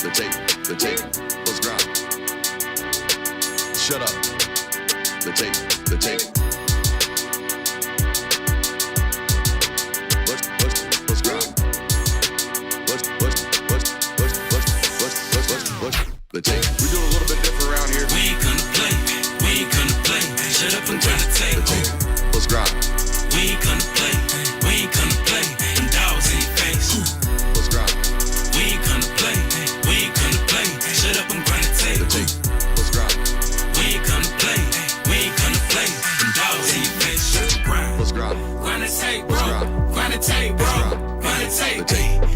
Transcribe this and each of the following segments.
the tape, let's grind. Shut up. The tape. Let's grind. The tape. We do it a little bit different around here. We ain't gonna play. Shut up and grind the tape. Let's grind. We ain't gonna play. Them dogs in your face. Let's grind. We ain't gonna play. Shut up and grind the tape. Let's grind. We ain't gonna play. Them dogs in your face. Grind. Let's grind. Grind the tape, bro. Grind the tape, bro. Grind the tape.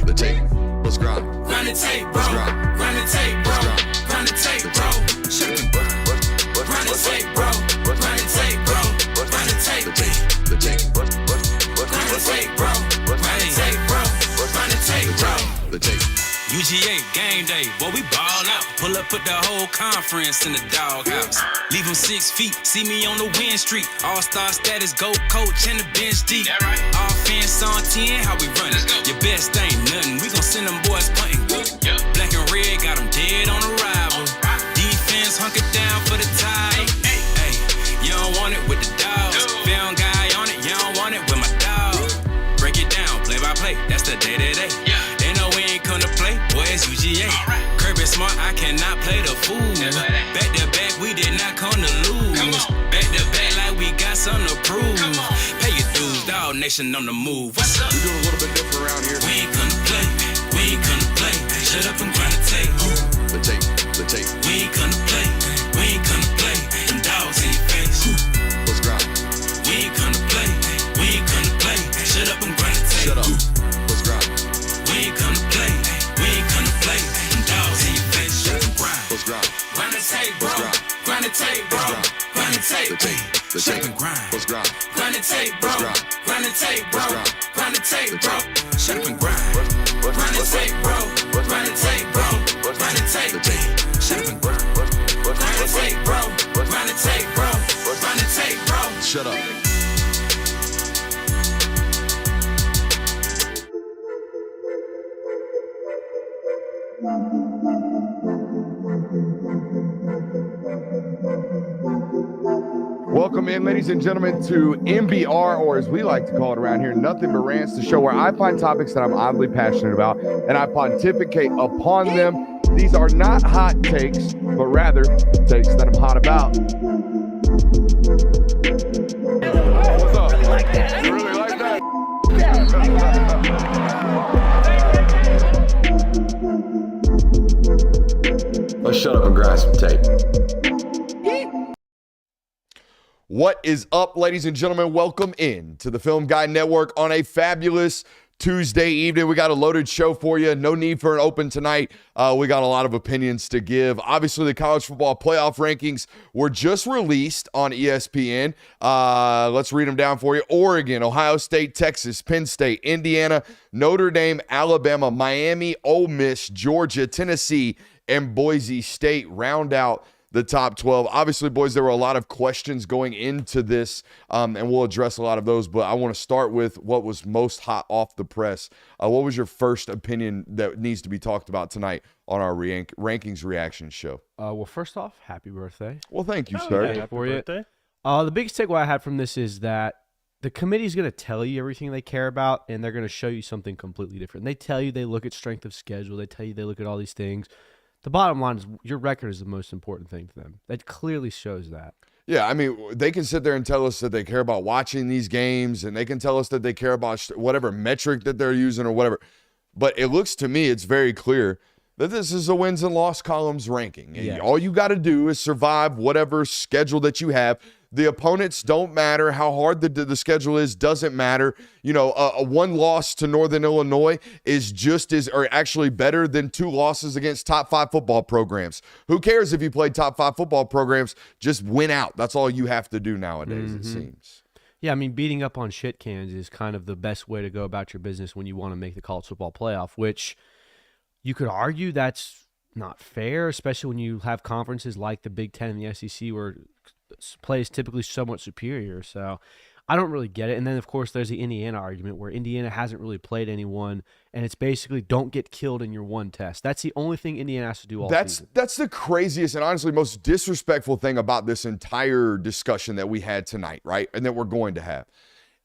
The tape. Let's grind. Grind the tape, bro. Grind the tape, bro. Grind the tape, bro. Shut up and grind. Grind the tape, bro. Grind the tape, bro. Grind the tape. The tape. Grind the tape, bro. Grind the tape, bro. Grind the tape, bro. The tape. UGA game day, boy, we ball out. Pull up, put the whole conference in the doghouse. Leave them 6 feet, see me on the win streak. All-star status, go coach and the bench deep. Offense on 10, how we run it? Your best ain't nothing, we gon' send them boys punting. Black and red, got them dead on arrival. Defense hunker down for the tie. Hey, you don't want it with the dogs. Film guy on it, you don't want it with my dog. Break it down, play by play, that's the day-to-day. They know we ain't come to play, boy, it's UGA. Kirby Smart, I cannot play the fool. Back to back, we did not come to lose. Back to back, like we got something to prove. Pay your dues, dog nation on the move. What's up? We do it a little bit different around here. We ain't gonna play. Shut up and grind the tape. The tape. We ain't gonna play. Them dogs in your face. Let's grind. We ain't gonna play. Shut up and grind the tape. Shut up. Let's grind. We ain't gonna play. Them dogs in your face. Shut up and grind. Let's grind. Grind the tape, bro. Grind the tape, bro. Grind the tape. The Shut tape. up and grind. Let's grind. Grind the tape, bro. Grind the tape, bro. Grind the tape, bro. Shut up and grind. Grind the tape, bro. Grind the tape, bro. Grind the tape. Shut up and grind. Grind the tape, bro. Grind the tape, bro. Grind the tape, bro. Shut up. Welcome in, ladies and gentlemen, to MBR, or as we like to call it around here, Nothing But Rants, the show where I find topics that I'm oddly passionate about and I pontificate upon them. These are not hot takes, but rather takes that I'm hot about. What's up? You really like that? Let's shut up and grind some tape. What is up, ladies and gentlemen? Welcome in to the Film Guy Network on a fabulous Tuesday evening. We got a loaded show for you. No need for an open tonight. We got a lot of opinions to give. Obviously, the college football playoff rankings were just released on ESPN. Let's read them down for you. Oregon, Ohio State, Texas, Penn State, Indiana, Notre Dame, Alabama, Miami, Ole Miss, Georgia, Tennessee, and Boise State round out the top 12. Obviously, boys, there were a lot of questions going into this, and we'll address a lot of those, but I want to start with what was most hot off the press. What was your first opinion that needs to be talked about tonight on our rankings reaction show? Well, first off, happy birthday. Well, thank you, sir. Happy birthday. The biggest takeaway I had from this is that the committee is going to tell you everything they care about, and they're going to show you something completely different. They tell you they look at strength of schedule. They tell you they look at all these things. The bottom line is your record is the most important thing to them. That clearly shows that. Yeah, I mean, they can sit there and tell us that they care about watching these games, and they can tell us that they care about whatever metric that they're using or whatever. But it looks to me, it's very clear that this is a wins and loss columns ranking. Yes. All you got to do is survive whatever schedule that you have. The opponents don't matter. How hard the schedule is doesn't matter. You know, a one loss to Northern Illinois is just as, or actually better than 2 losses against top 5 football programs. Who cares if you play top 5 football programs? Just win out. That's all you have to do nowadays, it seems. Yeah, I mean, beating up on shit cans is kind of the best way to go about your business when you want to make the college football playoff, which you could argue that's not fair, especially when you have conferences like the Big Ten and the SEC where play is typically somewhat superior. So I don't really get it. And then, of course, there's the Indiana argument where Indiana hasn't really played anyone, and it's basically don't get killed in your one test. That's the only thing Indiana has to do all season. That's the craziest and honestly most disrespectful thing about this entire discussion that we had tonight, right? And that we're going to have.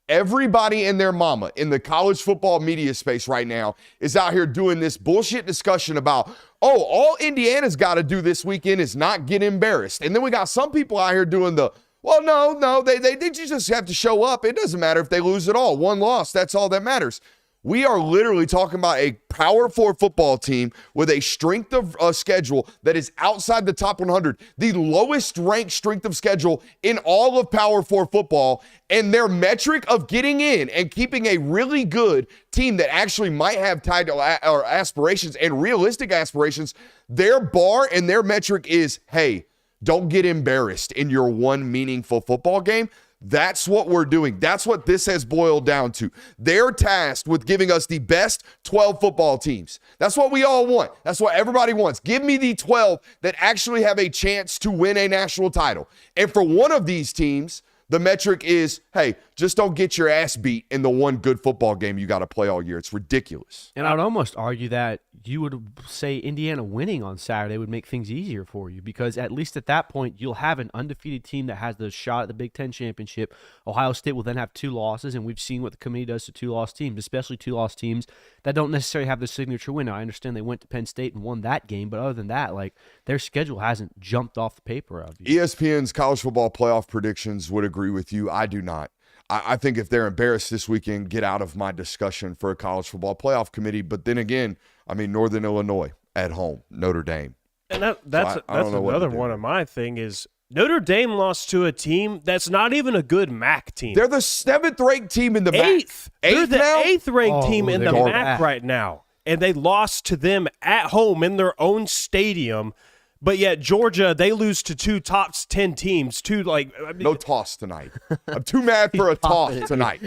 Everybody and their mama in the college football media space right now is out here doing this bullshit discussion about, oh, all Indiana's got to do this weekend is not get embarrassed. And then we got some people out here doing the, well, no, they just have to show up. It doesn't matter if they lose at all. One loss, that's all that matters. We are literally talking about a Power 4 football team with a strength of schedule that is outside the top 100, the lowest ranked strength of schedule in all of Power 4 football, and their metric of getting in and keeping a really good team that actually might have title or aspirations and realistic aspirations, their bar and their metric is, hey, don't get embarrassed in your one meaningful football game. That's what we're doing. That's what this has boiled down to. They're tasked with giving us the best 12 football teams. That's what we all want. That's what everybody wants. Give me the 12 that actually have a chance to win a national title. And for one of these teams, the metric is, hey, just don't get your ass beat in the one good football game you got to play all year. It's ridiculous. And I would almost argue that you would say Indiana winning on Saturday would make things easier for you, because at least at that point, you'll have an undefeated team that has the shot at the Big Ten championship. Ohio State will then have 2 losses, and we've seen what the committee does to 2-loss teams, especially 2-loss teams that don't necessarily have the signature win. Now, I understand they went to Penn State and won that game, but other than that, like, their schedule hasn't jumped off the paper of you. ESPN's college football playoff predictions would agree with you. I do not. I think if they're embarrassed this weekend, get out of my discussion for a college football playoff committee. But then again, I mean, Northern Illinois at home, Notre Dame. And that's another one of my thing is Notre Dame lost to a team that's not even a good MAC team. They're the 7th-ranked team in the MAC. Eighth. They're the now? 8th-ranked team in the MAC right now. And they lost to them at home in their own stadium. But yet Georgia, they lose to 2 top 10 teams. No toss tonight. I'm too mad for a toss tonight.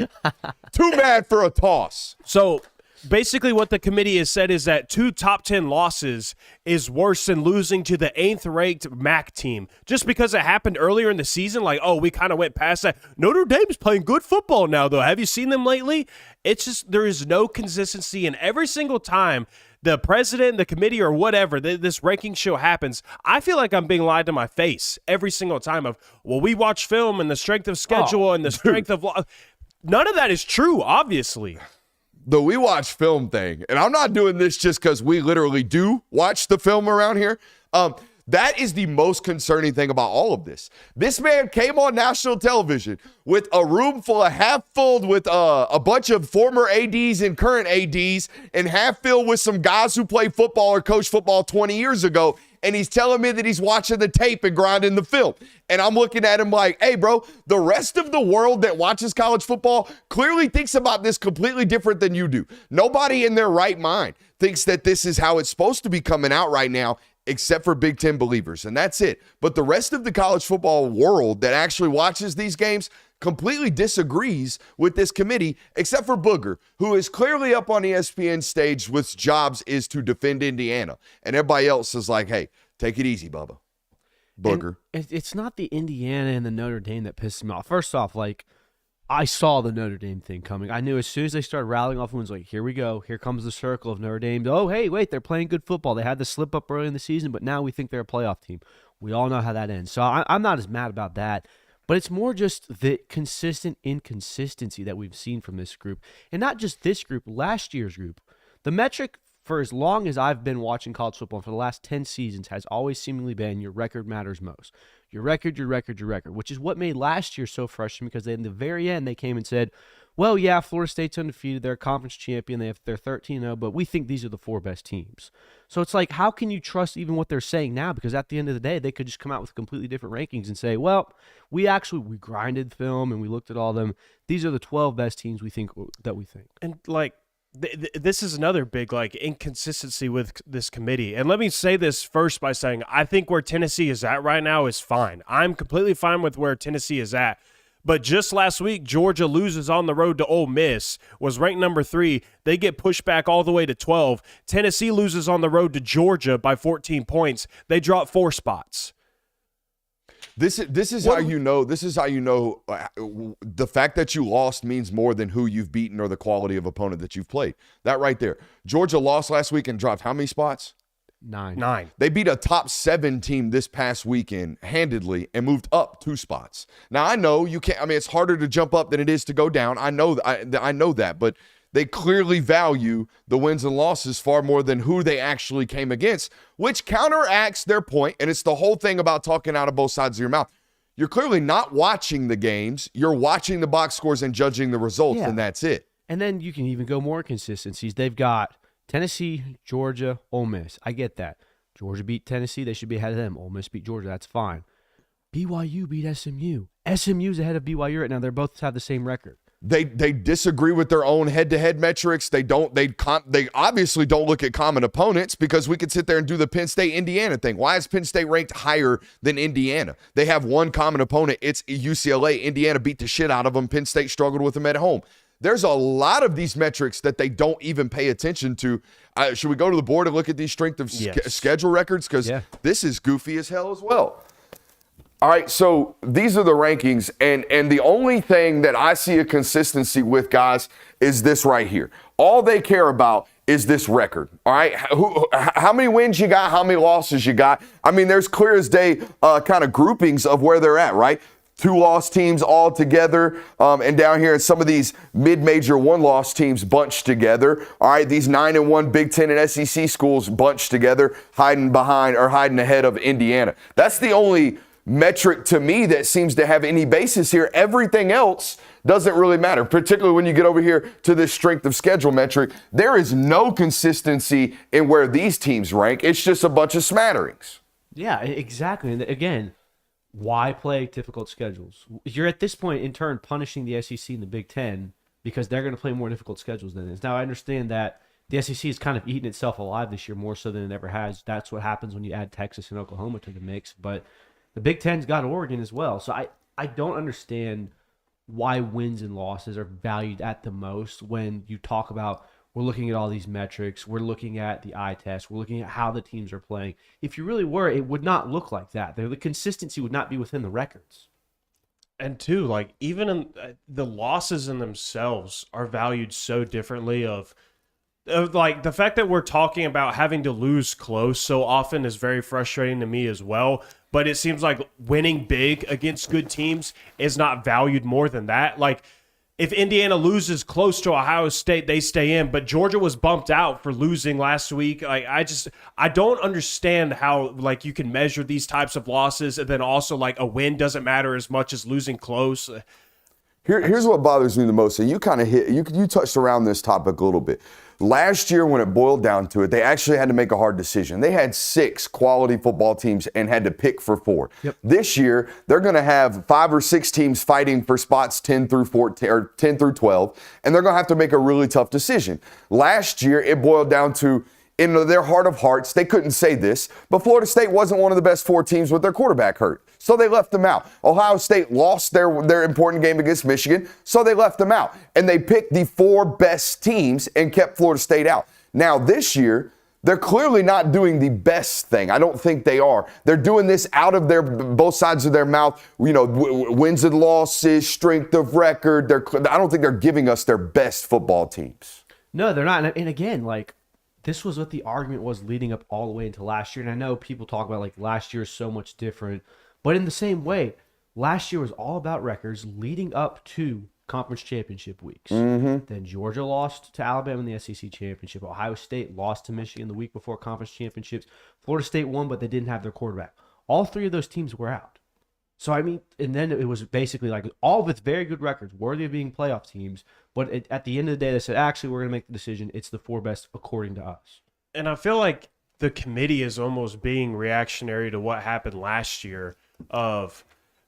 Too mad for a toss. So basically what the committee has said is that 2 top 10 losses is worse than losing to the 8th-ranked MAC team. Just because it happened earlier in the season, like, oh, we kind of went past that. Notre Dame's playing good football now, though. Have you seen them lately? It's just there is no consistency, and every single time the president, the committee, or whatever, this ranking show happens, I feel like I'm being lied to my face every single time of, well, we watch film and the strength of schedule and the strength of law. None of that is true, obviously. The we watch film thing, and I'm not doing this just because we literally do watch the film around here. That is the most concerning thing about all of this. This man came on national television with a room full of half filled with a bunch of former ADs and current ADs, and half filled with some guys who played football or coached football 20 years ago. And he's telling me that he's watching the tape and grinding the film. And I'm looking at him like, hey, bro, the rest of the world that watches college football clearly thinks about this completely different than you do. Nobody in their right mind thinks that this is how it's supposed to be coming out right now, except for Big Ten believers, and that's it. But the rest of the college football world that actually watches these games completely disagrees with this committee, except for Booger, who is clearly up on ESPN stage with jobs is to defend Indiana. And everybody else is like, hey, take it easy, Bubba. Booger. And it's not the Indiana and the Notre Dame that pisses me off. First off, like, I saw the Notre Dame thing coming. I knew as soon as they started rattling off wins, like, here we go. Here comes the circle of Notre Dame. Oh, hey, wait, they're playing good football. They had the slip up early in the season, but now we think they're a playoff team. We all know how that ends. So I'm not as mad about that. But it's more just the consistent inconsistency that we've seen from this group. And not just this group, last year's group. The metric for as long as I've been watching college football, for the last 10 seasons, has always seemingly been your record matters most. Your record, which is what made last year so frustrating, because in the very end, they came and said, well, yeah, Florida State's undefeated. They're a conference champion. They're 13-0, but we think these are the 4 best teams. So it's like, how can you trust even what they're saying now? Because at the end of the day, they could just come out with completely different rankings and say, well, we grinded film and we looked at all of them. These are the 12 best teams we think. And, like, this is another big, like, inconsistency with this committee. And let me say this first by saying I think where Tennessee is at right now is fine. I'm completely fine with where Tennessee is at. But just last week, Georgia loses on the road to Ole Miss, was ranked number 3. They get pushed back all the way to 12. Tennessee loses on the road to Georgia by 14 points. They drop 4 spots. This is how you know. This is how you know the fact that you lost means more than who you've beaten or the quality of opponent that you've played. That right there. Georgia lost last week and dropped how many spots? 9. They beat a top 7 team this past weekend handedly and moved up 2 spots. Now I know you can't. I mean, it's harder to jump up than it is to go down. I know that, but they clearly value the wins and losses far more than who they actually came against, which counteracts their point. And it's the whole thing about talking out of both sides of your mouth. You're clearly not watching the games. You're watching the box scores and judging the results, and that's it. And then you can even go more consistencies. They've got Tennessee, Georgia, Ole Miss. I get that. Georgia beat Tennessee. They should be ahead of them. Ole Miss beat Georgia. That's fine. BYU beat SMU. SMU's ahead of BYU right now. They both have the same record. They disagree with their own head-to-head metrics. They obviously don't look at common opponents, because we could sit there and do the Penn State-Indiana thing. Why is Penn State ranked higher than Indiana? They have one common opponent. It's UCLA. Indiana beat the shit out of them. Penn State struggled with them at home. There's a lot of these metrics that they don't even pay attention to. Should we go to the board and look at these strength of schedule records? Because this is goofy as hell as well. All right, so these are the rankings, and the only thing that I see a consistency with, guys, is this right here. All they care about is this record, all right? How many wins you got, how many losses you got. I mean, there's clear as day kind of groupings of where they're at, right? 2-loss teams all together, and down here some of these mid-major 1-loss teams bunched together. All right, these 9-1 Big Ten and SEC schools bunched together, hiding ahead of Indiana. That's the only metric to me that seems to have any basis here. Everything else doesn't really matter, particularly when you get over here to this strength of schedule metric. There is no consistency in where these teams rank. It's just a bunch of smatterings. Yeah, exactly. And again, why play difficult schedules? You're at this point, in turn, punishing the SEC and the Big Ten because they're going to play more difficult schedules than this. Now, I understand that the SEC has kind of eaten itself alive this year more so than it ever has. That's what happens when you add Texas and Oklahoma to the mix. But the Big Ten's got Oregon as well. So I don't understand why wins and losses are valued at the most when you talk about we're looking at all these metrics, we're looking at the eye test, we're looking at how the teams are playing. If you really were, it would not look like that. The consistency would not be within the records. And two, like even in, the losses in themselves are valued so differently of like the fact that we're talking about having to lose close so often is very frustrating to me as well. But it seems like winning big against good teams is not valued more than that. Like if Indiana loses close to Ohio State, they stay in. But Georgia was bumped out for losing last week. Like I don't understand how like you can measure these types of losses and then also like a win doesn't matter as much as losing close. Here's what bothers me the most. And you kind of you touched around this topic a little bit. Last year, when it boiled down to it, they actually had to make a hard decision. They had 6 quality football teams and had to pick for 4. Yep. This year, they're going to have 5 or 6 teams fighting for spots 10 through 14 or 10 through 12, and they're going to have to make a really tough decision. Last year, it boiled down to, in their heart of hearts, they couldn't say this, but Florida State wasn't one of the best 4 teams with their quarterback hurt. So they left them out. Ohio State lost their important game against Michigan, so they left them out. And they picked the 4 best teams and kept Florida State out. Now this year, they're clearly not doing the best thing. I don't think they are. They're doing this out of both sides of their mouth, wins and losses, strength of record. I don't think they're giving us their best football teams. No, they're not. And again, like, this was what the argument was leading up all the way into last year. And I know people talk about like last year is so much different. But in the same way, last year was all about records leading up to conference championship weeks. Mm-hmm. Then Georgia lost to Alabama in the SEC championship. Ohio State lost to Michigan the week before conference championships. Florida State won, but they didn't have their quarterback. All 3 of those teams were out. So, I mean, and then it was basically like all with very good records, worthy of being playoff teams. But at the end of the day, they said, actually, we're going to make the decision. It's the 4 best according to us. And I feel like the committee is almost being reactionary to what happened last year.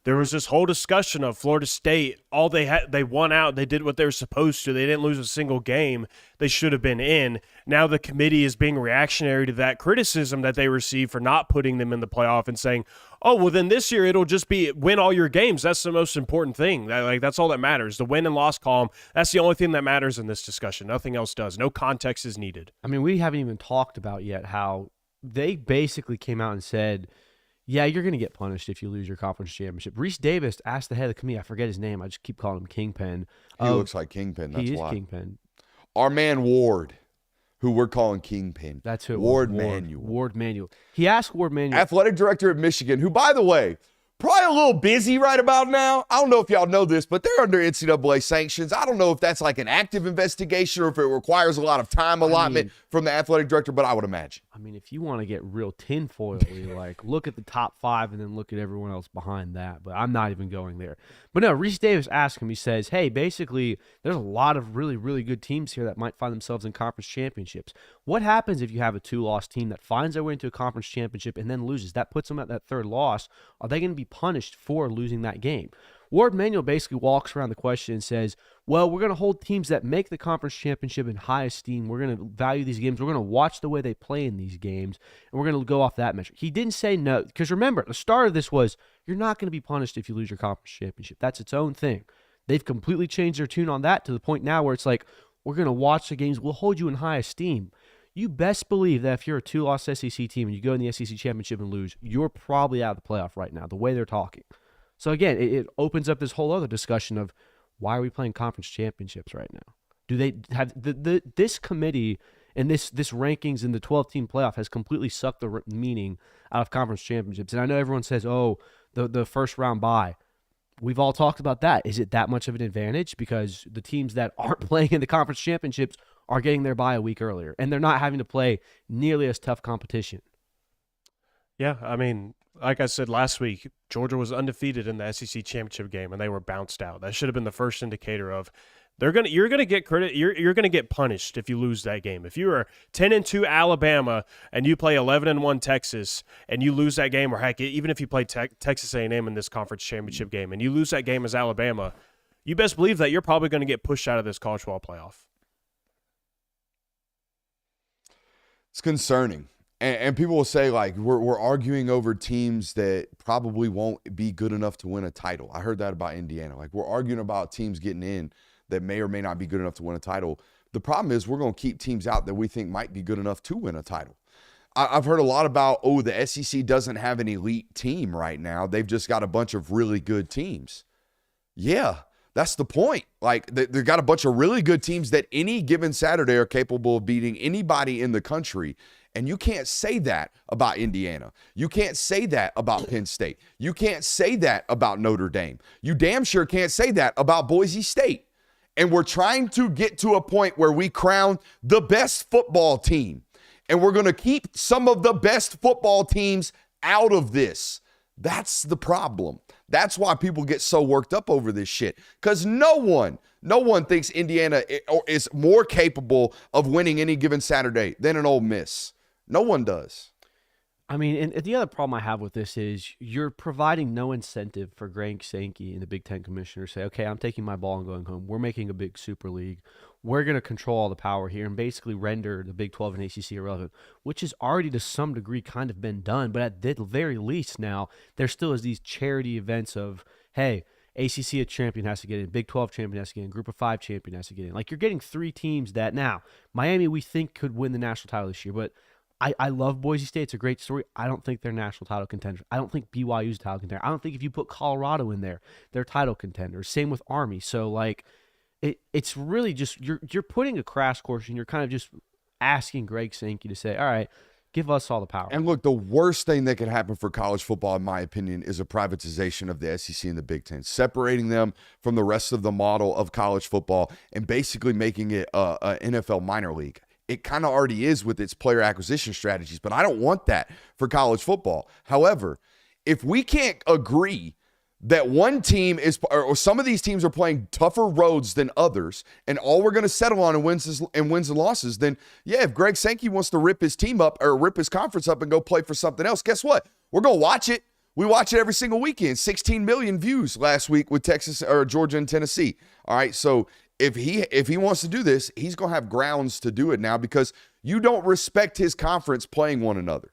There was this whole discussion of Florida State. All they won out. They did what they were supposed to. They didn't lose a single game. They should have been in. Now the committee is being reactionary to that criticism that they received for not putting them in the playoff and saying, oh, well, then this year it'll just be win all your games. That's the most important thing. That's all that matters. The win and loss column, that's the only thing that matters in this discussion. Nothing else does. No context is needed. I mean, we haven't even talked about yet how they basically came out and said, Yeah, you're going to get punished if you lose your conference championship. Reese Davis asked the head of the committee, I forget his name, I just keep calling him Kingpin. He looks like Kingpin, that's he is why. Kingpin. Our man Ward, who we're calling Kingpin. That's who it Ward was. Manuel. Ward Manuel. He asked Ward Manuel. Athletic director at Michigan, who, by the way, probably a little busy right about now. I don't know if y'all know this, but they're under NCAA sanctions. I don't know if that's like an active investigation or if it requires a lot of time allotment from the athletic director, but I would imagine. I mean, if you want to get real tinfoily, like look at the top 5 and then look at everyone else behind that. But I'm not even going there. But no, Reese Davis asked him, he says, hey, basically, there's a lot of really, really good teams here that might find themselves in conference championships. What happens if you have a 2-loss team that finds their way into a conference championship and then loses? That puts them at that 3rd loss. Are they going to be punished for losing that game? Ward Manuel basically walks around the question and says, well, we're going to hold teams that make the conference championship in high esteem. We're going to value these games. We're going to watch the way they play in these games, and we're going to go off that measure. He didn't say no, because remember, the start of this was, you're not going to be punished if you lose your conference championship. That's its own thing. They've completely changed their tune on that to the point now where it's like, we're going to watch the games. We'll hold you in high esteem. You best believe that if you're a 2-loss SEC team and you go in the SEC championship and lose, you're probably out of the playoff right now, the way they're talking. So again, it opens up this whole other discussion of why are we playing conference championships right now? Do they have this committee and this rankings in the 12-team playoff has completely sucked the meaning out of conference championships? And I know everyone says, oh, the first round bye. We've all talked about that. Is it that much of an advantage? Because the teams that aren't playing in the conference championships are getting their bye a week earlier, and they're not having to play nearly as tough competition. Yeah, I mean, like I said last week, Georgia was undefeated in the SEC championship game, and they were bounced out. That should have been the first indicator of you're gonna get credit. You're gonna get punished if you lose that game. If you are 10-2 Alabama and you play 11-1 Texas and you lose that game, or heck, even if you play Texas A&M in this conference championship game and you lose that game as Alabama, you best believe that you're probably going to get pushed out of this college football playoff. It's concerning. And people will say, like, we're arguing over teams that probably won't be good enough to win a title. I heard that about Indiana. Like, we're arguing about teams getting in that may or may not be good enough to win a title. The problem is we're going to keep teams out that we think might be good enough to win a title. I've heard a lot about, the SEC doesn't have an elite team right now. They've just got a bunch of really good teams. Yeah, that's the point. Like, they've got a bunch of really good teams that any given Saturday are capable of beating anybody in the country. And you can't say that about Indiana. You can't say that about Penn State. You can't say that about Notre Dame. You damn sure can't say that about Boise State. And we're trying to get to a point where we crown the best football team. And we're going to keep some of the best football teams out of this. That's the problem. That's why people get so worked up over this shit. Because no one thinks Indiana is more capable of winning any given Saturday than an Ole Miss. No one does. I mean, and the other problem I have with this is you're providing no incentive for Greg Sankey and the Big Ten commissioner to say, okay, I'm taking my ball and going home. We're making a big super league. We're going to control all the power here and basically render the Big 12 and ACC irrelevant, which has already to some degree kind of been done. But at the very least now, there still is these charity events of, hey, ACC a champion has to get in, Big 12 champion has to get in, Group of 5 champion has to get in. Like, you're getting 3 teams that now, Miami we think could win the national title this year, but I love Boise State. It's a great story. I don't think they're national title contenders. I don't think BYU's title contender. I don't think if you put Colorado in there, they're title contenders. Same with Army. So, like, it's really just you're putting a crash course and you're kind of just asking Greg Sankey to say, all right, give us all the power. And look, the worst thing that could happen for college football, in my opinion, is a privatization of the SEC and the Big Ten, separating them from the rest of the model of college football and basically making it a NFL minor league. It kind of already is with its player acquisition strategies, but I don't want that for college football. However, if we can't agree that one team is, or some of these teams are playing tougher roads than others, and all we're going to settle on in wins and losses, then yeah, if Greg Sankey wants to rip his team up or rip his conference up and go play for something else, guess what? We're going to watch it. We watch it every single weekend. 16 million views last week with Texas or Georgia and Tennessee. All right, so if he wants to do this, he's going to have grounds to do it now because you don't respect his conference playing one another.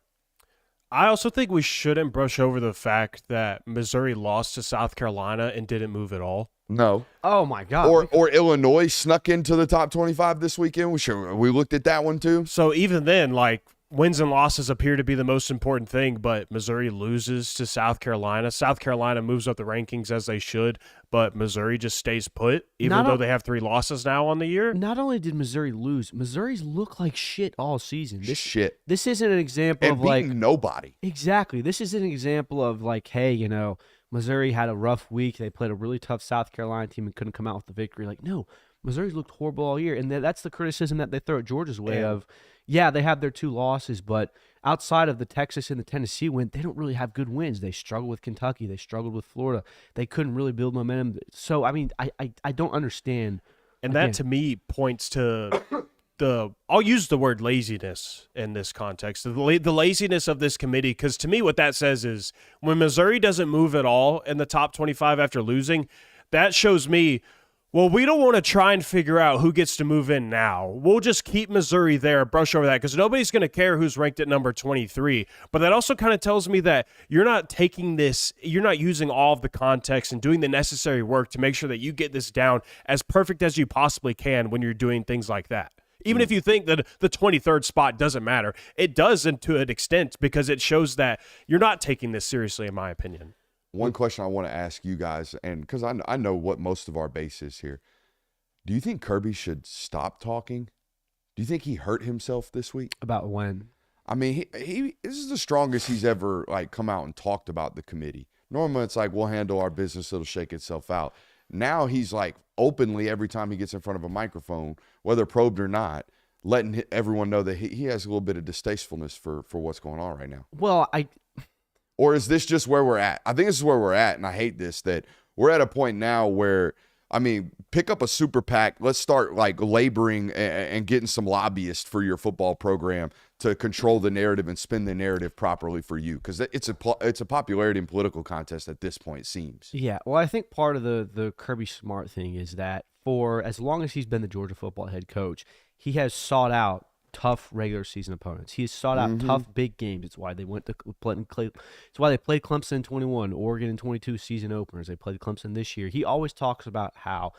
I also think we shouldn't brush over the fact that Missouri lost to South Carolina and didn't move at all. No. Oh, my God. Or Illinois snuck into the top 25 this weekend. We looked at that one too. So even then, like, wins and losses appear to be the most important thing, but Missouri loses to South Carolina. South Carolina moves up the rankings as they should, but Missouri just stays put, even though they have 3 losses now on the year. Not only did Missouri lose, Missouri's looked like shit all season. This isn't an example and of like nobody. Exactly. This is an example of like, hey, you know, Missouri had a rough week. They played a really tough South Carolina team and couldn't come out with the victory. Like, no, Missouri's looked horrible all year, and that's the criticism that they throw at Georgia's way of. Yeah, they have their 2 losses, but outside of the Texas and the Tennessee win, they don't really have good wins. They struggled with Kentucky. They struggled with Florida. They couldn't really build momentum. So, I mean, I don't understand. And that, to me, points to I'll use the word laziness in this context, the laziness of this committee, because to me what that says is when Missouri doesn't move at all in the top 25 after losing, that shows me, well, we don't want to try and figure out who gets to move in now. We'll just keep Missouri there, brush over that, because nobody's going to care who's ranked at number 23. But that also kind of tells me that you're not using all of the context and doing the necessary work to make sure that you get this down as perfect as you possibly can when you're doing things like that. Even if you think that the 23rd spot doesn't matter, it does to an extent because it shows that you're not taking this seriously, in my opinion. One question I want to ask you guys, and because I know what most of our base is here, do you think Kirby should stop talking? Do you think he hurt himself this week? About when? I mean, he this is the strongest he's ever like come out and talked about the committee. Normally it's like, we'll handle our business, it'll shake itself out. Now he's like openly, every time he gets in front of a microphone, whether probed or not, letting everyone know that he has a little bit of distastefulness for what's going on right now. Well, Or is this just where we're at? I think this is where we're at, and I hate this, that we're at a point now where, I mean, pick up a super PAC. Let's start like laboring and getting some lobbyists for your football program to control the narrative and spin the narrative properly for you, because it's a popularity and political contest at this point, it seems. Yeah, well, I think part of the Kirby Smart thing is that for as long as he's been the Georgia football head coach, he has sought out tough regular season opponents. He's sought out tough big games. It's why they went to it's why they played Clemson in 21, Oregon in 22 season openers. They played Clemson this year. He always talks about how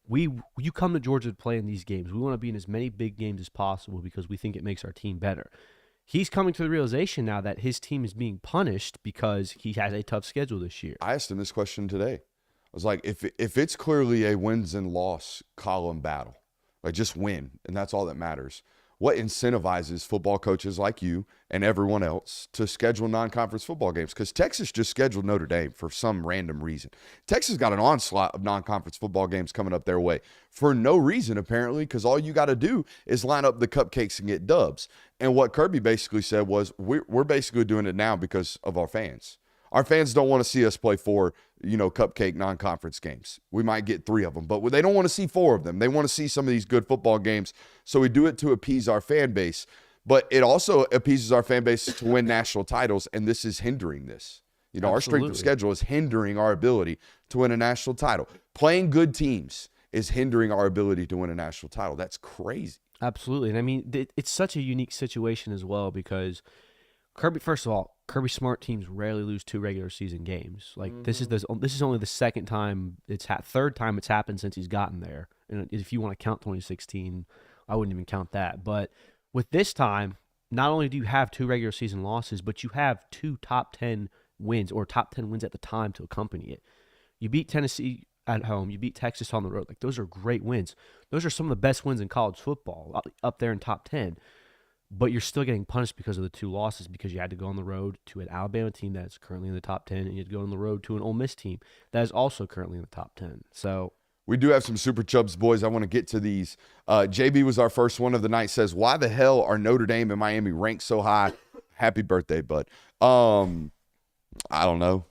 you come to Georgia to play in these games. We want to be in as many big games as possible because we think it makes our team better. He's coming to the realization now that his team is being punished because he has a tough schedule this year. I asked him this question today. I was like, if it's clearly a wins and loss column battle, like just win, and that's all that matters, what incentivizes football coaches like you and everyone else to schedule non-conference football games? Because Texas just scheduled Notre Dame for some random reason. Texas got an onslaught of non-conference football games coming up their way for no reason, apparently, because all you got to do is line up the cupcakes and get dubs. And what Kirby basically said was, we're basically doing it now because of our fans. Our fans don't want to see us play 4, cupcake non-conference games. We might get 3 of them, but they don't want to see 4 of them. They want to see some of these good football games. So we do it to appease our fan base, but it also appeases our fan base to win national titles, and this is hindering this. Our strength of schedule is hindering our ability to win a national title. Playing good teams is hindering our ability to win a national title. That's crazy. Absolutely. And I mean, it's such a unique situation as well because Kirby Smart teams rarely lose 2 regular season games. Like this is only the second time third time it's happened since he's gotten there. And if you want to count 2016, I wouldn't even count that. But with this time, not only do you have 2 regular season losses, but you have 2 top 10 wins or top 10 wins at the time to accompany it. You beat Tennessee at home. You beat Texas on the road. Like those are great wins. Those are some of the best wins in college football, up there in top 10. But you're still getting punished because of the 2 losses because you had to go on the road to an Alabama team that's currently in the top 10, and you had to go on the road to an Ole Miss team that is also currently in the top 10. So we do have some Super Chubs, boys. I want to get to these. JB was our first one of the night, says, why the hell are Notre Dame and Miami ranked so high? Happy birthday, bud. I don't know.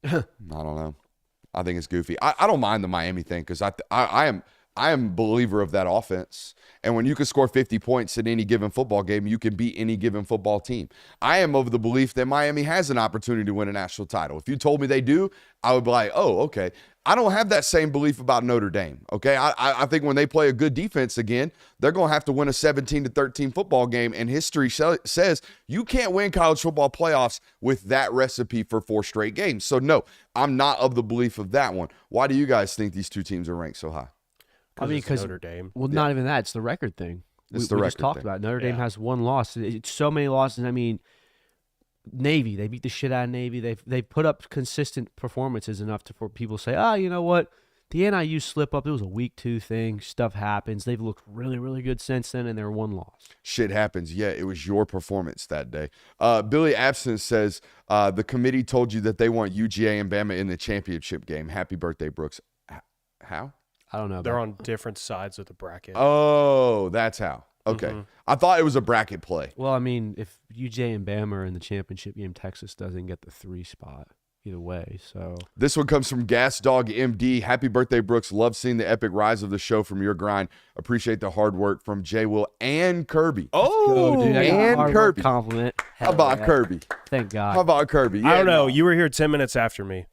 I think it's goofy. I don't mind the Miami thing because I am a believer of that offense. And when you can score 50 points in any given football game, you can beat any given football team. I am of the belief that Miami has an opportunity to win a national title. If you told me they do, I would be like, oh, okay. I don't have that same belief about Notre Dame, okay? I think when they play a good defense again, they're going to have to win a 17-13 football game, and history says you can't win college football playoffs with that recipe for 4 straight games. So, no, I'm not of the belief of that one. Why do you guys think these 2 teams are ranked so high? I mean, because Notre Dame. Well, not even that. It's the record thing. we It's the just record talked thing. about it. Notre Dame Yeah. has one loss. It's so many losses. I mean, Navy, they beat the shit out of Navy. They've put up consistent performances enough for people to say, you know what? The NIU slip up, it was a week 2 thing. Stuff happens. They've looked really, really good since then, and they're one loss. Shit happens. Yeah, it was your performance that day. Billy Absence says the committee told you that they want UGA and Bama in the championship game. Happy birthday, Brooks. How? I don't know. They're on different sides of the bracket. Oh, that's how. Okay. I thought it was a bracket play. Well, I mean, if UJ and Bama are in the championship game, Texas doesn't get the 3 spot either way. So This one comes from Gas Dog MD. Happy birthday, Brooks. Love seeing the epic rise of the show from your grind. Appreciate the hard work from Jay Will and Kirby. dude, I got a and hard work Kirby. compliment. How about yeah. Kirby? Thank God. How about Kirby? I don't Yeah, know. no. You were here 10 minutes after me.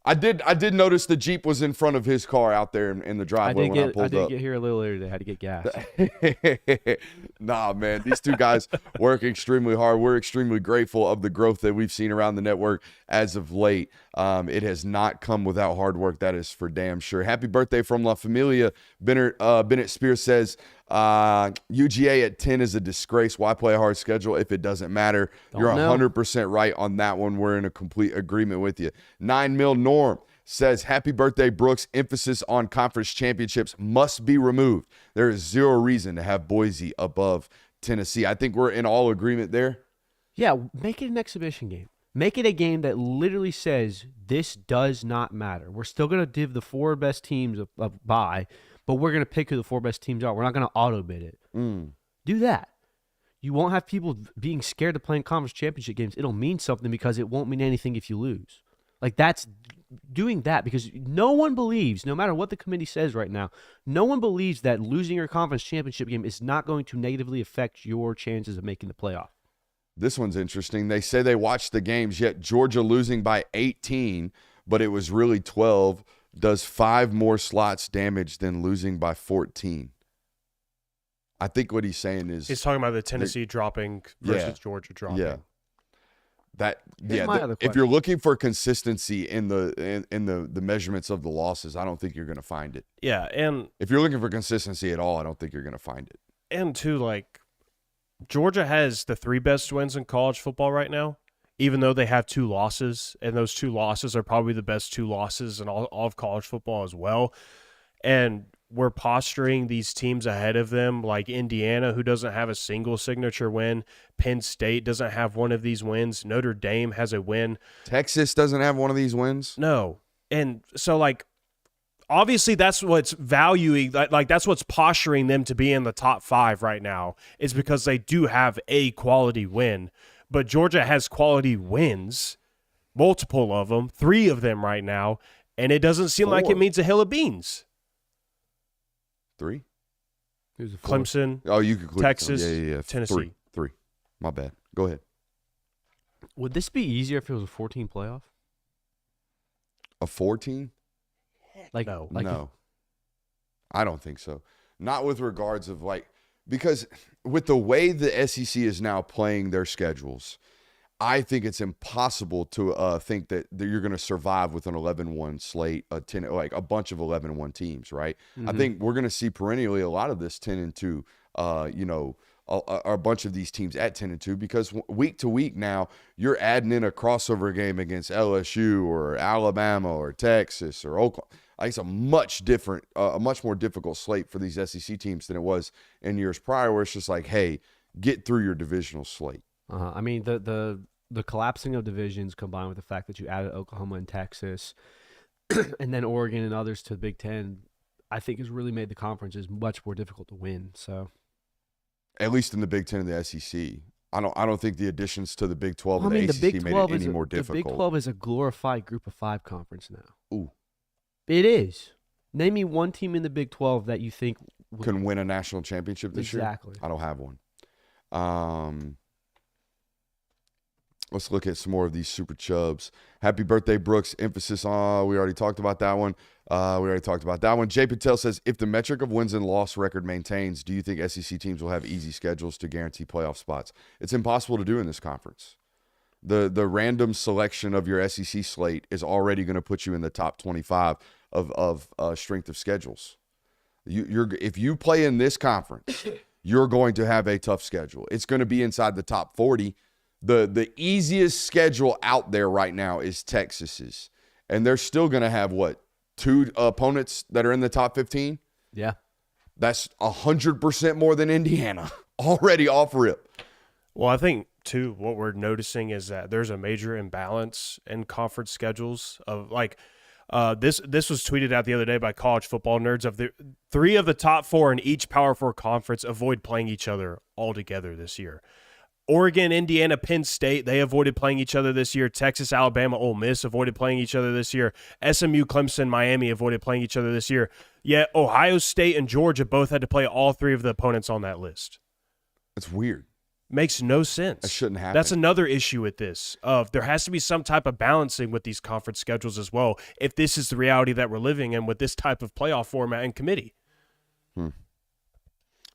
I did notice the Jeep was in front of his car out there in the I driveway when I pulled did up. get here a little later today. I had to get gas. Nah, man, these two guys work extremely hard. We're extremely grateful of the growth that we've seen around the network as of late. It has not come without hard work. That is for damn sure. Happy birthday from La Familia. Bennett Spears says, UGA at 10 is a disgrace. Why play a hard schedule if it doesn't matter? You're know. 100% right on that one. We're in a complete agreement with you. 9 Mil Norm says, happy birthday, Brooks. Emphasis on conference championships must be removed. There is zero reason to have Boise above Tennessee. I think we're in all agreement there. Yeah, make it an exhibition game. Make it a game that literally says this does not matter. We're still going to give the 4 best teams a bye, but we're going to pick who the 4 best teams are. We're not going to auto-bid it. Do that. You won't have people being scared of playing conference championship games. It'll mean something because it won't mean anything if you lose. Like, that's doing that because no one believes, no matter what the committee says right now, no one believes that losing your conference championship game is not going to negatively affect your chances of making the playoff. This one's interesting. They say they watched the games, yet Georgia losing by 18, but it was really 12, does 5 more slots damage than losing by 14. I think what he's saying is He's talking about the Tennessee dropping versus Georgia dropping. Yeah. Here's my other If you're looking for consistency in the measurements of the losses, I don't think you're going to find it. Yeah, and If you're looking for consistency at all, I don't think you're going to find it. too, like, Georgia has the 3 best wins in college football right now, even though they have 2 losses, and those 2 losses are probably the best 2 losses in all of college football as well. And we're posturing these teams ahead of them, like Indiana, who doesn't have a single signature win. Penn State doesn't have one of these wins. Notre Dame has a win. Texas doesn't have one of these wins. No. And so, like, obviously that's what's valuing, like that's what's posturing them to be in the top 5 right now, is because they do have a quality win. But Georgia has quality wins, multiple of them, 3 of them right now, and it doesn't seem like 4. it means a hill of beans. 3? Who's the 4th? Clemson, Oh, you could click Texas, yeah. Tennessee. 3. My bad. Go ahead. Would this be easier if it was a 14 playoff? A 14? Like No. No, I don't think so. Not with regards of because with the way the SEC is now playing their schedules, I think it's impossible to think that you're going to survive with an 11-1 slate, a bunch of 11-1 teams, right? I think we're going to see perennially a lot of this 10-2, a bunch of these teams at 10-2, because week to week now you're adding in a crossover game against LSU or Alabama or Texas or Oklahoma. It's a much more difficult slate for these SEC teams than it was in years prior, where it's just like, hey, get through your divisional slate. I mean, the collapsing of divisions combined with the fact that you added Oklahoma and Texas and then Oregon and others to the Big Ten, I think has really made the conferences much more difficult to win. So, at least in the Big Ten and the SEC. I don't think the additions to the Big 12 and the the ACC made it any more difficult. The Big 12 is a glorified Group of 5 conference now. Ooh. It is. Name me one team in the Big 12 that you think Can win a national championship this year? Exactly. I don't have one. Let's look at some more of these super chubs. Happy birthday, Brooks. Emphasis on, we already talked about that one. Jay Patel says, if the metric of wins and loss record maintains, do you think SEC teams will have easy schedules to guarantee playoff spots? It's impossible to do in this conference. The random selection of your SEC slate is already going to put you in the top 25 of strength of schedules. If you play in this conference, you're going to have a tough schedule. It's going to be inside the top 40. The easiest schedule out there right now is Texas's. And they're still going to have, 2 opponents that are in the top 15? Yeah. That's 100% more than Indiana already off rip. Well, I think, too, what we're noticing is that there's a major imbalance in conference schedules of this was tweeted out the other day by college football nerds. Of the 3 of the top 4 in each Power 4 conference avoid playing each other altogether this year. Oregon, Indiana, Penn State, they avoided playing each other this year. Texas, Alabama, Ole Miss avoided playing each other this year. SMU, Clemson, Miami avoided playing each other this year. Yet Ohio State and Georgia both had to play all 3 of the opponents on that list. It's weird. Makes no sense. That shouldn't happen. That's another issue with this. There has to be some type of balancing with these conference schedules as well, if this is the reality that we're living in with this type of playoff format and committee.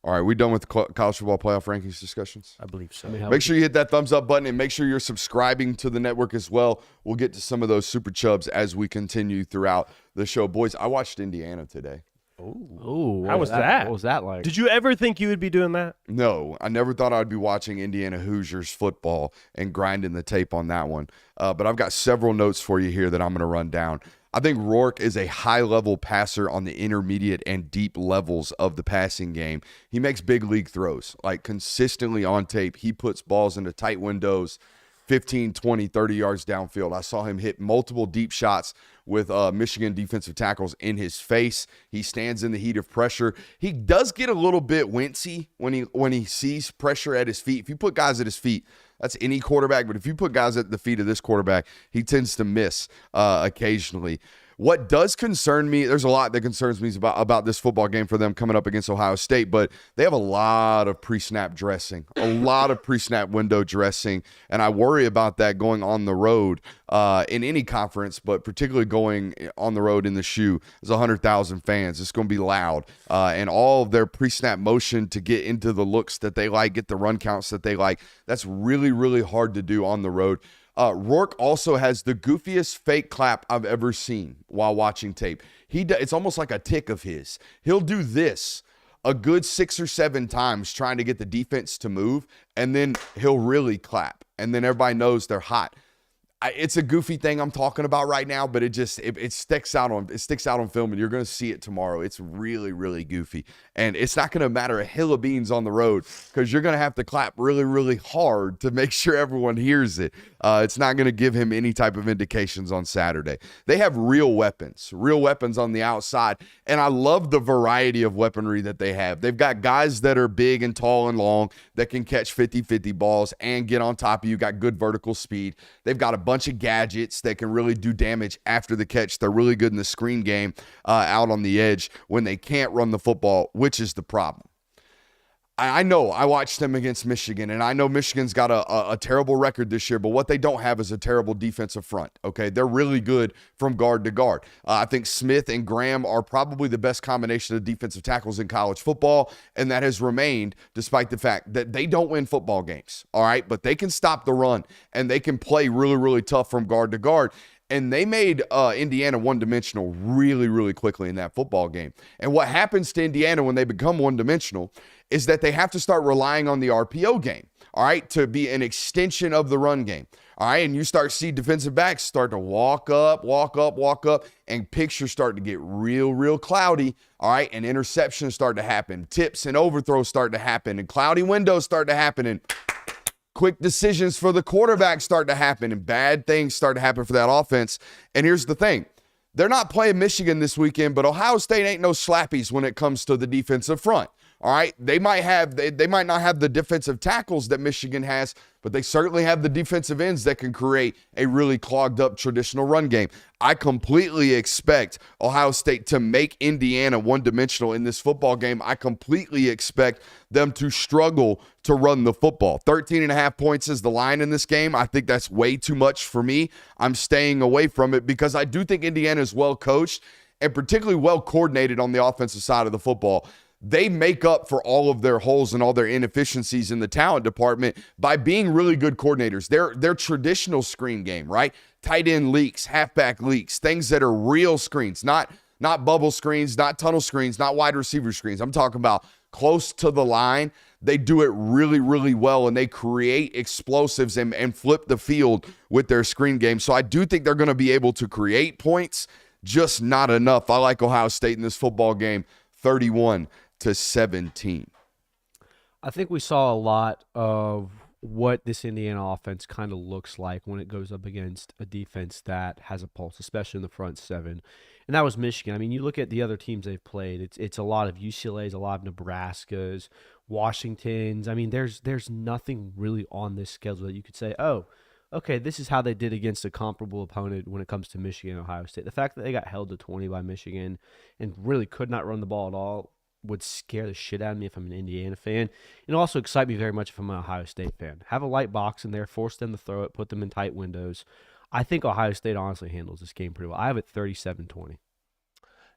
All right, we done with the college football playoff rankings discussions? I believe so. Make sure you hit that thumbs up button and make sure you're subscribing to the network as well. We'll get to some of those super chubs as we continue throughout the show. Boys, I watched Indiana today. Ooh, how was that? What was that like? Did you ever think you would be doing that? No, I never thought I'd be watching Indiana Hoosiers football and grinding the tape on that one. But I've got several notes for you here that I'm going to run down. I think Rourke is a high-level passer on the intermediate and deep levels of the passing game. He makes big league throws, like consistently on tape. He puts balls into tight windows, 15, 20, 30 yards downfield. I saw him hit multiple deep shots with Michigan defensive tackles in his face. He stands in the heat of pressure. He does get a little bit wincy when he sees pressure at his feet. If you put guys at his feet, that's any quarterback, but if you put guys at the feet of this quarterback, he tends to miss occasionally. What does concern me, there's a lot that concerns me about this football game for them coming up against Ohio State, but they have a lot of pre-snap dressing, a lot of pre-snap window dressing, and I worry about that going on the road in any conference, but particularly going on the road in the shoe. There's 100,000 fans. It's going to be loud, and all of their pre-snap motion to get into the looks that they like, get the run counts that they like, that's really, really hard to do on the road. Rourke also has the goofiest fake clap I've ever seen while watching tape. It's almost like a tick of his. He'll do this a good 6 or 7 times trying to get the defense to move, and then he'll really clap, and then everybody knows they're hot. It's a goofy thing I'm talking about right now, but it sticks out on film, and you're going to see it tomorrow. It's really, really goofy, and it's not going to matter a hill of beans on the road because you're going to have to clap really, really hard to make sure everyone hears it. It's not going to give him any type of indications on Saturday. They have real weapons on the outside, and I love the variety of weaponry that they have. They've got guys that are big and tall and long that can catch 50-50 balls and get on top of you, got good vertical speed. They've got a bunch of gadgets that can really do damage after the catch. They're really good in the screen game out on the edge when they can't run the football, which is the problem. I know I watched them against Michigan, and I know Michigan's got a terrible record this year, but what they don't have is a terrible defensive front, okay? They're really good from guard to guard. I think Smith and Graham are probably the best combination of defensive tackles in college football, and that has remained despite the fact that they don't win football games, all right? But they can stop the run, and they can play really, really tough from guard to guard. And they made Indiana one-dimensional really, really quickly in that football game. And what happens to Indiana when they become one-dimensional is that they have to start relying on the RPO game, all right, to be an extension of the run game, all right? And you start to see defensive backs start to walk up, and pictures start to get real, real cloudy, all right? And interceptions start to happen. Tips and overthrows start to happen. And cloudy windows start to happen. And quick decisions for the quarterback start to happen, and bad things start to happen for that offense. And here's the thing. They're not playing Michigan this weekend, but Ohio State ain't no slappies when it comes to the defensive front. All right, they might not have the defensive tackles that Michigan has, but they certainly have the defensive ends that can create a really clogged up traditional run game. I completely expect Ohio State to make Indiana one-dimensional in this football game. I completely expect them to struggle to run the football. 13.5 points is the line in this game. I think that's way too much for me. I'm staying away from it because I do think Indiana is well coached and particularly well coordinated on the offensive side of the football. They make up for all of their holes and all their inefficiencies in the talent department by being really good coordinators. Their traditional screen game, right? Tight end leaks, halfback leaks, things that are real screens, not bubble screens, not tunnel screens, not wide receiver screens. I'm talking about close to the line, they do it really, really well, and they create explosives and flip the field with their screen game. So I do think they're going to be able to create points, just not enough. I like Ohio State in this football game, 31-17. I think we saw a lot of what this Indiana offense kind of looks like when it goes up against a defense that has a pulse, especially in the front seven. And that was Michigan. I mean, you look at the other teams they've played. It's a lot of UCLA's, a lot of Nebraska's, Washington's. I mean, there's nothing really on this schedule that you could say, oh, okay, this is how they did against a comparable opponent when it comes to Michigan and Ohio State. The fact that they got held to 20 by Michigan and really could not run the ball at all would scare the shit out of me if I'm an Indiana fan. And also excite me very much if I'm an Ohio State fan. Have a light box in there, force them to throw it, put them in tight windows. I think Ohio State honestly handles this game pretty well. I have it 37-20.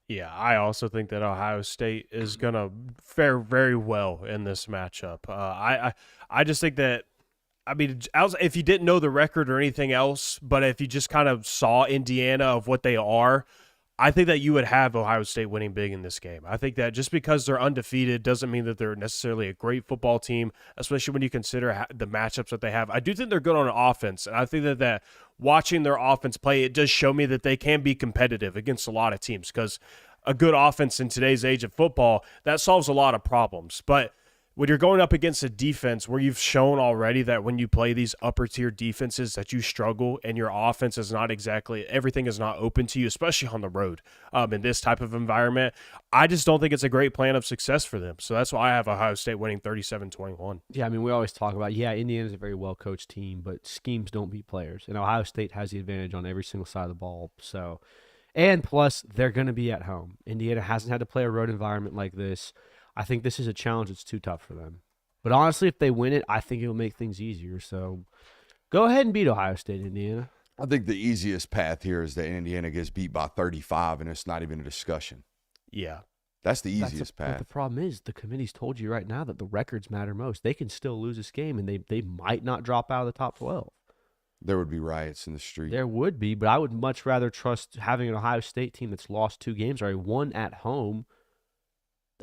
Yeah, I also think that Ohio State is going to fare very well in this matchup. I just think that, I mean, if you didn't know the record or anything else, but if you just kind of saw Indiana of what they are, I think that you would have Ohio State winning big in this game. I think that just because they're undefeated doesn't mean that they're necessarily a great football team, especially when you consider the matchups that they have. I do think they're good on offense, and I think that watching their offense play, it does show me that they can be competitive against a lot of teams, because a good offense in today's age of football, that solves a lot of problems. But when you're going up against a defense where you've shown already that when you play these upper tier defenses that you struggle and your offense is not exactly, everything is not open to you, especially on the road in this type of environment, I just don't think it's a great plan of success for them. So that's why I have Ohio State winning 37-21. Yeah, I mean, we always talk about, Indiana's a very well-coached team, but schemes don't beat players. And Ohio State has the advantage on every single side of the ball. So, and plus, they're going to be at home. Indiana hasn't had to play a road environment like this. I think this is a challenge that's too tough for them. But honestly, if they win it, I think it'll make things easier. So go ahead and beat Ohio State, Indiana. I think the easiest path here is that Indiana gets beat by 35, and it's not even a discussion. Yeah. That's the easiest path. But the problem is the committee's told you right now that the records matter most. They can still lose this game, and they might not drop out of the top 12. There would be riots in the street. There would be, but I would much rather trust having an Ohio State team that's lost 2 games or one at home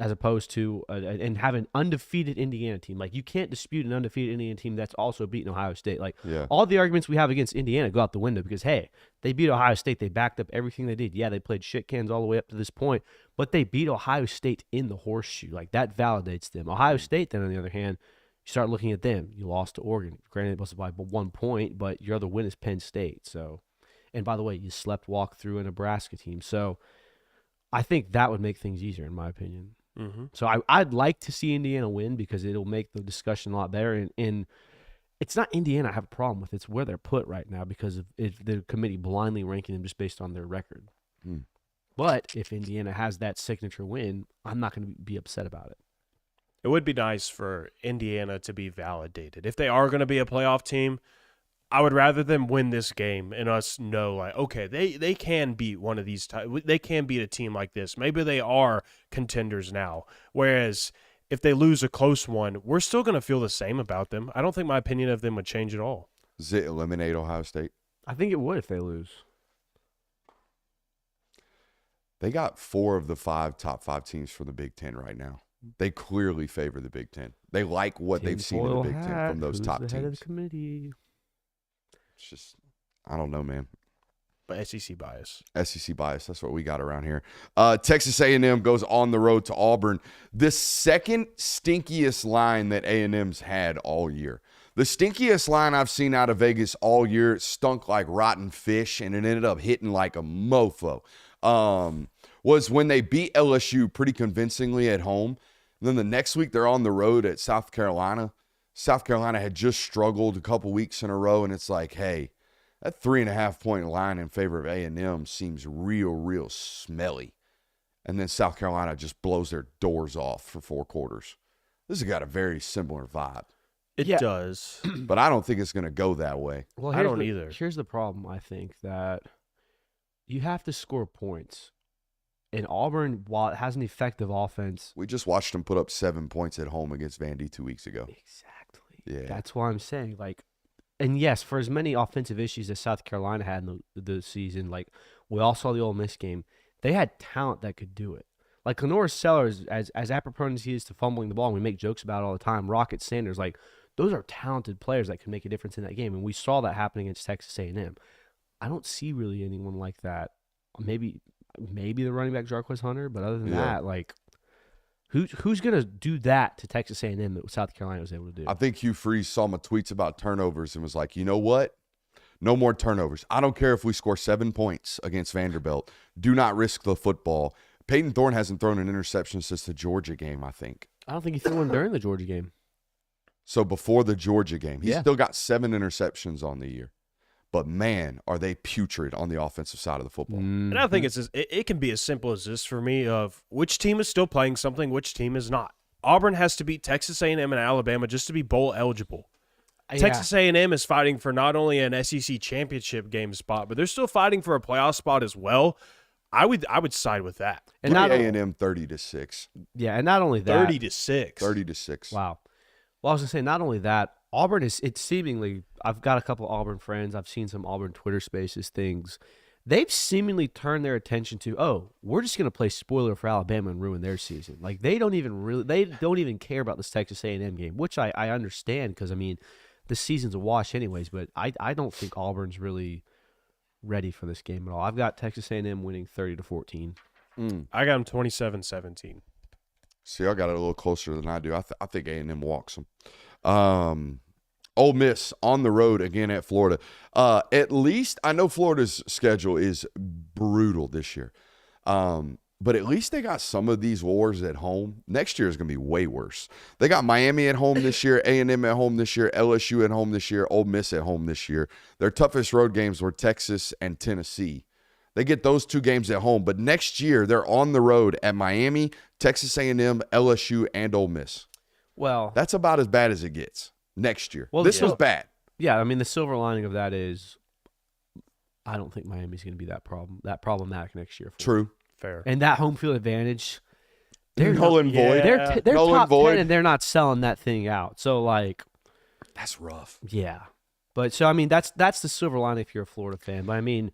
as opposed to and have an undefeated Indiana team. Like, you can't dispute an undefeated Indiana team that's also beaten Ohio State. Like, all the arguments we have against Indiana go out the window because, hey, they beat Ohio State. They backed up everything they did. Yeah, they played shit cans all the way up to this point, but they beat Ohio State in the horseshoe. Like, that validates them. Ohio State, then, on the other hand, you start looking at them. You lost to Oregon. Granted, it was by 1 point, but your other win is Penn State. So, and by the way, you walk through a Nebraska team. So I think that would make things easier, in my opinion. Mm-hmm. So I'd like to see Indiana win because it'll make the discussion a lot better. And it's not Indiana I have a problem with. It's where they're put right now because of the committee blindly ranking them just based on their record. But if Indiana has that signature win, I'm not going to be upset about it. It would be nice for Indiana to be validated. If they are going to be a playoff team, I would rather them win this game and us know, like, okay, they can beat one of these. They can beat a team like this. Maybe they are contenders now. Whereas if they lose a close one, we're still going to feel the same about them. I don't think my opinion of them would change at all. Does it eliminate Ohio State? I think it would if they lose. They got 4 of the 5 top 5 teams from the Big Ten right now. They clearly favor the Big Ten. They like what they've seen in the Big Ten from those top Who's the head of teams. the committee? It's just, I don't know, man. But SEC bias. SEC bias. That's what we got around here. Texas A&M goes on the road to Auburn. The second stinkiest line that A&M's had all year. The stinkiest line I've seen out of Vegas all year, it stunk like rotten fish, and it ended up hitting like a mofo. Was when they beat LSU pretty convincingly at home. And then the next week they're on the road at South Carolina. South Carolina had just struggled a couple weeks in a row, and it's like, hey, that 3.5-point line in favor of A&M seems real smelly. And then South Carolina just blows their doors off for 4 quarters. This has got a very similar vibe. It does. But I don't think it's going to go that way. Well, I don't either. Here's the problem, I think, that you have to score points. And Auburn, while it has an effective offense. We just watched them put up 7 points at home against Vandy 2 weeks ago. Exactly. Yeah. That's why I'm saying, like, and yes, for as many offensive issues as South Carolina had in the season, like, we all saw the Ole Miss game, they had talent that could do it. Like Lenore Sellers, as apropos as he is to fumbling the ball, and we make jokes about it all the time. Rocket Sanders, like those are talented players that can make a difference in that game, and we saw that happening against Texas A&M. I don't see really anyone like that. Maybe the running back Jarquez Hunter, but other than that, like who's gonna do that to Texas A&M that South Carolina was able to do? I think Hugh Freeze saw my tweets about turnovers and was like, you know what? No more turnovers. I don't care if we score 7 points against Vanderbilt. Do not risk the football. Peyton Thorne hasn't thrown an interception since the Georgia game, I think. I don't think he threw one during the Georgia game. So before the Georgia game, he's still got 7 interceptions on the year. But, man, are they putrid on the offensive side of the football. And I think it can be as simple as this for me of which team is still playing something, which team is not. Auburn has to beat Texas A&M and Alabama just to be bowl eligible. Texas A&M is fighting for not only an SEC championship game spot, but they're still fighting for a playoff spot as well. I would side with that. And not A&M 30-6. Yeah, and not only that, 30-6. 30-6. Wow. Well, I was gonna say not only that, Auburn it's seemingly. I've got a couple Auburn friends. I've seen some Auburn Twitter Spaces things. They've seemingly turned their attention to, we're just gonna play spoiler for Alabama and ruin their season. Like they don't even care about this Texas A&M game, which I understand because I mean, the season's a wash anyways. But I don't think Auburn's really ready for this game at all. I've got Texas A&M winning 30-14. I got them 27-17. See, I got it a little closer than I do. I think A&M walks them. Ole Miss on the road again at Florida. At least I know Florida's schedule is brutal this year. But at least they got some of these wars at home. Next year is going to be way worse. They got Miami at home this year, A&M at home this year, LSU at home this year, Ole Miss at home this year. Their toughest road games were Texas and Tennessee. They get those 2 games at home, but next year they're on the road at Miami, Texas A&M, LSU, and Ole Miss. Well, that's about as bad as it gets next year. Well, this was bad. Yeah, I mean the silver lining of that is I don't think Miami's going to be that problematic next year. True. Fair. And that home field advantage, they're null and void. They're top 10 and they're not selling that thing out. So like, that's rough. Yeah, but so I mean that's the silver lining if you're a Florida fan. But I mean,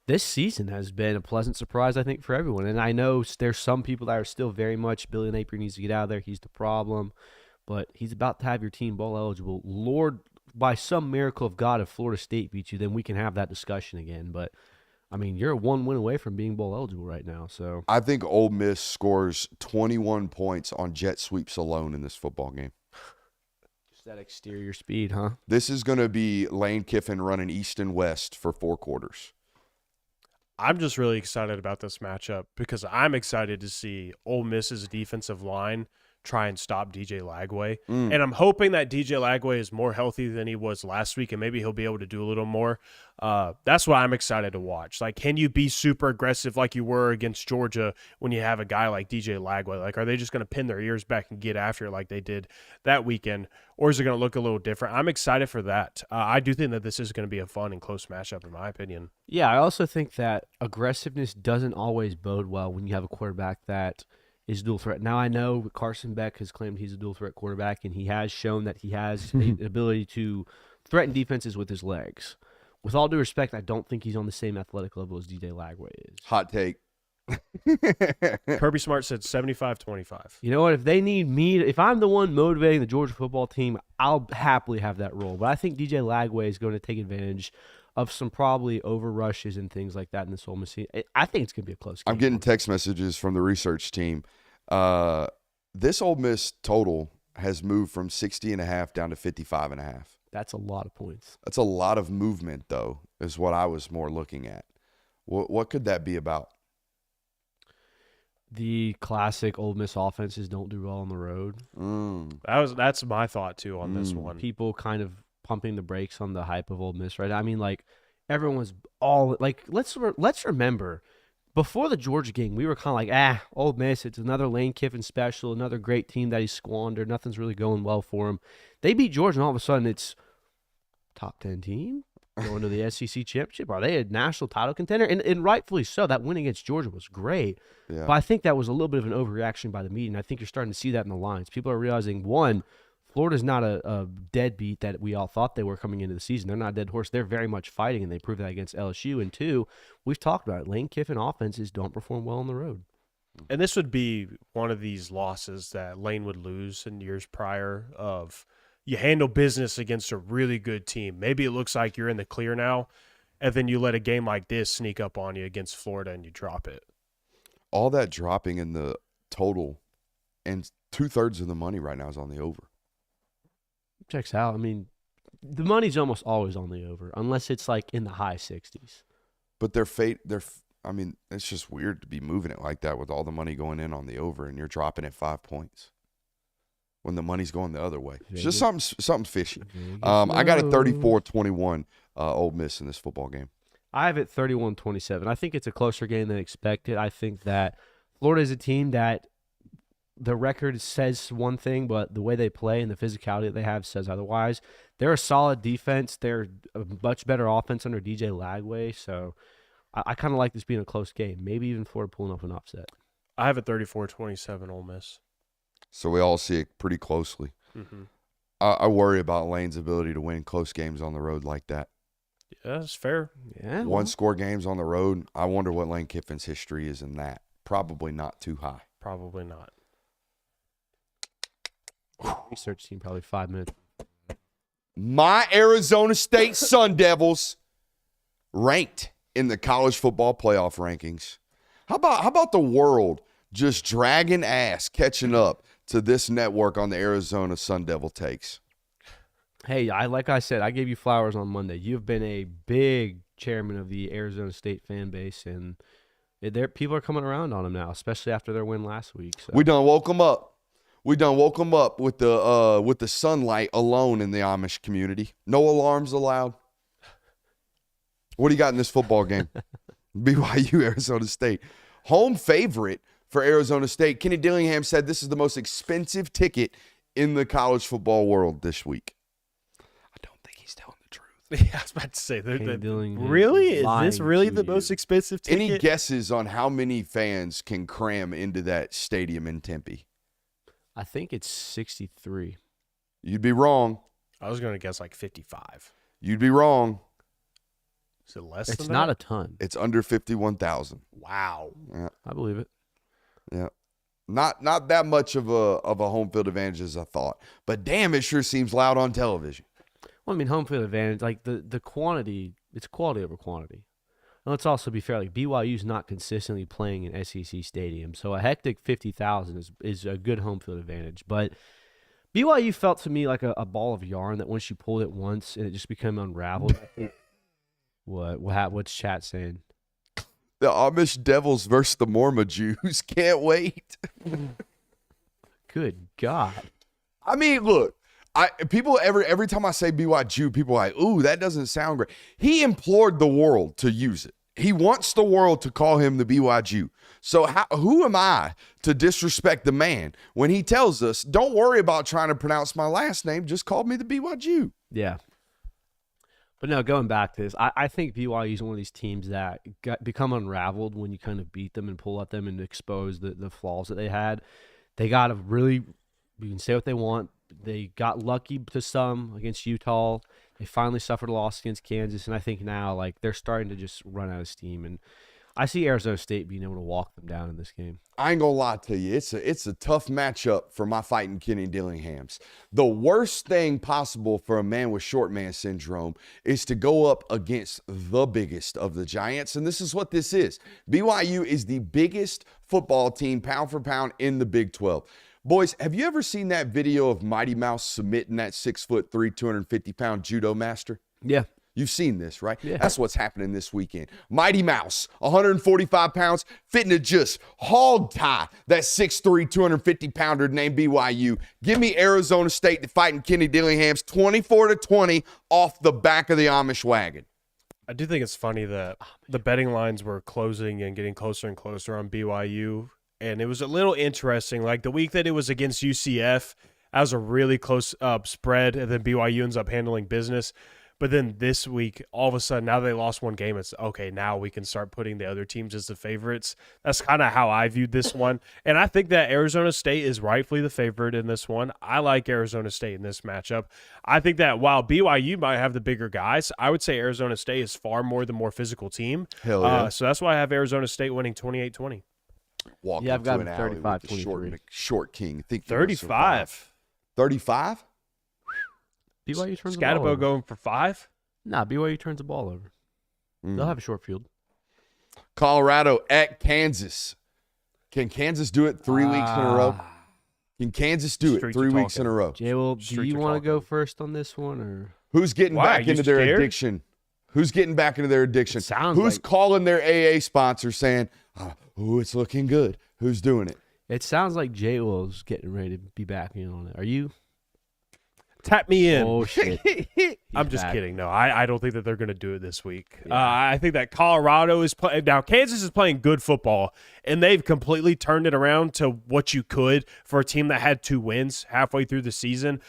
this season has been a pleasant surprise I think for everyone. And I know there's some people that are still very much Billy Napier needs to get out of there. He's the problem, but he's about to have your team bowl eligible. Lord, by some miracle of God, if Florida State beats you, then we can have that discussion again. But I mean, you're 1 win away from being bowl eligible right now. So I think Ole Miss scores 21 points on jet sweeps alone in this football game. Just that exterior speed, huh? This is going to be Lane Kiffin running east and west for 4 quarters. I'm just really excited about this matchup because I'm excited to see Ole Miss's defensive line try and stop DJ Lagway. And I'm hoping that DJ Lagway is more healthy than he was last week, and maybe he'll be able to do a little more. That's what I'm excited to watch. Like, can you be super aggressive like you were against Georgia when you have a guy like DJ Lagway? Like, are they just going to pin their ears back and get after it like they did that weekend, or is it going to look a little different? I'm excited for that. I do think that this is going to be a fun and close matchup, in my opinion. Yeah, I also think that aggressiveness doesn't always bode well when you have a quarterback that is dual threat. Now, I know Carson Beck has claimed he's a dual threat quarterback, and he has shown that he has the ability to threaten defenses with his legs. With all due respect, I don't think he's on the same athletic level as DJ Lagway is. Hot take. Kirby Smart said 75-25. You know what? If they need me, if I'm the one motivating the Georgia football team, I'll happily have that role. But I think DJ Lagway is going to take advantage of some probably over rushes and things like that in this Ole Miss. I think it's going to be a close game. I'm getting text messages from the research team. This Ole Miss total has moved from 60.5 down to 55.5. That's a lot of points. That's a lot of movement, though, is what I was more looking at. What could that be about? The classic Ole Miss offenses don't do well on the road. That's my thought, too, on this one. People kind of pumping the brakes on the hype of Ole Miss, right? I mean, like, everyone was all like, let's remember, before the Georgia game, we were kind of like, Ole Miss, it's another Lane Kiffin special, another great team that he squandered. Nothing's really going well for him. They beat Georgia, and all of a sudden, it's top 10 team going to the SEC championship. Are they a national title contender? And rightfully so. That win against Georgia was great. Yeah. But I think that was a little bit of an overreaction by the media, and I think you're starting to see that in the lines. People are realizing, one, Florida's not a deadbeat that we all thought they were coming into the season. They're not a dead horse. They're very much fighting, and they proved that against LSU. And two, we've talked about it. Lane Kiffin offenses don't perform well on the road. And this would be one of these losses that Lane would lose in years prior of you handle business against a really good team. Maybe it looks like you're in the clear now, and then you let a game like this sneak up on you against Florida and you drop it. All that dropping in the total, and 2/3 of the money right now is on the over. Checks out. I mean, the money's almost always on the over, unless it's like in the high 60s. But I mean, it's just weird to be moving it like that with all the money going in on the over, and you're dropping it 5 points when the money's going the other way. It's just something fishy. I got a 34-21 Ole Miss in this football game. I have it 31-27. I think it's a closer game than expected. I think that Florida is a team that the record says one thing, but the way they play and the physicality that they have says otherwise. They're a solid defense. They're a much better offense under DJ Lagway. So I kind of like this being a close game. Maybe even Florida pulling off an upset. I have a 34-27 Ole Miss. So we all see it pretty closely. Mm-hmm. I worry about Lane's ability to win close games on the road like that. Yeah, that's fair. Yeah, One-score games on the road. I wonder what Lane Kiffin's history is in that. Probably not too high. Probably not. Research team, probably 5 minutes. My Arizona State Sun Devils ranked in the college football playoff rankings. How about the world just dragging ass, catching up to this network on the Arizona Sun Devil takes? Hey, like I said, I gave you flowers on Monday. You've been a big chairman of the Arizona State fan base, and people are coming around on them now, especially after their win last week. So. We done woke them up. We done woke them up with the sunlight alone in the Amish community. No alarms allowed. What do you got in this football game? BYU, Arizona State. Home favorite for Arizona State. Kenny Dillingham said this is the most expensive ticket in the college football world this week. I don't think he's telling the truth. Yeah, I was about to say. Dillingham Really? Is lying this really to the you. most expensive ticket? Any guesses on how many fans can cram into that stadium in Tempe? I think it's 63. You'd be wrong. I was going to guess like 55. You'd be wrong. Is it less It's than not that? a ton. It's under 51,000. Wow. Yeah. I believe it. Yeah. Not that much of a home field advantage as I thought. But damn, it sure seems loud on television. Well, I mean, home field advantage, like the quantity, it's quality over quantity. And let's also be fair, like BYU's not consistently playing in SEC stadium, so a hectic 50,000 is a good home field advantage. But BYU felt to me like a ball of yarn that once you pulled it once and it just became unraveled. What's chat saying? The Amish Devils versus the Mormon Jews. Can't wait. Good God. I mean, look, people every time I say BYU, people are like, ooh, that doesn't sound great. He implored the world to use it. He wants the world to call him the BYU. So who am I to disrespect the man when he tells us, don't worry about trying to pronounce my last name, just call me the BYU. Yeah. But no, going back to this, I think BYU is one of these teams that become unraveled when you kind of beat them and pull at them and expose the flaws that they had. They got to really, you can say what they want. They got lucky to some against Utah. They finally suffered a loss against Kansas, and I think now like they're starting to just run out of steam. And I see Arizona State being able to walk them down in this game. I ain't gonna lie to you. It's a tough matchup for my fighting Kenny Dillinghams. The worst thing possible for a man with short man syndrome is to go up against the biggest of the giants, and this is what this is. BYU is the biggest football team pound for pound in the Big 12. Boys, have you ever seen that video of Mighty Mouse submitting that 6'3", 250-pound judo master? Yeah. You've seen this, right? Yeah. That's what's happening this weekend. Mighty Mouse, 145 pounds, fitting to just hog tie that 6'3", 250-pounder named BYU. Give me Arizona State fighting Kenny Dillingham's 24-20 off the back of the Amish wagon. I do think it's funny that the betting lines were closing and getting closer and closer on BYU. And it was a little interesting. Like the week that it was against UCF, that was a really close spread, and then BYU ends up handling business. But then this week, all of a sudden, now they lost one game, it's okay, now we can start putting the other teams as the favorites. That's kind of how I viewed this one. And I think that Arizona State is rightfully the favorite in this one. I like Arizona State in this matchup. I think that while BYU might have the bigger guys, I would say Arizona State is far more the more physical team. Hell yeah. So that's why I have Arizona State winning 28-20. Walk Yeah, I've into got an him alley with the 35-23. short king. Think you're gonna survive. 35. 35? BYU turns the ball Scatabo over. going for 5. Nah, BYU turns the ball over. They'll have a short field. Colorado at Kansas. Can Kansas do it 3 weeks in a row? Can Kansas do it Streets 3 are weeks in talking. a row? Jay-Will, do Streets you are want to go talking. first on this one? Or Who's getting Why? back Are you into their scared? addiction? Who's getting back into their addiction? It sounds Who's like- calling their AA sponsor saying, "Oh, it's looking good"? Who's doing it? It sounds like Jay-Will's getting ready to be back in on it. Are you? Tap me in. Oh, shit. I'm He's just back. kidding. No, I don't think that they're going to do it this week. I think that Colorado is playing. Now, Kansas is playing good football, and they've completely turned it around to what you could for a team that had 2 wins halfway through the season.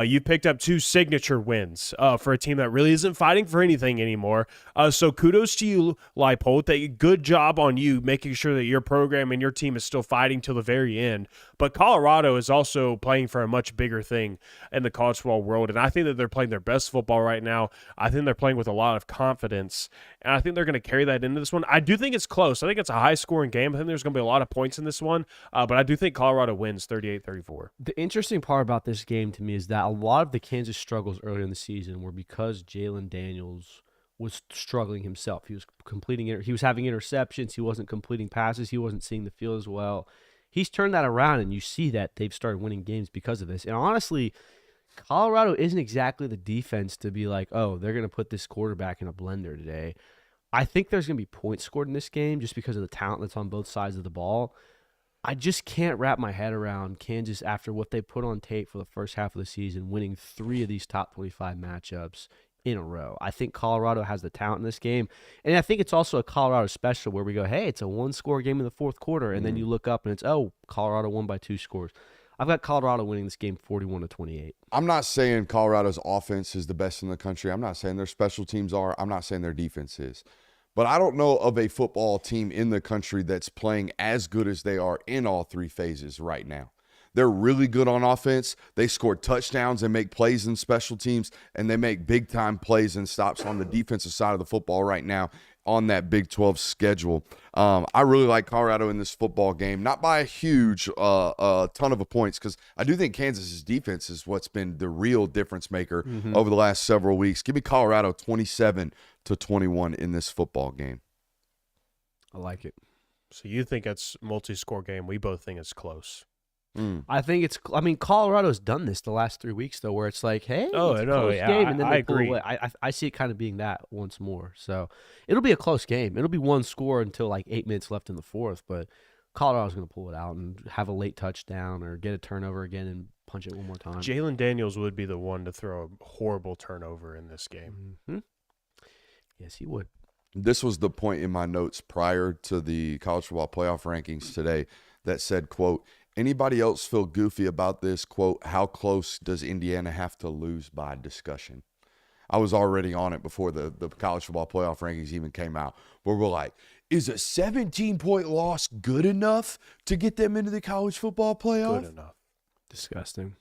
You picked up 2 signature wins for a team that really isn't fighting for anything anymore. So kudos to you, Leipold. Good job on you making sure that your program and your team is still fighting till the very end. But Colorado is also playing for a much bigger thing in the college football world, and I think that they're playing their best football right now. I think they're playing with a lot of confidence, and I think they're going to carry that into this one. I do think it's close. I think it's a high-scoring game. I think there's going to be a lot of points in this one, but I do think Colorado wins 38-34. The interesting part about this game to me is that a lot of the Kansas struggles earlier in the season were because Jalen Daniels was struggling himself. He was he was having interceptions. He wasn't completing passes. He wasn't seeing the field as well. He's turned that around, and you see that they've started winning games because of this. And honestly, Colorado isn't exactly the defense to be like, oh, they're going to put this quarterback in a blender today. I think there's going to be points scored in this game just because of the talent that's on both sides of the ball. I just can't wrap my head around Kansas after what they put on tape for the first half of the season, winning 3 of these top 25 matchups in a row. I think Colorado has the talent in this game. And I think it's also a Colorado special where we go, hey, it's a 1-score game in the fourth quarter. And then you look up and it's, oh, Colorado won by 2 scores. I've got Colorado winning this game 41-28. I'm not saying Colorado's offense is the best in the country. I'm not saying their special teams are. I'm not saying their defense is. But I don't know of a football team in the country that's playing as good as they are in all 3 phases right now. They're really good on offense. They score touchdowns and make plays in special teams, and they make big-time plays and stops on the defensive side of the football right now on that Big 12 schedule. I really like Colorado in this football game, not by a huge ton of points, because I do think Kansas's defense is what's been the real difference maker over the last several weeks. Give me Colorado 27-21 in this football game. I like it. So you think it's multi-score game. We both think it's close. I think Colorado's done this the last 3 weeks, though, where it's like, hey, Oh, it's a no, close yeah, game, and then I they pull agree. away. I see it kind of being that once more. So it'll be a close game. It'll be 1 score until like 8 minutes left in the fourth, but Colorado's going to pull it out and have a late touchdown or get a turnover again and punch it one more time. Jalen Daniels would be the one to throw a horrible turnover in this game. Mhm. Yes, he would. This was the point in my notes prior to the college football playoff rankings today that said, quote, anybody else feel goofy about this, quote, how close does Indiana have to lose by discussion? I was already on it before the college football playoff rankings even came out, where we're like, is a 17-point loss good enough to get them into the college football playoff? Good enough. Disgusting.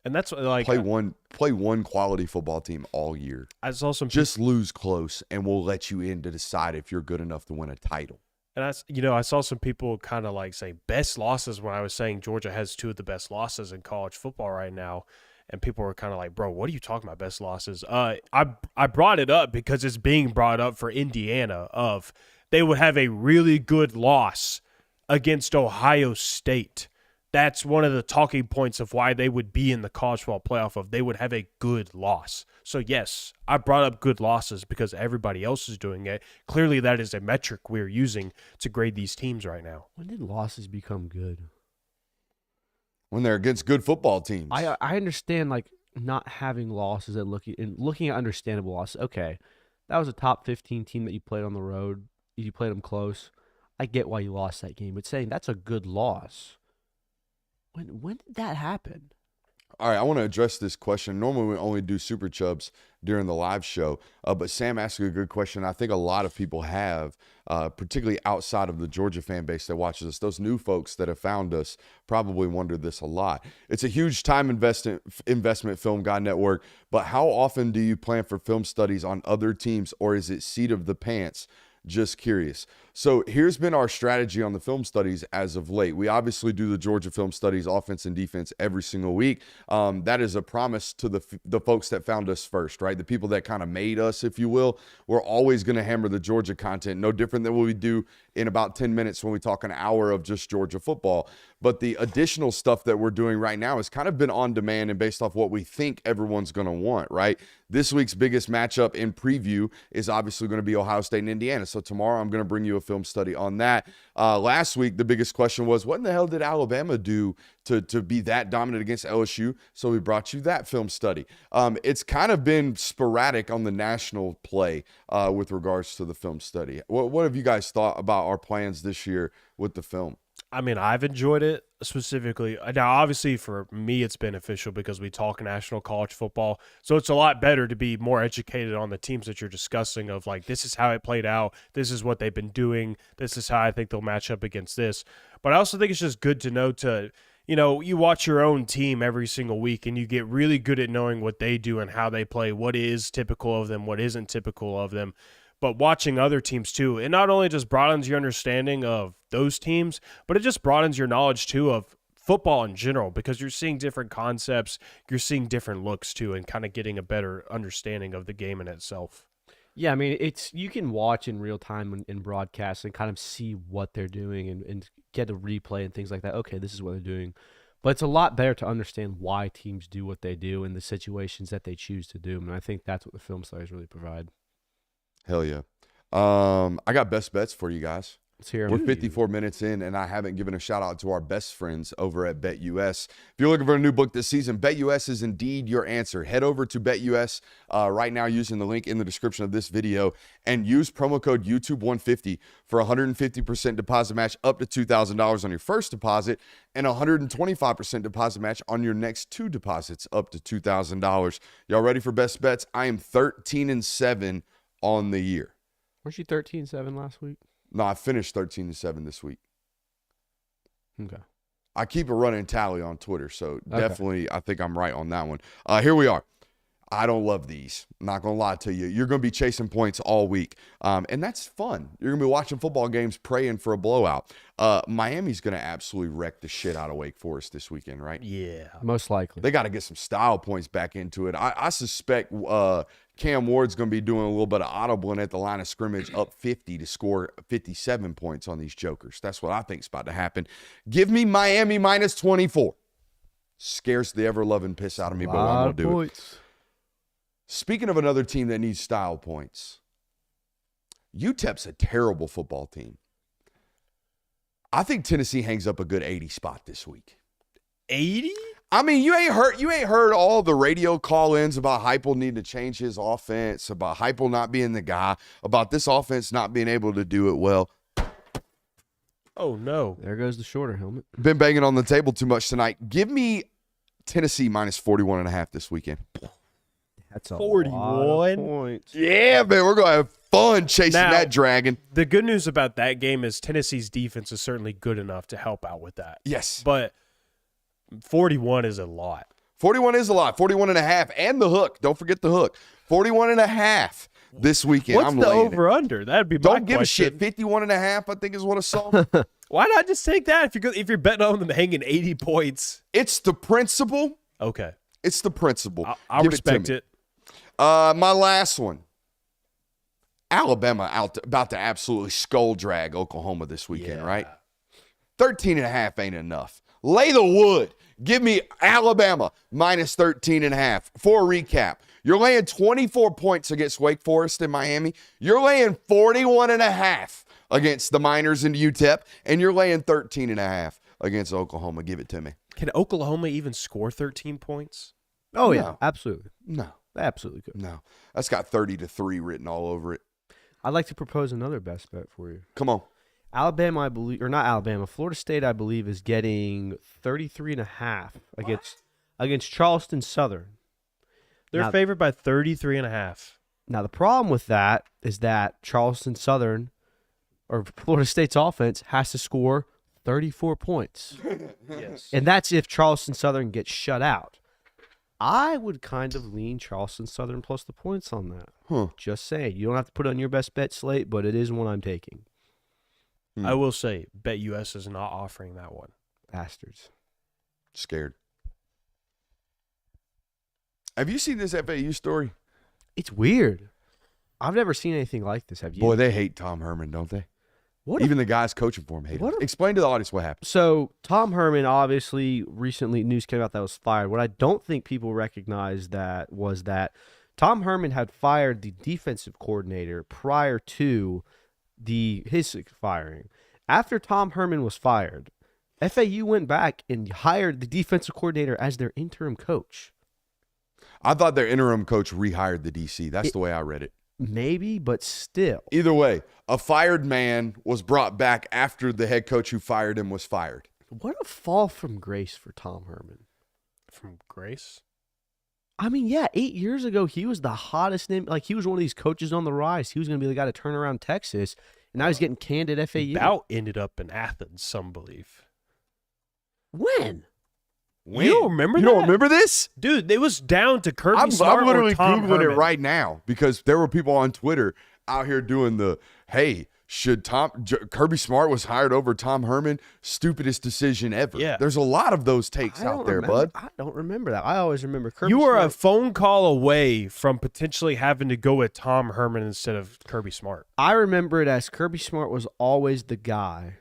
And that's like Play one quality football team all year. I saw some Just lose close, and we'll let you in to decide if you're good enough to win a title. And I saw some people kind of like say best losses when I was saying Georgia has 2 of the best losses in college football right now. And people were kind of like, bro, what are you talking about, best losses? I brought it up because it's being brought up for Indiana of they would have a really good loss against Ohio State. That's one of the talking points of why they would be in the college football playoff of they would have a good loss. So, yes, I brought up good losses because everybody else is doing it. Clearly, that is a metric we're using to grade these teams right now. When did losses become good? When they're against good football teams. I understand like not having losses and looking at understandable losses. Okay, that was a top 15 team that you played on the road. You played them close. I get why you lost that game, but saying that's a good loss. When did that happen? All right, I want to address this question. Normally, we only do Super Chubs during the live show, but Sam asked a good question. I think a lot of people have, particularly outside of the Georgia fan base that watches us. Those new folks that have found us probably wondered this a lot. It's a huge time investment, Film Guy Network, but how often do you plan for film studies on other teams, or is it seat of the pants? Just curious. So here's been our strategy on the film studies as of late. We obviously do the Georgia film studies, offense and defense, every single week. That is a promise to the folks that found us first, right? The people that kind of made us, if you will. We're always going to hammer the Georgia content, no different than what we do in about 10 minutes when we talk an hour of just Georgia football. But the additional stuff that we're doing right now has kind of been on demand and based off what we think everyone's going to want, right? This week's biggest matchup in preview is obviously going to be Ohio State and Indiana. So tomorrow I'm going to bring you a film study on that. Last week, the biggest question was, what in the hell did Alabama do to be that dominant against LSU? So we brought you that film study. It's kind of been sporadic on the national play with regards to the film study. What have you guys thought about our plans this year with the film? I mean, I've enjoyed it specifically. Now, obviously, for me, it's beneficial because we talk national college football. So it's a lot better to be more educated on the teams that you're discussing of like, this is how it played out. This is what they've been doing. This is how I think they'll match up against this. But I also think it's just good to know you watch your own team every single week and you get really good at knowing what they do and how they play, what is typical of them, what isn't typical of them. But watching other teams too, it not only just broadens your understanding of those teams, but it just broadens your knowledge too of football in general because you're seeing different concepts, you're seeing different looks too, and kind of getting a better understanding of the game in itself. Yeah, I mean, you can watch in real time in broadcast and kind of see what they're doing and get a replay and things like that. Okay, this is what they're doing. But it's a lot better to understand why teams do what they do and the situations that they choose to do. And I think that's what the film studies really provide. Hell yeah. I got best bets for you guys. Let's hear 'em. We're 54 minutes in, and I haven't given a shout-out to our best friends over at BetUS. If you're looking for a new book this season, BetUS is indeed your answer. Head over to BetUS right now using the link in the description of this video and use promo code YouTube150 for 150% deposit match up to $2,000 on your first deposit and 125% deposit match on your next 2 deposits up to $2,000. Y'all ready for best bets? I am 13-7 on the year. Weren't you 13-7 last week? No, I finished 13-7 this week. Okay. I keep a running tally on Twitter, so definitely I think I'm right on that one. Here we are. I don't love these. I'm not going to lie to you. You're going to be chasing points all week, and that's fun. You're going to be watching football games praying for a blowout. Miami's going to absolutely wreck the shit out of Wake Forest this weekend, right? Yeah. Most likely. They got to get some style points back into it. I suspect Cam Ward's going to be doing a little bit of audibling at the line of scrimmage up 50 to score 57 points on these jokers. That's what I think is about to happen. Give me Miami minus 24. Scares the ever-loving piss out of me, but I'm going to do it. Speaking of another team that needs style points, UTEP's a terrible football team. I think Tennessee hangs up a good 80 spot this week. 80? I mean, you ain't heard all the radio call-ins about Heupel needing to change his offense, about Heupel not being the guy, about this offense not being able to do it well. Oh, no. There goes the shorter helmet. Been banging on the table too much tonight. Give me Tennessee minus 41.5 this weekend. That's a 41 lot of points. Yeah, man, we're going to have fun chasing that dragon. The good news about that game is Tennessee's defense is certainly good enough to help out with that. Yes. But 41 is a lot. 41 is a lot. 41.5 and the hook. Don't forget the hook. 41.5 this weekend. What's I'm the laying over-under? That'd be my Don't give question. a shit. 51.5, I think, is what I saw. Why not just take that if you're betting on them hanging 80 points? It's the principle. Okay. It's the principle. I'll Give respect it. it. My last one. Alabama about to absolutely skull drag Oklahoma this weekend, right? 13.5 ain't enough. Lay the wood. Give me Alabama minus 13.5. For a recap, you're laying 24 points against Wake Forest in Miami. You're laying 41.5 against the Miners in UTEP, and you're laying 13.5 against Oklahoma. Give it to me. Can Oklahoma even score 13 points? Oh, yeah, No. absolutely. No. Absolutely good. No. That's got 30-3 written all over it. I'd like to propose another best bet for you. Come on. Alabama, I believe, or not Alabama, Florida State, I believe, is getting 33.5 against Charleston Southern. They're favored by 33.5. Now, the problem with that is that Charleston Southern, or Florida State's offense, has to score 34 points. Yes. And that's if Charleston Southern gets shut out. I would kind of lean Charleston Southern plus the points on that. Huh. Just saying. You don't have to put it on your best bet slate, but it is one I'm taking. I will say, BetUS is not offering that one. Bastards. Scared. Have you seen this FAU story? It's weird. I've never seen anything like this. Have you? Boy, they hate Tom Herman, don't they? What Even the guys coaching for him hate him. what a- Explain to the audience what happened. So Tom Herman, obviously, recently news came out that was fired. What I don't think people recognize was that Tom Herman had fired the defensive coordinator prior to his firing. After Tom Herman was fired, FAU went back and hired the defensive coordinator as their interim coach. I thought their interim coach rehired the DC. That's the way I read it. Maybe, but still. Either way, a fired man was brought back after the head coach who fired him was fired. What a fall from grace for Tom Herman. From Grace? I mean, yeah, 8 years ago, he was the hottest name. Like, he was one of these coaches on the rise. He was going to be the guy to turn around Texas, and now he's getting canned at FAU. Bout ended up in Athens, some believe. When? When? You don't remember You that? don't remember this? Dude, it was down to Kirby Smart I'm literally or Tom Googling Herman. it right now because there were people on Twitter out here doing hey, should Kirby Smart was hired over Tom Herman? Stupidest decision ever. Yeah. There's a lot of those takes I out don't there, remember- bud. I don't remember that. I always remember Kirby You were a Smart. phone call away from potentially having to go with Tom Herman instead of Kirby Smart. I remember it as Kirby Smart was always the guy,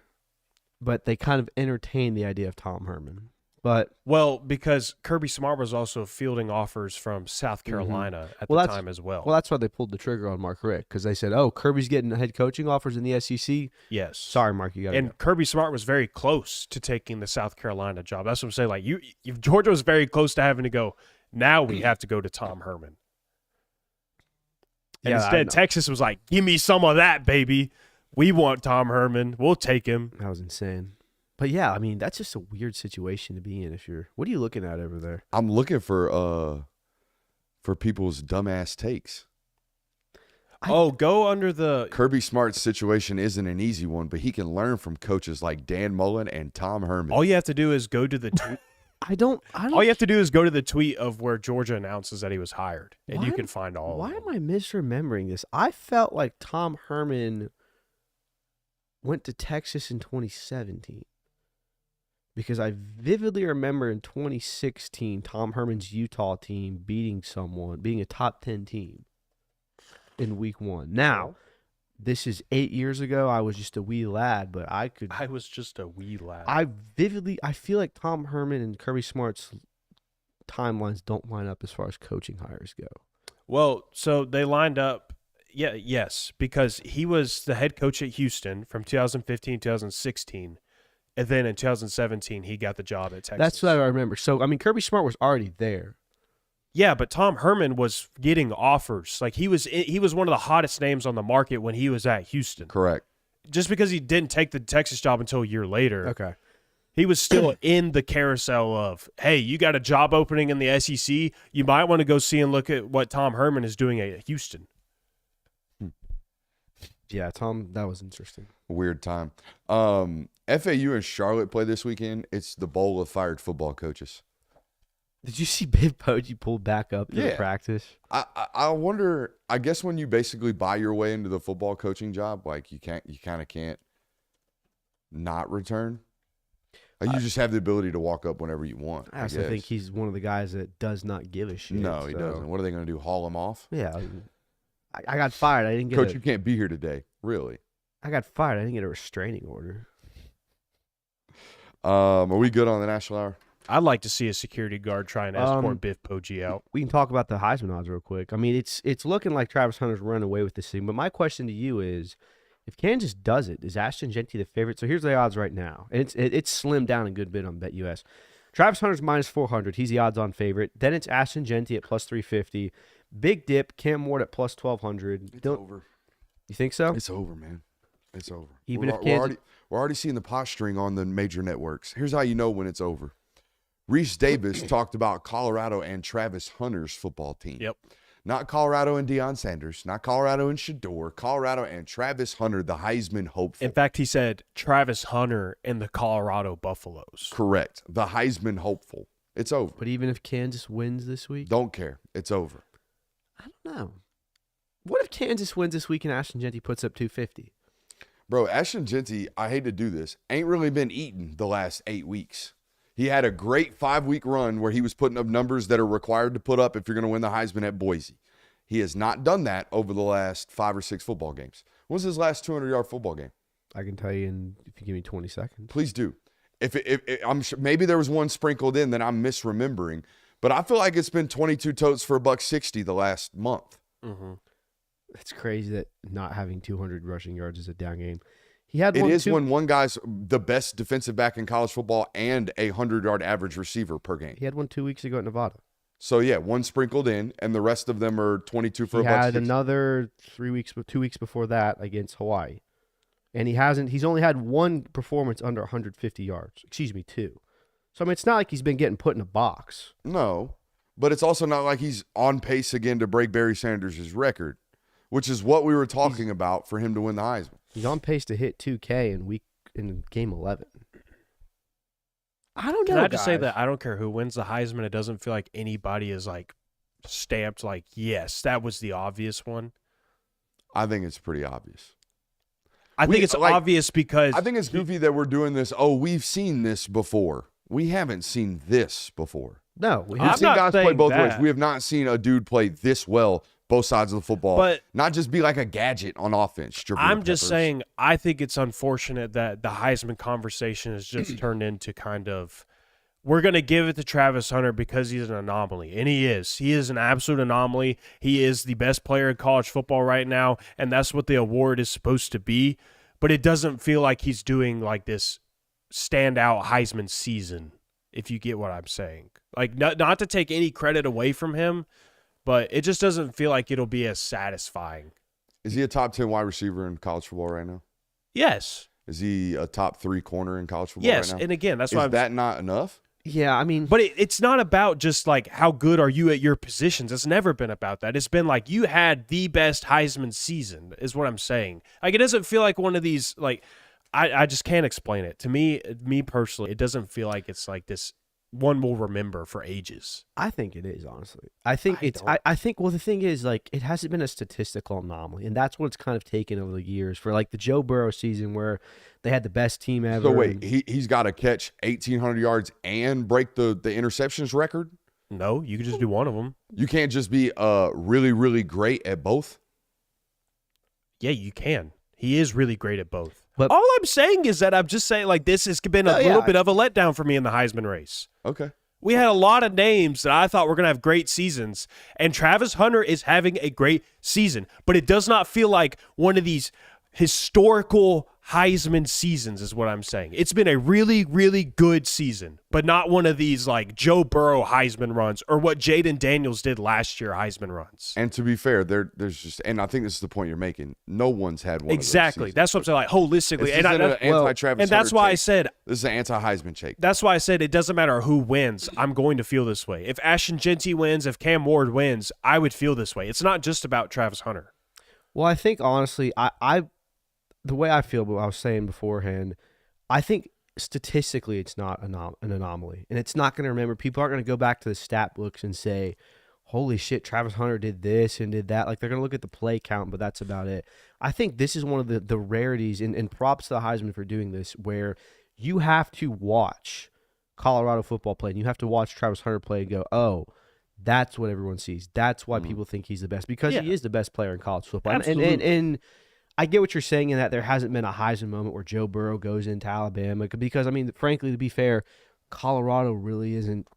but they kind of entertained the idea of Tom Herman. But Well, because Kirby Smart was also fielding offers from South Carolina at the time as well. Well, that's why they pulled the trigger on Mark Richt, because they said, "Oh, Kirby's getting head coaching offers in the SEC." Yes. Sorry, Mark, you got And Kirby Smart was very close to taking the South Carolina job. That's what I'm saying. Like Georgia was very close to having to go. Now we have to go to Tom Herman. And Yeah, I instead, know. Texas was like, "Give me some of that, baby. We want Tom Herman. We'll take him." That was insane. But yeah, I mean, that's just a weird situation to be in. What are you looking at over there? I'm looking for people's dumbass takes. Go under the. Kirby Smart's situation isn't an easy one, but he can learn from coaches like Dan Mullen and Tom Herman. All you have to do is go to the tweet. I don't. All you have to do is go to the tweet of where Georgia announces that he was hired, and you can find all. Why of am them. I misremembering this? I felt like Tom Herman went to Texas in 2017 because I vividly remember in 2016 Tom Herman's Utah team beating a top 10 team in week 1. Now, this is 8 years ago. I was just a wee lad, but I was just a wee lad. I feel like Tom Herman and Kirby Smart's timelines don't line up as far as coaching hires go. Well, so they lined up. Yes, because he was the head coach at Houston from 2015 2016, and then in 2017 he got the job at Texas. That's what I remember. So, I mean, Kirby Smart was already there. Yeah, but Tom Herman was getting offers. Like he was one of the hottest names on the market when he was at Houston. Correct. Just because he didn't take the Texas job until a year later. Okay. He was still in the carousel of, hey, you got a job opening in the SEC. You might want to go see and look at what Tom Herman is doing at Houston. Yeah, Tom, that was interesting. Weird time. FAU and Charlotte play this weekend. It's the bowl of fired football coaches. Did you see Big Poggi pull back up to the Yeah. practice? I wonder. I guess when you basically buy your way into the football coaching job, like you kind of can't not return. Like you just have the ability to walk up whenever you want. I also guess. think he's one of the guys that does not give a shit. No, he so- doesn't. What are they going to do? Haul him off? Yeah, I got fired. I didn't get Coach, you can't be here today. Really? I got fired. I didn't get a restraining order. Are we good on the national hour? I'd like to see a security guard try and escort Biff Poggi out. We can talk about the Heisman odds real quick. I mean, it's looking like Travis Hunter's running away with this thing. But my question to you is, if Kansas does it, is Ashton Genty the favorite? So here's the odds right now. And it's slimmed down a good bit on BetUS. Travis Hunter's minus 400. He's the odds-on favorite. Then it's Ashton Genty at plus 350. Big dip, Cam Ward at plus 1,200. It's over. You think so? It's over, man. It's over. Even we're, if Kansas- we're already seeing the posturing on the major networks. Here's how you know when it's over. Reese Davis talked about Colorado and Travis Hunter's football team. Yep. Not Colorado and Deion Sanders, not Colorado and Shador, Colorado and Travis Hunter, the Heisman hopeful. In fact, he said Travis Hunter and the Colorado Buffaloes. Correct. The Heisman hopeful. It's over. But even if Kansas wins this week? Don't care. It's over. I don't know. What if Kansas wins this week and Ashton Genty puts up 250? Bro, Ashton Genty, I hate to do this, ain't really been eating the last 8 weeks. He had a great 5-week run where he was putting up numbers that are required to put up if you're going to win the Heisman at Boise. He has not done that over the last 5 or 6 football games. When was his last 200-yard football game? I can tell you if you give me 20 seconds. Please do. If I'm sure, maybe there was one sprinkled in that I'm misremembering, but I feel like it's been 22 totes for $160 the last month. Mm-hmm. It's crazy that not having 200 rushing yards is a down game. He had It is when one guy's the best defensive back in college football and a 100-yard average receiver per game. He had one 2 weeks ago at Nevada. So, yeah, one sprinkled in, and the rest of them are 22 for He had another 2 weeks before that against Hawaii. And he's only had one performance under 150 yards. Excuse me, 2. So, I mean, it's not like he's been getting put in a box. No, but it's also not like he's on pace again to break Barry Sanders' record, which is what we were talking about for him to win the Heisman. He's on pace to hit 2K in game 11. I don't know. Can I just say that I don't care who wins the Heisman. It doesn't feel like anybody is like stamped like, yes, that was the obvious one. I think it's pretty obvious. I think it's obvious because I think it's goofy that we're doing this. Oh, we've seen this before. We haven't seen this before. No, we We've haven't. seen guys play both ways. that. We have not seen a dude play this well both sides of the football, But- not just be like a gadget on offense. dribbling I'm just peppers. saying, I think it's unfortunate that the Heisman conversation has just turned into kind of, we're going to give it to Travis Hunter because he's an anomaly. And he is. He is an absolute anomaly. He is the best player in college football right now, and that's what the award is supposed to be. But it doesn't feel like he's doing like this standout Heisman season, if you get what I'm saying. Like, not to take any credit away from him, but it just doesn't feel like it'll be as satisfying. Is he a top 10 wide receiver in college football right now? Yes. Is he a top 3 corner in college football Yes. right now? And again, that's Is why that not enough? Yeah, I mean, But it's not about just like how good are you at your positions. It's never been about that. It's been like you had the best Heisman season is what I'm saying. Like it doesn't feel like one of these like I just can't explain it. To me personally, it doesn't feel like it's like this one will remember for ages. I think it is, honestly. I think I think, well, the thing is, like, it hasn't been a statistical anomaly, and that's what it's kind of taken over the years for, like, the Joe Burrow season where they had the best team ever. So wait, he's got to catch 1,800 yards and break the interceptions record? No, you can just do one of them. You can't just be really, really great at both? Yeah, you can. He is really great at both. But- all I'm saying is that I'm just saying, like, this has been a little bit of a letdown for me in the Heisman race. Okay. We had a lot of names that I thought were going to have great seasons, and Travis Hunter is having a great season, but it does not feel like one of these historical Heisman seasons is what I'm saying. It's been a really, really good season, but not one of these like Joe Burrow Heisman runs or what Jaden Daniels did last year Heisman runs. And to be fair, there's just, and I think this is the point you're making, no one's had one Exactly. of those That's what I'm saying, like holistically. This isn't an anti-Travis and that's Hunter why I take. said This is an anti-Heisman take. That's why I said it doesn't matter who wins. I'm going to feel this way. If Ashton Genty wins, if Cam Ward wins, I would feel this way. It's not just about Travis Hunter. Well, I think, honestly, I the way I feel, what I was saying beforehand, I think statistically it's not an anomaly. And it's not going to remember. People aren't going to go back to the stat books and say, holy shit, Travis Hunter did this and did that. Like, they're going to look at the play count, but that's about it. I think this is one of the rarities, and props to the Heisman for doing this, where you have to watch Colorado football play, and you have to watch Travis Hunter play and go, oh, that's what everyone sees. That's why people think he's the best, because he is the best player in college football. Absolutely. And I get what you're saying in that there hasn't been a Heisman moment where Joe Burrow goes into Alabama, because, I mean, frankly, to be fair, Colorado really isn't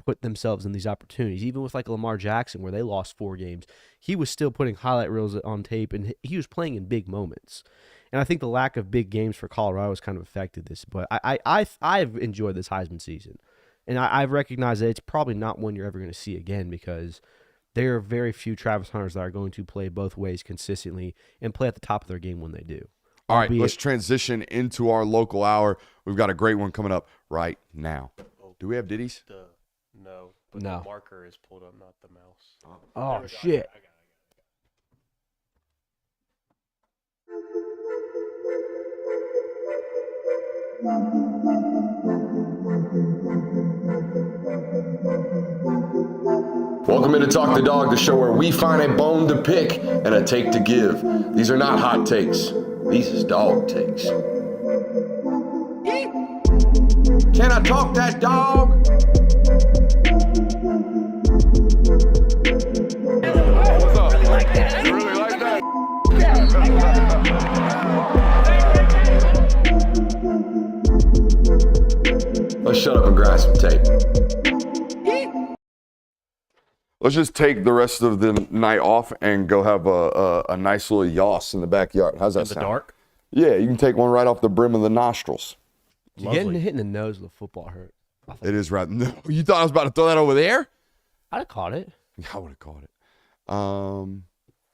put themselves in these opportunities. Even with like Lamar Jackson, where they lost 4 games, he was still putting highlight reels on tape, and he was playing in big moments. And I think the lack of big games for Colorado has kind of affected this. But I've enjoyed this Heisman season, and I've recognized that it's probably not one you're ever going to see again, because there are very few Travis Hunters that are going to play both ways consistently and play at the top of their game when they do. All right, let's transition into our local hour. We've got a great one coming up right now. Do we have ditties? No, but No. the marker is pulled up, not the mouse. Oh, shit. Welcome into Talk the Dog, the show where we find a bone to pick and a take to give. These are not hot takes. These is dog takes. Can I talk that dog? What's up? You really like that? Let's shut up and grind some tape. Let's just take the rest of the night off and go have a nice little yos in the backyard. How's that In the sound? dark? Yeah, you can take one right off the brim of the nostrils. Getting hit in the nose with a football hurt. It is right. No, you thought I was about to throw that over there? I'd have caught it. I would have caught it.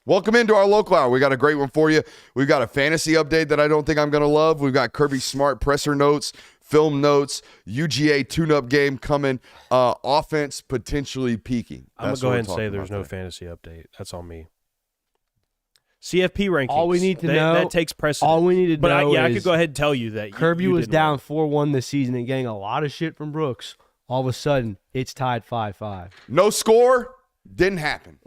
Welcome into our local hour. We got a great one for you. We've got a fantasy update that I don't think I'm going to love. We've got Kirby Smart presser notes, film notes, UGA tune-up game coming, offense potentially peaking. I'm going to go ahead and say there's no fantasy update. That's on me. CFP rankings. All we need to know. That takes precedent. All we need to know I is could go ahead and tell you that Kirby you was didn't down 4-1 this season and getting a lot of shit from Brooks. All of a sudden, it's tied 5-5. No score. Didn't happen.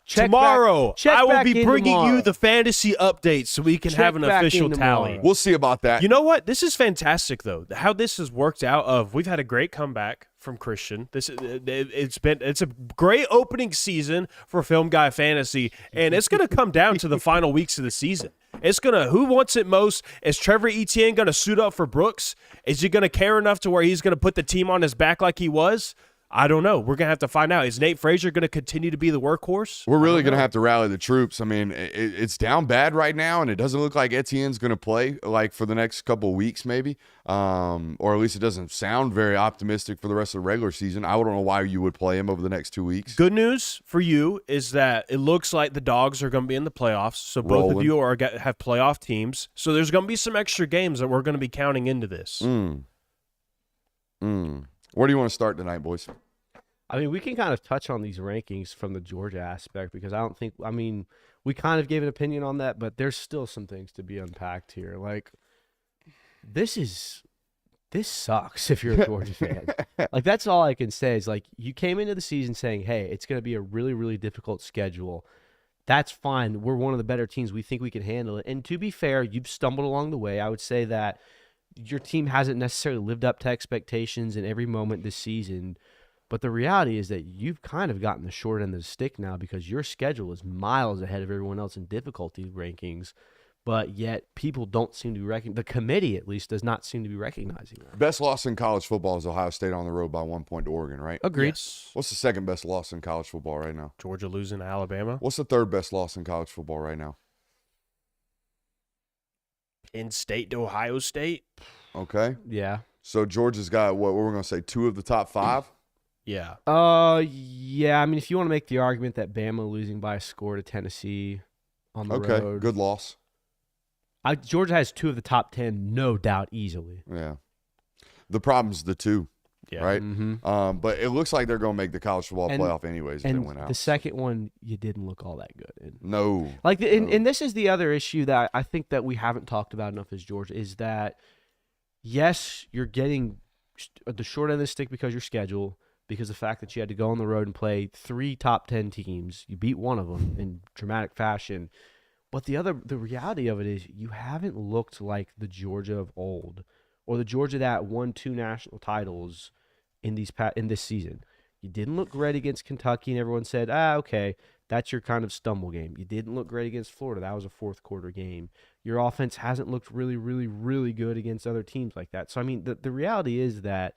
Tomorrow, I will be bringing you the fantasy updates so we can have an official tally. We'll see about that. You know what? This is fantastic, though. How this has worked out. We've had a great comeback from Christian. It's a great opening season for Film Guy Fantasy, and it's going to come down to the final weeks of the season. It's gonna who wants it most? Is Trevor Etienne gonna suit up for Brooks? Is he gonna care enough to where he's gonna put the team on his back like he was? I don't know. We're going to have to find out. Is Nate Frazier going to continue to be the workworkhorse? We're really going to have to rally the troops. I mean, it's down bad right now, and it doesn't look like Etienne's going to play like for the next couple of weeks maybe, or at least it doesn't sound very optimistic for the rest of the regular season. I don't know why you would play him over the next 2 weeks. Good news for you is that it looks like the Dogs are going to be in the playoffs, so both of you have playoff teams. So there's going to be some extra games that we're going to be counting into this. Where do you want to start tonight, boys? I mean, we can kind of touch on these rankings from the Georgia aspect because we kind of gave an opinion on that, but there's still some things to be unpacked here. Like, this sucks if you're a Georgia fan. Like, that's all I can say is, like, you came into the season saying, hey, it's going to be a really, really difficult schedule. That's fine. We're one of the better teams. We think we can handle it. And to be fair, you've stumbled along the way. I would say that your team hasn't necessarily lived up to expectations in every moment this season. But the reality is that you've kind of gotten the short end of the stick now because your schedule is miles ahead of everyone else in difficulty rankings. But yet people don't seem to be the committee, at least, does not seem to be recognizing that. Best loss in college football is Ohio State on the road by 1 point to Oregon, right? Agreed. Yes. What's the second best loss in college football right now? Georgia losing to Alabama. What's the third best loss in college football right now? In-state to Ohio State. Okay. Yeah. So Georgia's got what we're going to say 2 of the top 5? Yeah. Yeah. I mean, if you want to make the argument that Bama losing by a score to Tennessee on the road. Okay, good loss. Georgia has 2 of the top 10, no doubt, easily. Yeah. The problem's the 2, right? Mm-hmm. But it looks like they're going to make the college football playoff anyways if they win out. The second one, you didn't look all that good in. No. Like, and this is the other issue that I think that we haven't talked about enough as Georgia is that, yes, you're getting the short end of the stick because your schedule, because the fact that you had to go on the road and play 3 top 10 teams. You beat one of them in dramatic fashion. But the reality of it is you haven't looked like the Georgia of old or the Georgia that won 2 national titles in this season. You didn't look great against Kentucky, and everyone said, okay, that's your kind of stumble game. You didn't look great against Florida. That was a fourth quarter game. Your offense hasn't looked really, really, really good against other teams like that. So, I mean, the reality is that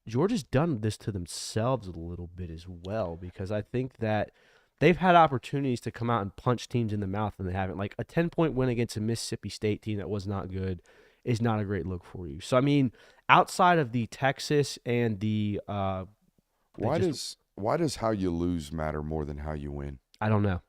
Georgia's done this to themselves a little bit as well because I think that they've had opportunities to come out and punch teams in the mouth and they haven't. Like a 10-point win against a Mississippi State team that was not good is not a great look for you. So, I mean, outside of the Texas and the why does how you lose matter more than how you win? I don't know.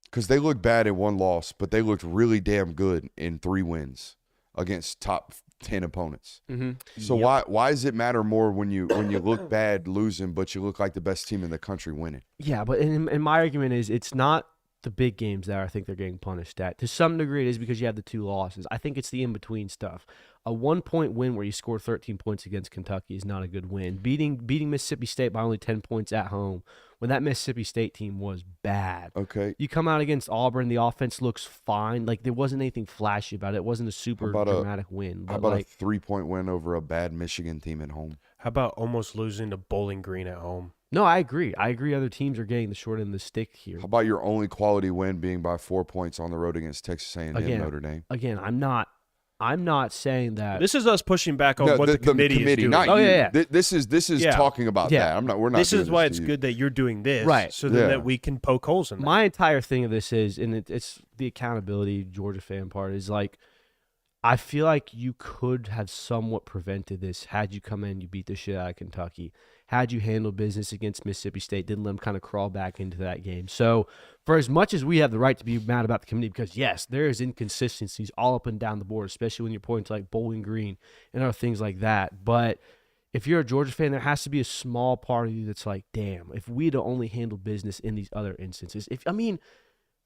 Because they look bad in 1 loss, but they looked really damn good in 3 wins against top 10 opponents. Mm-hmm. So why does it matter more when you look bad losing, but you look like the best team in the country winning? Yeah, but and my argument is it's not the big games that I think they're getting punished at. To some degree, it is because you have the 2 losses. I think it's the in-between stuff. A 1-point win where you score 13 points against Kentucky is not a good win. Beating Mississippi State by only 10 points at home when that Mississippi State team was bad. Okay. You come out against Auburn, the offense looks fine. Like, there wasn't anything flashy about it. It wasn't a super dramatic win. But How about a 3-point win over a bad Michigan team at home? How about almost losing to Bowling Green at home? No, I agree. I agree other teams are getting the short end of the stick here. How about your only quality win being by 4 points on the road against Texas A&M Notre Dame? Again, I'm not saying that. This is us pushing back on what the committee is doing. Not Oh, you. yeah. This is talking about that. We're not. This doing is why to it's you. good that you're doing this, Right. So that we can poke holes in that. My entire thing of this is, and it's the accountability Georgia fan part, is like, I feel like you could have somewhat prevented this had you come in, you beat the shit out of Kentucky, had you handled business against Mississippi State, didn't let them kind of crawl back into that game. So for as much as we have the right to be mad about the committee, because yes, there is inconsistencies all up and down the board, especially when you're pointing to like Bowling Green and other things like that. But if you're a Georgia fan, there has to be a small part of you that's like, damn, if we'd only handled business in these other instances.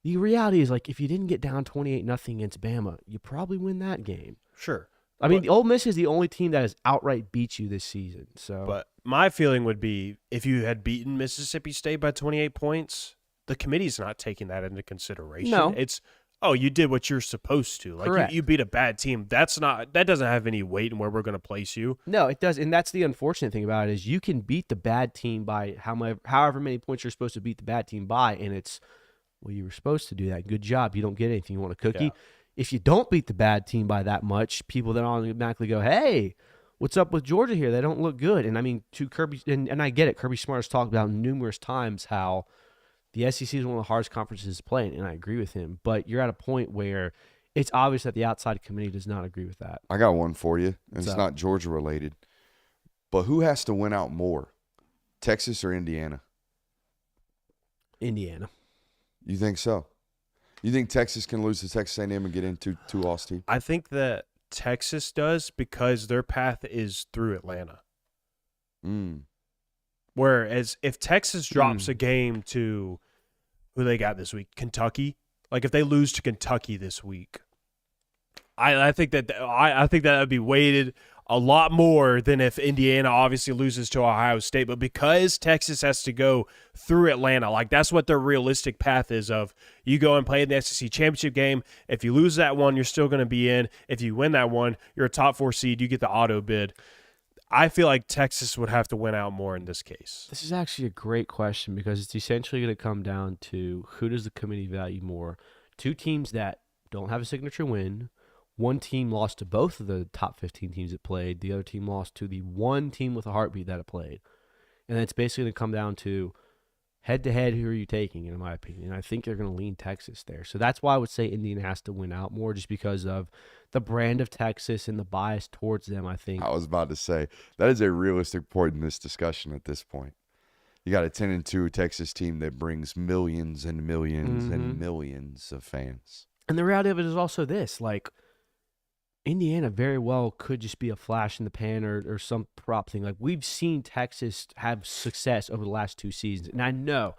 The reality is, like, if you didn't get down 28-0 against Bama, you probably win that game. Sure. The Ole Miss is the only team that has outright beat you this season. So, But my feeling would be if you had beaten Mississippi State by 28 points, the committee's not taking that into consideration. No. It's, you did what you're supposed to. Like, Correct. you beat a bad team. That doesn't have any weight in where we're going to place you. no, it does. And that's the unfortunate thing about it is you can beat the bad team by however many points you're supposed to beat the bad team by, and it's, well, you were supposed to do that. Good job. You don't get anything. You want a cookie? Yeah. If you don't beat the bad team by that much, people then automatically go, hey, what's up with Georgia here? They don't look good. And I mean, to Kirby, and I get it. Kirby Smart has talked about numerous times how the SEC is one of the hardest conferences to play in, and I agree with him. But you're at a point where it's obvious that the outside committee does not agree with that. I got one for you, and What's it's up? not Georgia related. But who has to win out more, Texas or Indiana? Indiana. You think so? You think Texas can lose to Texas A&M and get into two-loss team? I think that Texas does because their path is through Atlanta. Whereas if Texas drops a game to who they got this week, Kentucky, like if they lose to Kentucky this week, I think that would be weighted a lot more than if Indiana obviously loses to Ohio State. But because Texas has to go through Atlanta, like that's what their realistic path is of you go and play in the SEC championship game. If you lose that one, you're still going to be in. If you win that one, you're a top 4 seed. You get the auto bid. I feel like Texas would have to win out more in this case. This is actually a great question because it's essentially going to come down to who does the committee value more? Two teams that don't have a signature win. One team lost to both of the top 15 teams that played. The other team lost to the one team with a heartbeat that it played. And it's basically going to come down to head-to-head, who are you taking, in my opinion. And I think they're going to lean Texas there. So that's why I would say Indiana has to win out more just because of the brand of Texas and the bias towards them, I think. I was about to say, that is a realistic point in this discussion at this point. You got a 10-2 Texas team that brings millions and millions and millions of fans. And the reality of it is also this, like, Indiana very well could just be a flash in the pan or some prop thing. Like, we've seen Texas have success over the last 2 seasons. And I know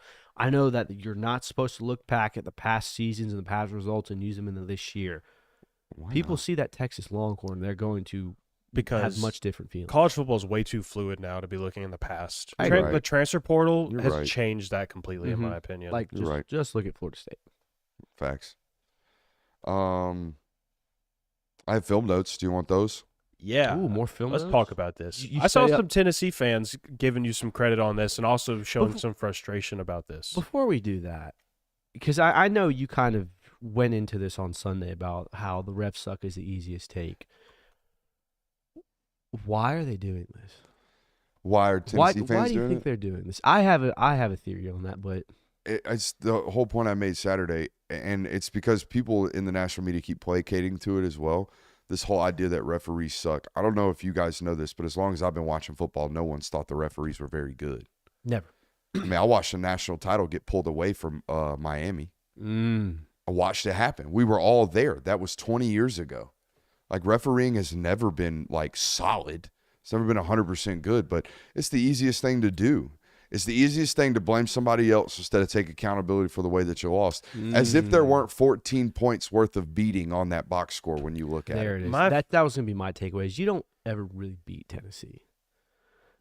that you're not supposed to look back at the past seasons and the past results and use them into this year. Why People not? see that Texas Longhorn, they're going to Because have much different feelings. college football is way too fluid now to be looking in the past. I agree. The transfer portal You're has right. changed that completely, in Mhm. my opinion. Like, You're right. just look at Florida State. Facts. I have film notes. Do you want those? yeah. Ooh, more film Let's notes? talk about this. You I saw say, some Tennessee fans giving you some credit on this and also showing Befo- some frustration about this. Before we do that, because I know you kind of went into this on Sunday about how the refs suck is the easiest take. Why are they doing this? Why are Tennessee fans why do you doing think it? they're doing this? I have a theory on that, but It's the whole point I made Saturday, and it's because people in the national media keep placating to it as well. This whole idea that referees suck. I don't know if you guys know this, but as long as I've been watching football, no one's thought the referees were very good. never. I mean, I watched the national title get pulled away from Miami. I watched it happen. We were all there. That was 20 years ago. Like, refereeing has never been, like, solid. It's never been 100% good, but it's the easiest thing to do. It's the easiest thing to blame somebody else instead of take accountability for the way that you lost. As if there weren't 14 points worth of beating on that box score when you look at There it. it is. My- That was going to be my takeaway. Is you don't ever really beat Tennessee.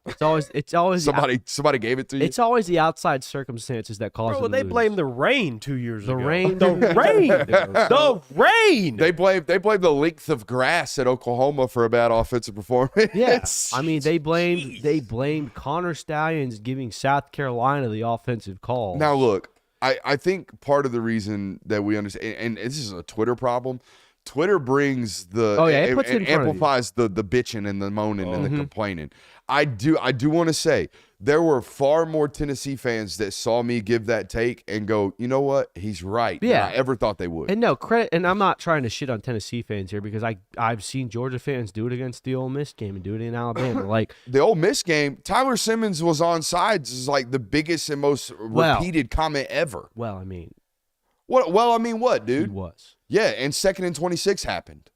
It's always somebody gave it to you. It's always the outside circumstances that cause. Bro, them to they lose. blame the rain 2 years ago. The rain. The rain. The rain. They blame the length of grass at Oklahoma for a bad offensive performance. Yeah, I mean they blamed Connor Stallions giving South Carolina the offensive call. Now look, I think part of the reason that we understand, and this is a Twitter problem. Twitter brings the it puts it in front of you. amplifies the bitching and the moaning and the complaining. I do want to say there were far more Tennessee fans that saw me give that take and go, you know what, he's right. Yeah. than I ever thought they would. And no credit, and I'm not trying to shit on Tennessee fans here because I've seen Georgia fans do it against the Ole Miss game and do it in Alabama. Like The Ole Miss game, Tyler Simmons was on sides is like the biggest and most repeated comment ever. well, I mean, What? Well, I mean, what, he dude? was. Yeah, and 2nd and 26 happened.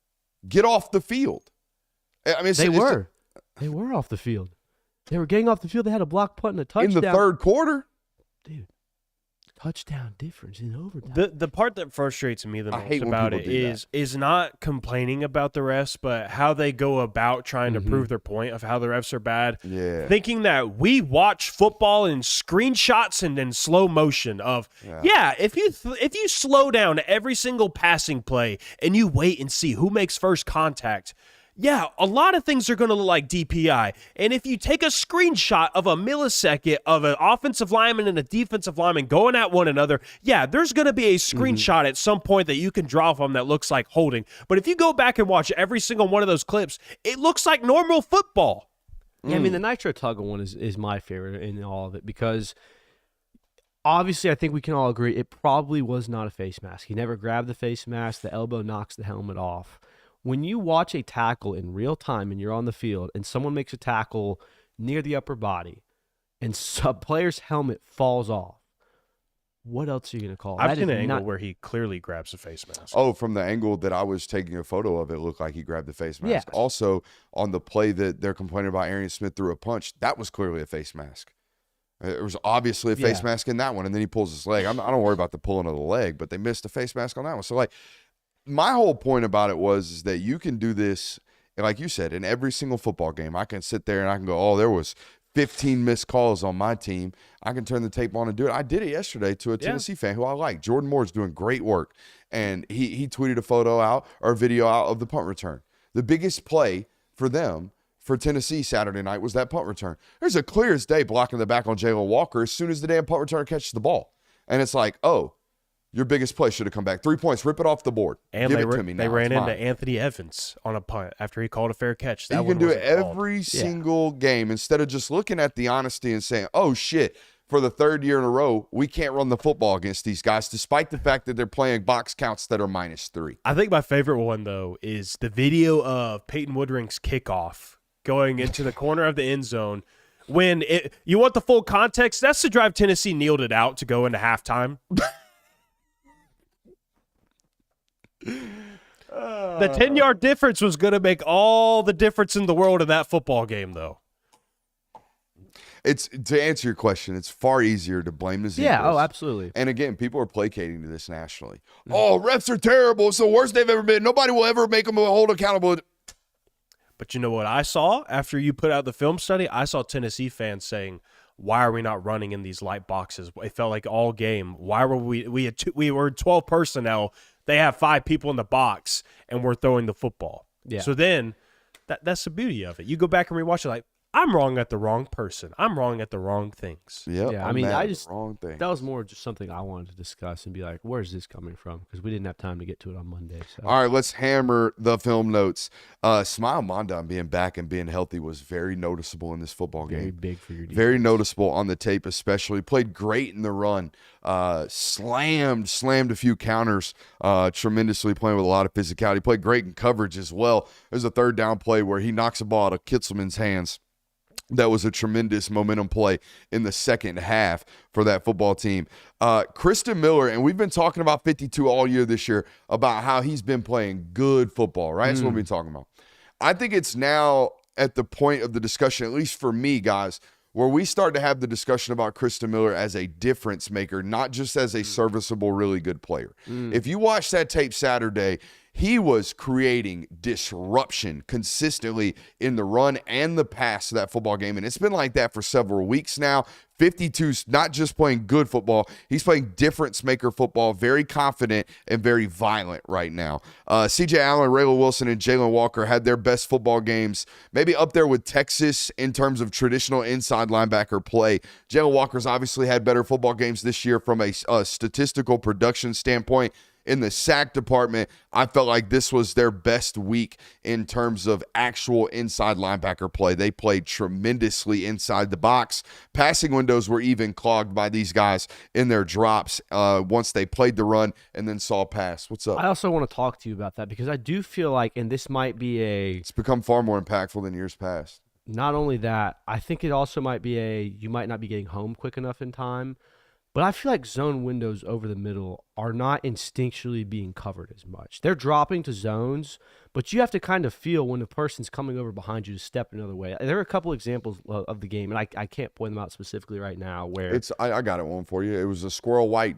Get off the field. I mean, They were off the field. They were getting off the field. They had a block punt and a touchdown. in the third quarter. Dude, touchdown difference in overtime. The part that frustrates me the I hate most when about people it do is not complaining about the refs, but how they go about trying to prove their point of how the refs are bad. Yeah. Thinking that we watch football in screenshots and in slow motion of, if you slow down every single passing play and you wait and see who makes first contact, yeah, a lot of things are going to look like DPI. And if you take a screenshot of a millisecond of an offensive lineman and a defensive lineman going at one another, yeah, there's going to be a screenshot at some point that you can draw from that looks like holding. But if you go back and watch every single one of those clips, it looks like normal football. Yeah, I mean, the Nitro Tuggle one is my favorite in all of it because obviously I think we can all agree it probably was not a face mask. He never grabbed the face mask. The elbow knocks the helmet off. When you watch a tackle in real time and you're on the field and someone makes a tackle near the upper body and a player's helmet falls off, what else are you going to call? I've seen an angle where he clearly grabs a face mask. Oh, from the angle that I was taking a photo of, it looked like he grabbed the face mask. Yes. Also, on the play that they're complaining about, Arian Smith threw a punch. That was clearly a face mask. There was obviously a face mask in that one, and then he pulls his leg. I don't worry about the pulling of the leg, but they missed a face mask on that one. So, like, my whole point about it is that you can do this, like you said, in every single football game. I can sit there and I can go, oh, there was 15 missed calls on my team. I can turn the tape on and do it. I did it yesterday to a Tennessee fan who I like. Jordan Moore's doing great work, and he tweeted a photo out or a video out of the punt return. The biggest play for them for Tennessee Saturday night was that punt return. There's a clear as day blocking the back on Jalen Walker as soon as the damn punt returner catches the ball. And it's like, oh, your biggest play should have come back. 3 points. Rip it off the board. And Give it to me now. They ran It's into mine. Anthony Evans on a punt after he called a fair catch. That You one can do it wasn't called. every single game instead of just looking at the honesty and saying, oh, shit, for the third year in a row, we can't run the football against these guys, despite the fact that they're playing box counts that are -3. I think my favorite one, though, is the video of Peyton Woodring's kickoff going into the corner of the end zone. When you want the full context, that's the drive Tennessee kneeled it out to go into halftime. The 10-yard difference was going to make all the difference in the world in that football game, though. It's to answer your question, it's far easier to blame the Zebras. Yeah, oh, absolutely. And again, people are placating to this nationally. Oh, refs are terrible. It's the worst they've ever been. Nobody will ever make them hold accountable. But you know what I saw after you put out the film study? I saw Tennessee fans saying, why are we not running in these light boxes? It felt like all game. Why were we were 12 personnel. They have 5 people in the box, and we're throwing the football. Yeah. So then that's the beauty of it. You go back and rewatch it like, I'm wrong at the wrong person. I'm wrong at the wrong things. Yep, Yeah, I I'm mean, mad I at the just wrong thing. that was more just something I wanted to discuss and be like, where's this coming from? Because we didn't have time to get to it on Monday. So. All right, let's hammer the film notes. Smile Mondon being back and being healthy was very noticeable in this football Very game. big for your defense. Very noticeable on the tape, especially. Played great in the run. Slammed a few counters tremendously, playing with a lot of physicality. Played great in coverage as well. There's a third down play where he knocks a ball out of Kitzelman's hands. That was a tremendous momentum play in the second half for that football team. Kristen Miller, and we've been talking about 52 all year this year about how he's been playing good football, right? That's what we've been talking about. I think it's now at the point of the discussion, at least for me, guys, where we start to have the discussion about Kristen Miller as a difference maker, not just as a serviceable, really good player. If you watch that tape Saturday, he was creating disruption consistently in the run and the pass of that football game. And it's been like that for several weeks now. 52's not just playing good football, he's playing difference maker football, very confident and very violent right now. CJ Allen, Rayla Wilson, and Jalen Walker had their best football games, maybe up there with Texas in terms of traditional inside linebacker play. Jalen Walker's obviously had better football games this year from a statistical production standpoint. In the sack department, I felt like this was their best week in terms of actual inside linebacker play. They played tremendously inside the box. Passing windows were even clogged by these guys in their drops once they played the run and then saw a pass. What's up? I also want to talk to you about that because I do feel like, and this might be It's become far more impactful than years past. not only that, I think it also might be you might not be getting home quick enough in time. But I feel like zone windows over the middle are not instinctually being covered as much. They're dropping to zones, but you have to kind of feel when the person's coming over behind you to step another way. There are a couple examples of the game, and I can't point them out specifically right now. Where I got it one for you. It was a squirrel white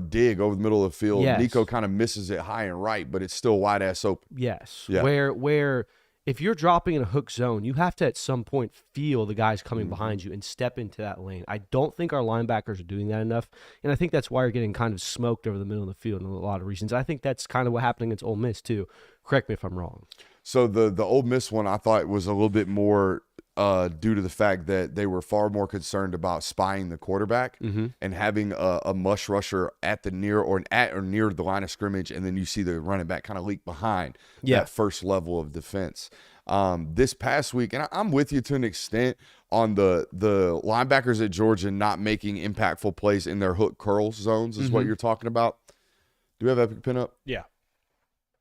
dig over the middle of the field. Yes. Nico kind of misses it high and right, but it's still wide ass open. yes, Yeah. where if you're dropping in a hook zone, you have to at some point feel the guys coming behind you and step into that lane. I don't think our linebackers are doing that enough, and I think that's why you're getting kind of smoked over the middle of the field in a lot of reasons. I think that's kind of what happened against Ole Miss too. Correct me if I'm wrong. So the Ole Miss one I thought was a little bit more due to the fact that they were far more concerned about spying the quarterback and having a mush rusher at the near or near the line of scrimmage, and then you see the running back kind of leak behind that first level of defense. This past week, and I'm with you to an extent on the linebackers at Georgia not making impactful plays in their hook curl zones is what you're talking about. Do we have Epic Pin up? Yeah.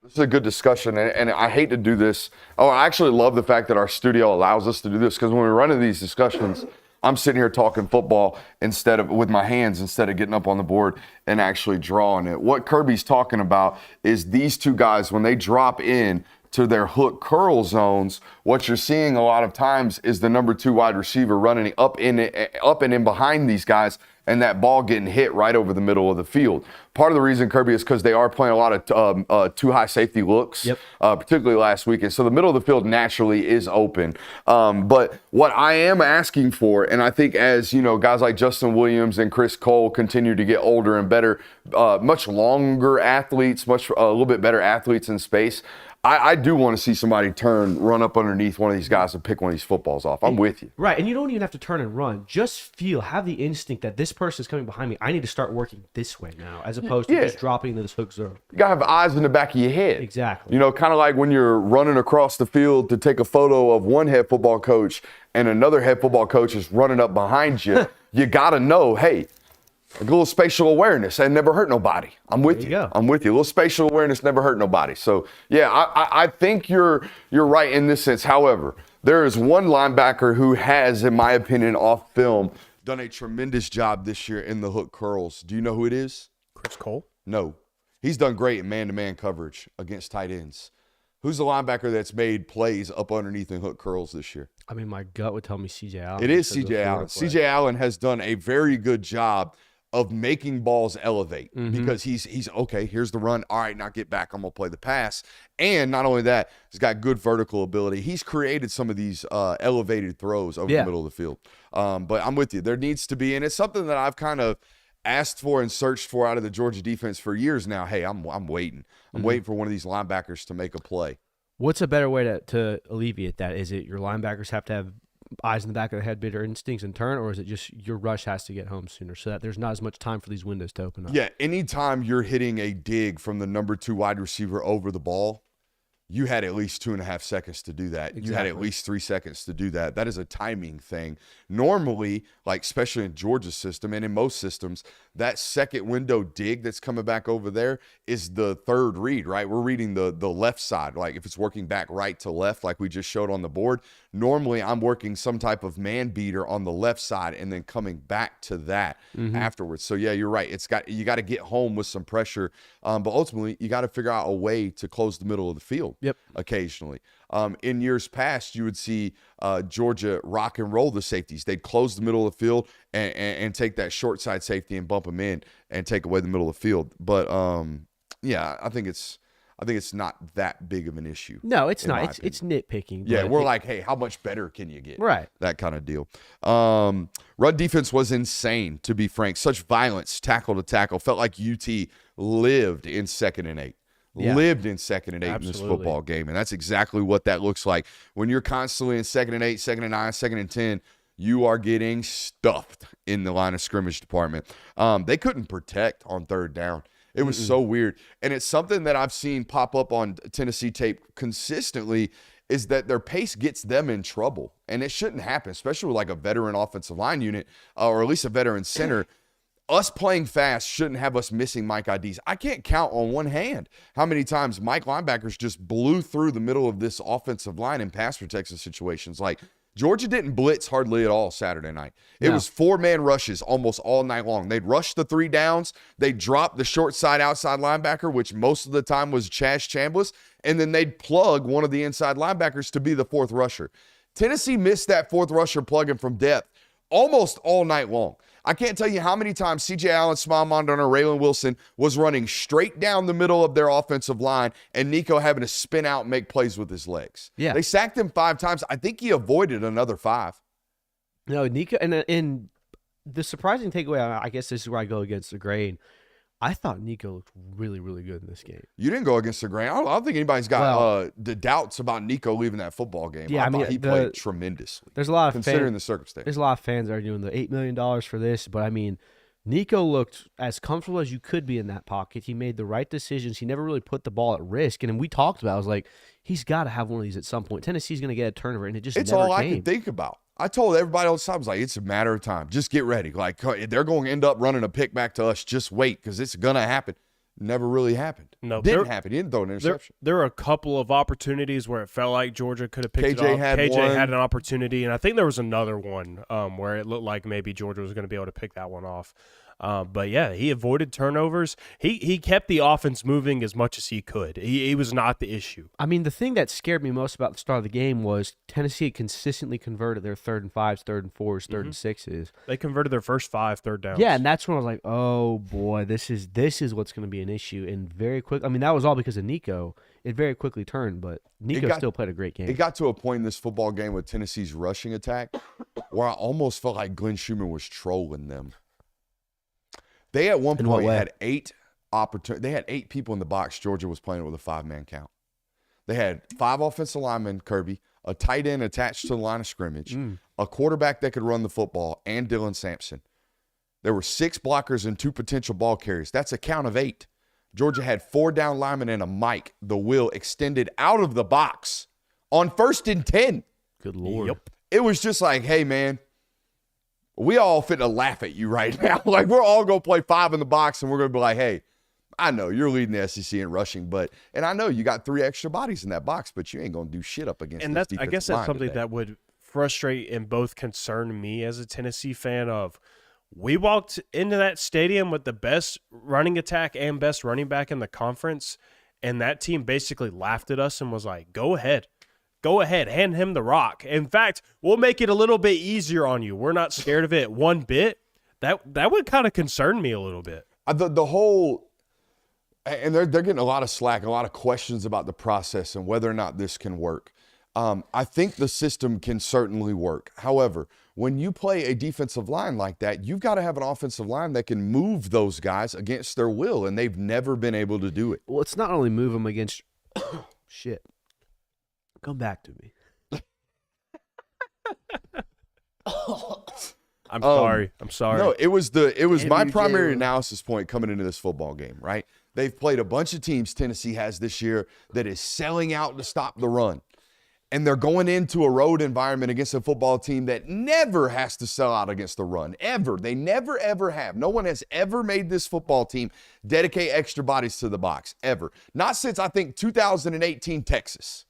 This is a good discussion, and I hate to do this. Oh, I actually love the fact that our studio allows us to do this because when we run into these discussions, I'm sitting here talking football with my hands instead of getting up on the board and actually drawing it. What Kirby's talking about is these two guys, when they drop in to their hook curl zones, what you're seeing a lot of times is the number 2 wide receiver running up and in behind these guys, and that ball getting hit right over the middle of the field. Part of the reason, Kirby, is because they are playing a lot of too high safety looks, particularly last weekend. So the middle of the field naturally is open. But what I am asking for, and I think as guys like Justin Williams and Chris Cole continue to get older and better, much longer athletes, a little bit better athletes in space, I do want to see somebody run up underneath one of these guys and pick one of these footballs off. I'm with you. Right, and you don't even have to turn and run. Just have the instinct that this person is coming behind me. I need to start working this way now, as opposed to just dropping into this hook zone. You got to have eyes in the back of your head. Exactly. Kind of like when you're running across the field to take a photo of one head football coach and another head football coach is running up behind you. You got to know, hey, a little spatial awareness that never hurt nobody. I'm with you. I'm with you. A little spatial awareness never hurt nobody. So, yeah, I think you're right in this sense. However, there is one linebacker who has, in my opinion, off film, done a tremendous job this year in the hook curls. Do you know who it is? Chris Cole? No. He's done great in man-to-man coverage against tight ends. Who's the linebacker that's made plays up underneath and hook curls this year? I mean, my gut would tell me C.J. Allen. It is C.J. Allen. C.J. Allen has done a very good job of making balls elevate because he's okay, here's the run. All right, now get back. I'm going to play the pass. And not only that, he's got good vertical ability. He's created some of these elevated throws over the middle of the field. But I'm with you. There needs to be, and it's something that I've kind of asked for and searched for out of the Georgia defense for years now. Hey, I'm waiting. I'm waiting for one of these linebackers to make a play. What's a better way to alleviate that? Is it your linebackers have to have eyes in the back of their head, better instincts and turn, or is it just your rush has to get home sooner so that there's not as much time for these windows to open up? Yeah, anytime you're hitting a dig from the number 2 wide receiver over the ball, you had at least 2.5 seconds to do that. Exactly. You had at least 3 seconds to do that. That is a timing thing. Normally, like especially in Georgia's system and in most systems, that second window dig that's coming back over there is the third read, right? We're reading the left side. Like if it's working back right to left, like we just showed on the board, normally I'm working some type of man beater on the left side and then coming back to that afterwards. So yeah, you're right. You got to get home with some pressure, but ultimately you got to figure out a way to close the middle of the field. Occasionally. In years past, you would see Georgia rock and roll the safeties. They'd close the middle of the field and take that short side safety and bump them in and take away the middle of the field. But, yeah, I think it's I think it's not that big of an issue. No, it's in my not. It's nitpicking. Yeah, but we're like, hey, how much better can you get? Right. That kind of deal. Run defense was insane, to be frank. Such violence, tackle to tackle. Felt like UT lived in 2nd and 8. Yeah. Lived in 2nd and 8 in this Absolutely. football game. And that's exactly what that looks like. When you're constantly in 2nd and 8, 2nd and 9, 2nd and 10, you are getting stuffed in the line of scrimmage department. They couldn't protect on 3rd down. It was so weird. And it's something that I've seen pop up on Tennessee tape consistently is that their pace gets them in trouble. And it shouldn't happen, especially with like a veteran offensive line unit or at least a veteran center. Us playing fast shouldn't have us missing Mike IDs. I can't count on one hand how many times Mike linebackers just blew through the middle of this offensive line in pass protection situations. Like, Georgia didn't blitz hardly at all Saturday night. It was 4-man rushes almost all night long. They'd rush the 3 downs. They'd drop the short side outside linebacker, which most of the time was Chaz Chambliss, and then they'd plug one of the inside linebackers to be the 4th rusher. Tennessee missed that 4th rusher plugging from depth almost all night long. I can't tell you how many times C.J. Allen, Smile Mondon, or Raylan Wilson was running straight down the middle of their offensive line and Nico having to spin out and make plays with his legs. Yeah. They sacked him 5 times. I think he avoided another 5. No, Nico, and the surprising takeaway, I guess this is where I go against the grain. I thought Nico looked really, really good in this game. You didn't go against the grain. I don't think anybody's got the doubts about Nico leaving that football game. Yeah, I mean, he played the- tremendously. There's a lot of considering the circumstance. There's a lot of fans that are doing the $8 million for this, but I mean, Nico looked as comfortable as you could be in that pocket. He made the right decisions. He never really put the ball at risk. And we talked about it. I was like, he's got to have one of these at some point. Tennessee's going to get a turnover, and it just It's never all came. I can think about. I told everybody all the time, I was like, it's a matter of time. Just get ready. Like, they're going to end up running a pick back to us. Just wait, because it's going to happen. Never really happened. No, didn't happen. He didn't throw an interception. There were a couple of opportunities where it felt like Georgia could have picked KJ it up. had KJ one. had an opportunity, and I think there was another one where it looked like maybe Georgia was going to be able to pick that one off. But yeah, he avoided turnovers. He kept the offense moving as much as he could. He was not the issue. I mean, the thing that scared me most about the start of the game was Tennessee had consistently converted their 3rd and 5s, 3rd and 4s, 3rd and 6s. They converted their first 5 third downs. Yeah, and that's when I was like, oh boy, this is what's going to be an issue. And very quick, I mean, that was all because of Nico. It very quickly turned, but Nico still played a great game. It got to a point in this football game with Tennessee's rushing attack where I almost felt like Glenn Schumann was trolling them. They at one In what point way? had 8 opportunities. They had 8 people in the box. Georgia was playing with a 5-man count. They had 5 offensive linemen, Kirby, a tight end attached to the line of scrimmage, a quarterback that could run the football, and Dylan Sampson. There were 6 blockers and 2 potential ball carriers. That's a count of 8. Georgia had 4 down linemen and a Mike, the will, extended out of the box on 1st and 10. Good Lord. Yep. It was just like, hey, man, we all fit to laugh at you right now. Like, we're all going to play 5 in the box, and we're going to be like, hey, I know you're leading the SEC in rushing, and I know you got 3 extra bodies in that box, but you ain't going to do shit up against And this that's I defensive guess line that's something today. that would frustrate and both concern me as a Tennessee fan of we walked into that stadium with the best running attack and best running back in the conference, and that team basically laughed at us and was like, go ahead, hand him the rock. In fact, we'll make it a little bit easier on you. We're not scared of it one bit. That would kind of concern me a little bit. The whole – and they're getting a lot of slack, a lot of questions about the process and whether or not this can work. I think the system can certainly work. However, when you play a defensive line like that, you've got to have an offensive line that can move those guys against their will, and they've never been able to do it. Well, it's not only move them against shit. Come back to me. I'm sorry. No, it was my MUJ primary was- analysis point coming into this football game, right? They've played a bunch of teams Tennessee has this year that is selling out to stop the run. And they're going into a road environment against a football team that never has to sell out against the run, ever. They never, ever have. No one has ever made this football team dedicate extra bodies to the box, ever. Not since, I think, 2018 Texas.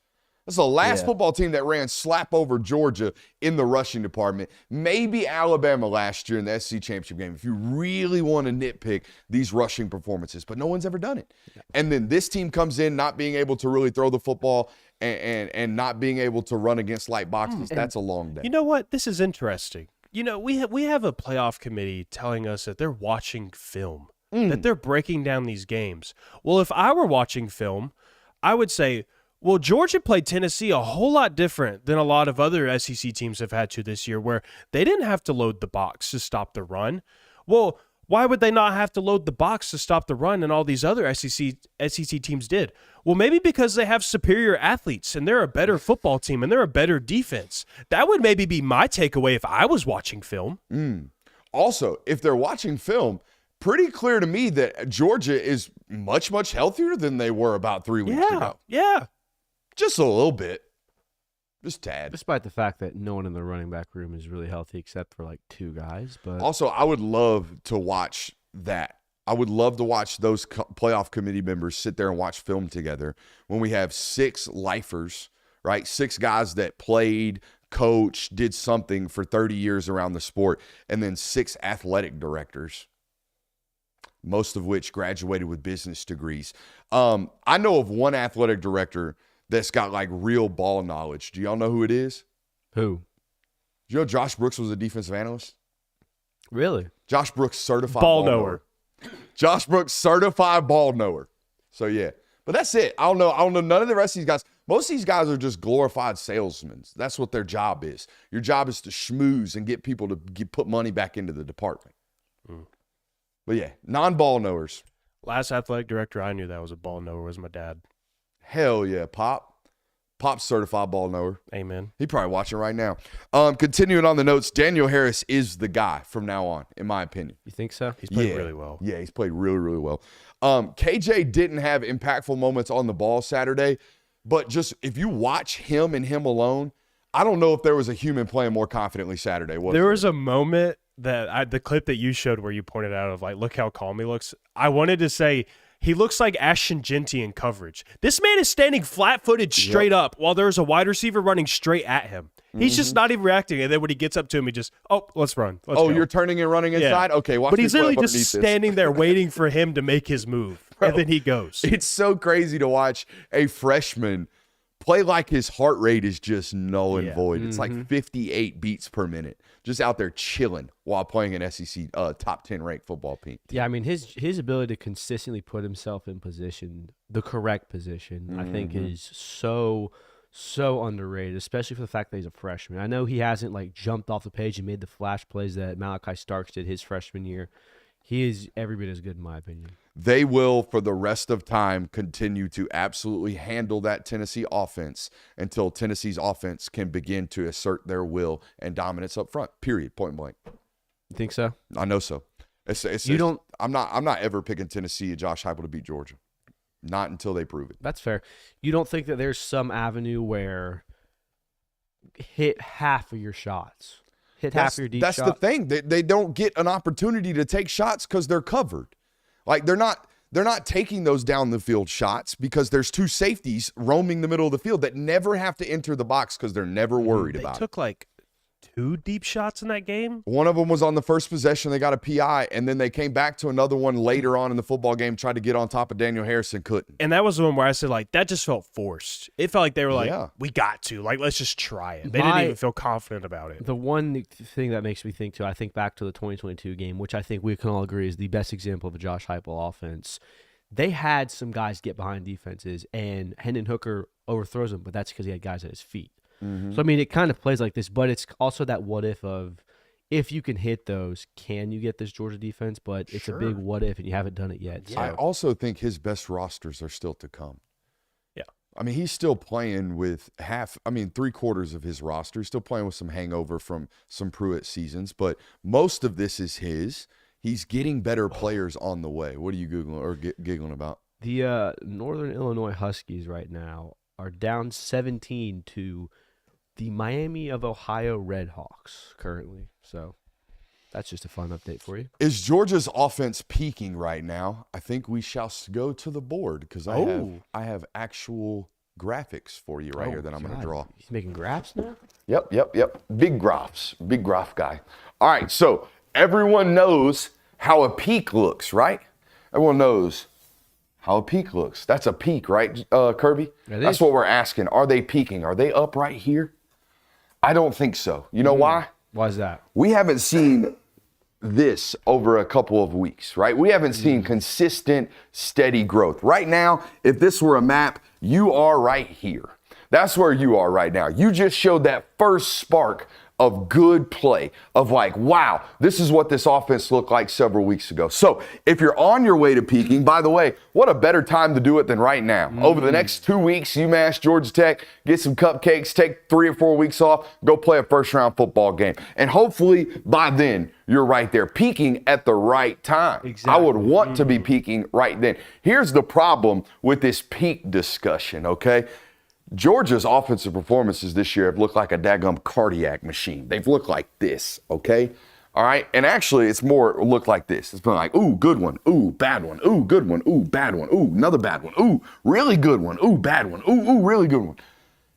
That's the last football team that ran slap over Georgia in the rushing department. Maybe Alabama last year in the SEC championship game, if you really want to nitpick these rushing performances. But no one's ever done it. And then this team comes in not being able to really throw the football and not being able to run against light boxes. That's a long day. You know what? This is interesting. You know, we have a playoff committee telling us that they're watching film, that they're breaking down these games. Well, if I were watching film, I would say, well, Georgia played Tennessee a whole lot different than a lot of other SEC teams have had to this year, where they didn't have to load the box to stop the run. Well, why would they not have to load the box to stop the run and all these other SEC teams did? Well, maybe because they have superior athletes and they're a better football team and they're a better defense. That would maybe be my takeaway if I was watching film. Also, if they're watching film, pretty clear to me that Georgia is much, much healthier than they were about 3 weeks ago. Yeah. Just a little bit. Just tad. Despite the fact that no one in the running back room is really healthy except for like 2 guys. But Also, I would love to watch that. I would love to watch those playoff committee members sit there and watch film together when we have 6 lifers, right? 6 guys that played, coached, did something for 30 years around the sport, and then 6 athletic directors, most of which graduated with business degrees. I know of one athletic director that's got like real ball knowledge. Do y'all know who it is? who? Do you know Josh Brooks was a defensive analyst? Really? Josh Brooks certified Ball ball knower. Josh Brooks certified ball knower. So yeah. But that's it. I don't know none of the rest of these guys. Most of these guys are just glorified salesmen. That's what their job is. Your job is to schmooze and get people to put money back into the department. But yeah, non-ball knowers. Last athletic director I knew that was a ball knower was my dad. Hell yeah, Pop. Pop's certified ball knower. Amen. He probably watching right now. Continuing on the notes, Daniel Harris is the guy from now on, in my opinion. You think so? He's played really well. Yeah, he's played really, really well. KJ didn't have impactful moments on the ball Saturday, but just if you watch him and him alone, I don't know if there was a human playing more confidently Saturday. There was a moment that the clip that you showed where you pointed out of like, look how calm he looks. I wanted to say, he looks like Ashton Genty in coverage. This man is standing flat-footed straight up while there's a wide receiver running straight at him. He's just not even reacting. And then when he gets up to him, he just, let's run. Let's go. You're turning and running inside? Okay, watch But me he's put literally up just underneath this. standing there waiting for him to make his move. Bro, and then he goes. It's so crazy to watch a freshman play like his heart rate is just null and void. It's like 58 beats per minute, just out there chilling while playing an SEC top 10 ranked football team. Yeah, I mean his ability to consistently put himself in position, the correct position, I think is so underrated, especially for the fact that he's a freshman. I know he hasn't like jumped off the page and made the flash plays that Malachi Starks did his freshman year. He is every bit as good in my opinion. They will, for the rest of time, continue to absolutely handle that Tennessee offense until Tennessee's offense can begin to assert their will and dominance up front. Period. Point blank. You think so? I know so. I'm not ever picking Tennessee and Josh Heupel to beat Georgia. Not until they prove it. That's fair. You don't think that there's some avenue where hit half of your shots, half of your deep shots? That's the thing. They don't get an opportunity to take shots because they're covered. Like they're not taking those down the field shots because there's 2 safeties roaming the middle of the field that never have to enter the box because they're never worried about it. They took like 2 deep shots in that game. One of them was on the first possession. They got a PI, and then they came back to another one later on in the football game, tried to get on top of Daniel Harris and couldn't. And that was the one where I said, like, that just felt forced. It felt like they were like, Yeah. we got to. Like, let's just try it. They didn't even feel confident about it. The one thing that makes me think, too, I think back to the 2022 game, which I think we can all agree is the best example of a Josh Heupel offense. They had some guys get behind defenses, and Hendon Hooker overthrows them, but that's because he had guys at his feet. So, I mean, it kind of plays like this, but it's also that what if of if you can hit those, can you get this Georgia defense? But it's a big what if, and you haven't done it yet. So. I also think his best rosters are still to come. Yeah. I mean, he's still playing with 3/4 of his roster. He's still playing with some hangover from some Pruitt seasons, but most of this is his. He's getting better players on the way. What are you Googling or giggling about? The Northern Illinois Huskies right now are down 17 to the Miami of Ohio Redhawks currently. So that's just a fun update for you. Is Georgia's offense peaking right now? I think we shall go to the board because I have actual graphics for you right here that I'm going to draw. He's making graphs now? Yep. Big graphs. Big graph guy. All right, so everyone knows how a peak looks, right? Everyone knows how a peak looks. That's a peak, right, Kirby? That's what we're asking. Are they peaking? Are they up right here? I don't think so. You know why? Why is that? We haven't seen this over a couple of weeks, right? We haven't seen consistent, steady growth. Right now, if this were a map, you are right here. That's where you are right now. You just showed that first spark of good play, of like, wow, this is what this offense looked like several weeks ago. So if you're on your way to peaking, by the way, what a better time to do it than right now. Over the next 2 weeks, UMass, Georgia Tech, get some cupcakes, take 3 or 4 weeks off, go play a first-round football game. And hopefully by then, you're right there, peaking at the right time. Exactly. I would want to be peaking right then. Here's the problem with this peak discussion, okay? Georgia's offensive performances this year have looked like a daggum cardiac machine. They've looked like this, okay? All right? And actually, it's more looked like this. It's been like, ooh, good one. Ooh, bad one. Ooh, good one. Ooh, bad one. Ooh, another bad one. Ooh, really good one. Ooh, bad one. Ooh, really good one.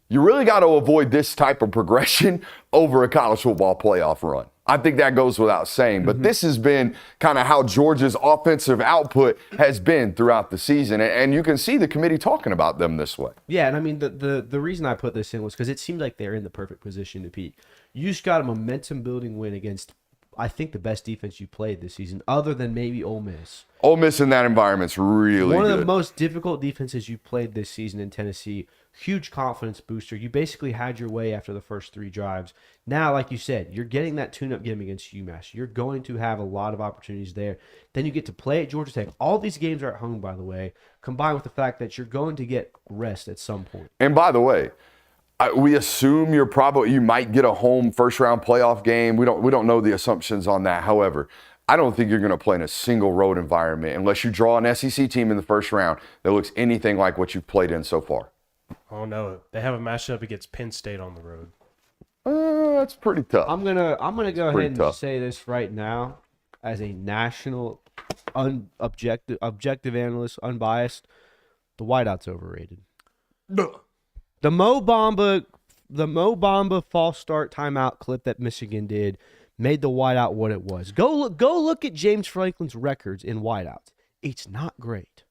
You really got to avoid this type of progression over a college football playoff run. I think that goes without saying, but this has been kind of how Georgia's offensive output has been throughout the season, and you can see the committee talking about them this way. Yeah, and I mean, the reason I put this in was because it seemed like they're in the perfect position to peak. You just got a momentum-building win against, I think, the best defense you played this season, other than maybe Ole Miss. Ole Miss in that environment's really One good. of the most difficult defenses you played this season in Tennessee. Huge confidence booster. You basically had your way after the first 3 drives. Now, like you said, you're getting that tune-up game against UMass. You're going to have a lot of opportunities there. Then you get to play at Georgia Tech. All these games are at home, by the way, combined with the fact that you're going to get rest at some point. And by the way, we assume you might get a home first-round playoff game. We don't know the assumptions on that. However, I don't think you're going to play in a single road environment unless you draw an SEC team in the first round that looks anything like what you've played in so far. Oh no, they have a matchup against Penn State on the road. That's pretty tough. I'm gonna go ahead and tough. say this right now, as a national, objective analyst, unbiased. The wideout's overrated. The Mo Bamba false start timeout clip that Michigan did made the wideout what it was. Go look at James Franklin's records in wideouts. It's not great.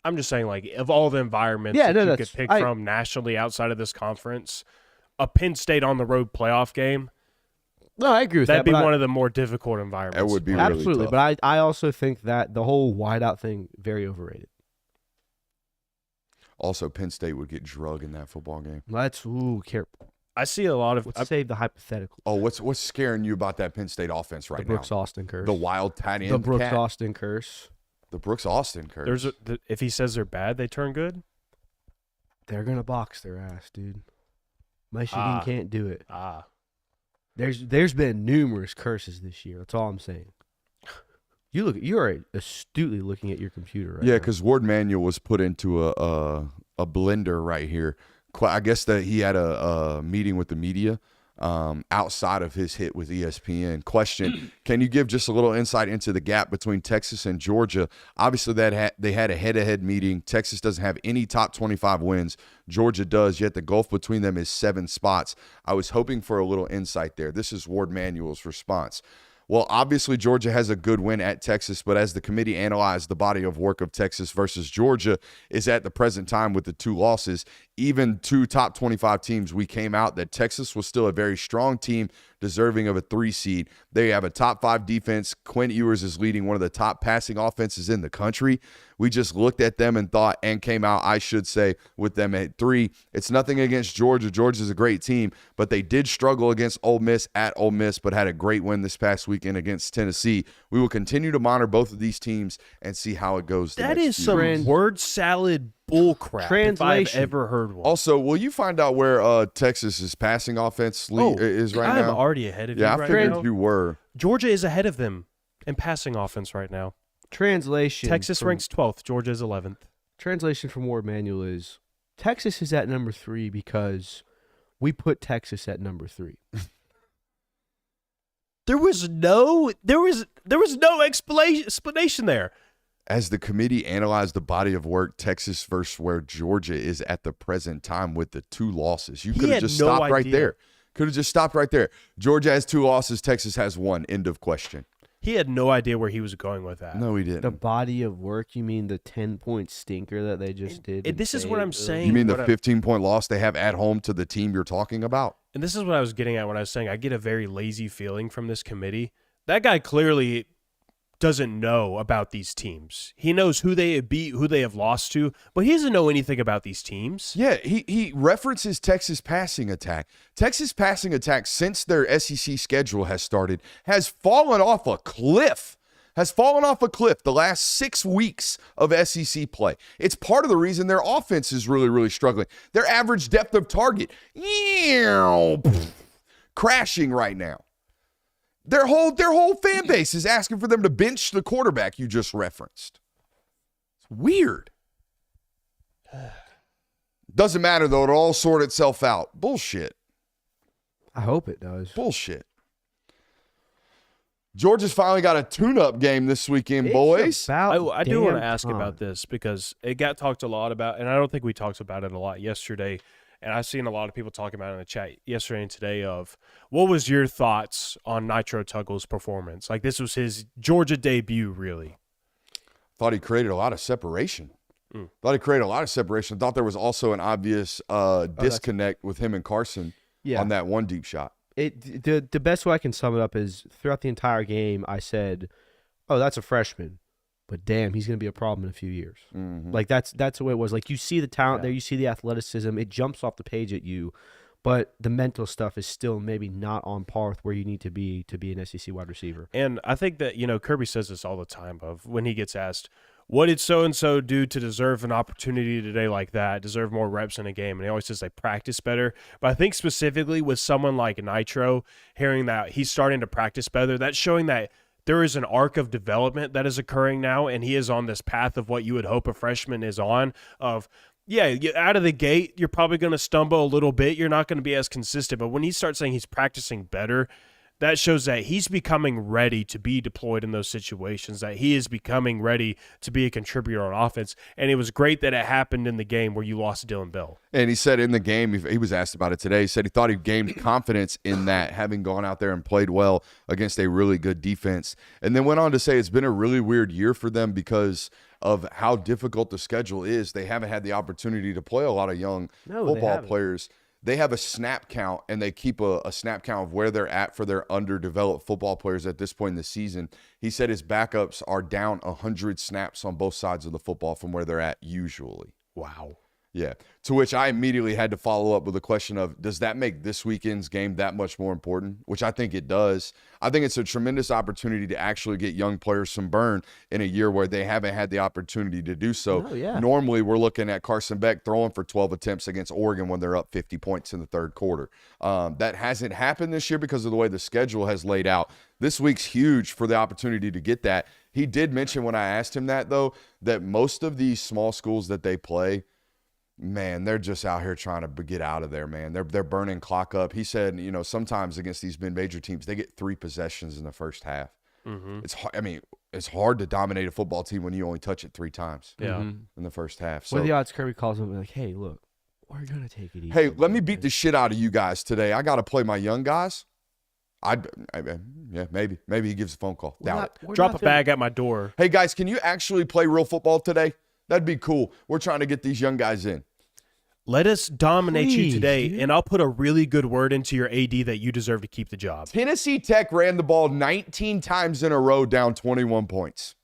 I'm just saying, like, of all the environments you could pick from nationally outside of this conference, a Penn State on the road playoff game, No, I agree with that. that'd be one of the more difficult environments. That would be really absolutely. tough. But I also think that the whole wideout thing very overrated. Also, Penn State would get drugged in that football game. Let's careful. I see a lot of Let's save the hypothetical. Oh, what's scaring you about that Penn State offense right The Brooks now? Austin curse. The wild tight end The Brooks cat. Austin curse. The Brooks Austin curse. if he says they're bad, they turn good. They're gonna box their ass, dude. Michigan can't do it. There's been numerous curses this year. That's all I'm saying. You're astutely looking at your computer right now. Yeah, because Ward Manuel was put into a blender right here. I guess that he had a meeting with the media outside of his hit with ESPN. Question, can you give just a little insight into the gap between Texas and Georgia? Obviously, they had a head-to-head meeting. Texas doesn't have any top 25 wins. Georgia does, yet the gulf between them is 7 spots. I was hoping for a little insight there. This is Ward Manuel's response. Well, obviously, Georgia has a good win at Texas, but as the committee analyzed the body of work of Texas versus Georgia is at the present time with the 2 losses, even 2 top 25 teams, we came out that Texas was still a very strong team deserving of a 3 seed. They have a top 5 defense. Quinn Ewers is leading one of the top passing offenses in the country. We just looked at them and thought, and came out, I should say, with them at 3. It's nothing against Georgia. Georgia's a great team, but they did struggle against Ole Miss at Ole Miss, but had a great win this past weekend against Tennessee. We will continue to monitor both of these teams and see how it goes. That is some word salad bullcrap if I've ever heard one. Also, will you find out where Texas's passing offense is right now? I'm already ahead of you I right figured now. you were. Georgia is ahead of them in passing offense right now. Translation. Texas ranks 12th. Georgia is 11th. Translation from Ward Manuel is Texas is at number 3 because we put Texas at number 3. There was no explanation there. As the committee analyzed the body of work, Texas versus where Georgia is at the present time with the 2 losses. You could have just stopped right there. Could have just stopped right there. Georgia has 2 losses. Texas has 1. End of question. He had no idea where he was going with that. No, he didn't. The body of work, you mean the 10-point stinker that they just did? This is what I'm saying. You mean the 15-point loss they have at home to the team you're talking about? And this is what I was getting at when I was saying I get a very lazy feeling from this committee. That guy clearly doesn't know about these teams. He knows who they have beat, who they have lost to, but he doesn't know anything about these teams. Yeah, he references Texas passing attack. Texas passing attack, since their SEC schedule has started, has fallen off a cliff. The last 6 weeks of SEC play. It's part of the reason their offense is really, really struggling. Their average depth of target, crashing right now. Their whole fan base is asking for them to bench the quarterback you just referenced. It's weird. Doesn't matter, though. It'll all sort itself out. Bullshit. I hope it does. Bullshit. Georgia's finally got a tune-up game this weekend, boys. I do want to ask about this because it got talked a lot about, and I don't think we talked about it a lot yesterday. And I've seen a lot of people talking about it in the chat yesterday and today of what was your thoughts on Nitro Tuggle's performance? Like, this was his Georgia debut, really. Thought he created a lot of separation. Thought there was also an obvious disconnect with him and Carson on that one deep shot. The best way I can sum it up is throughout the entire game, I said, oh, that's a freshman. But damn, he's going to be a problem in a few years. Mm-hmm. Like that's the way it was. Like you see the talent there, you see the athleticism. It jumps off the page at you, but the mental stuff is still maybe not on par with where you need to be an SEC wide receiver. And I think that, Kirby says this all the time of when he gets asked, what did so-and-so do to deserve an opportunity today like that, deserve more reps in a game? And he always says they practice better. But I think specifically with someone like Nitro, hearing that he's starting to practice better, that's showing that there is an arc of development that is occurring now, and he is on this path of what you would hope a freshman is on of, out of the gate, you're probably going to stumble a little bit. You're not going to be as consistent. But when he starts saying he's practicing better, that shows that he's becoming ready to be deployed in those situations, that he is becoming ready to be a contributor on offense. And it was great that it happened in the game where you lost Dylan Bell. And he said in the game, he was asked about it today, he said he thought he gained confidence in that, having gone out there and played well against a really good defense. And then went on to say it's been a really weird year for them because of how difficult the schedule is. They haven't had the opportunity to play a lot of young football players. They have a snap count, and they keep a snap count of where they're at for their underdeveloped football players at this point in the season. He said his backups are down 100 snaps on both sides of the football from where they're at usually. Wow. Yeah. To which I immediately had to follow up with the question of, does that make this weekend's game that much more important? Which I think it does. I think it's a tremendous opportunity to actually get young players some burn in a year where they haven't had the opportunity to do so. Oh, yeah. Normally, we're looking at Carson Beck throwing for 12 attempts against Oregon when they're up 50 points in the third quarter. That hasn't happened this year because of the way the schedule has laid out. This week's huge for the opportunity to get that. He did mention when I asked him that, though, that most of these small schools that they play, man, they're just out here trying to get out of there, man. They're burning clock up. He said, sometimes against these mid-major teams, they get 3 possessions in the first half. Mm-hmm. It's hard to dominate a football team when you only touch it 3 times in the first half. So what are the odds Kirby calls them like, hey, look, we're going to take it easy. Hey, let me beat the shit out of you guys today. I got to play my young guys. Maybe he gives a phone call. Doubt it. Drop a bag at my door. Hey, guys, can you actually play real football today? That'd be cool. We're trying to get these young guys in. Let us dominate you today, dude. and I'll put a really good word into your AD that you deserve to keep the job. Tennessee Tech ran the ball 19 times in a row, down 21 points.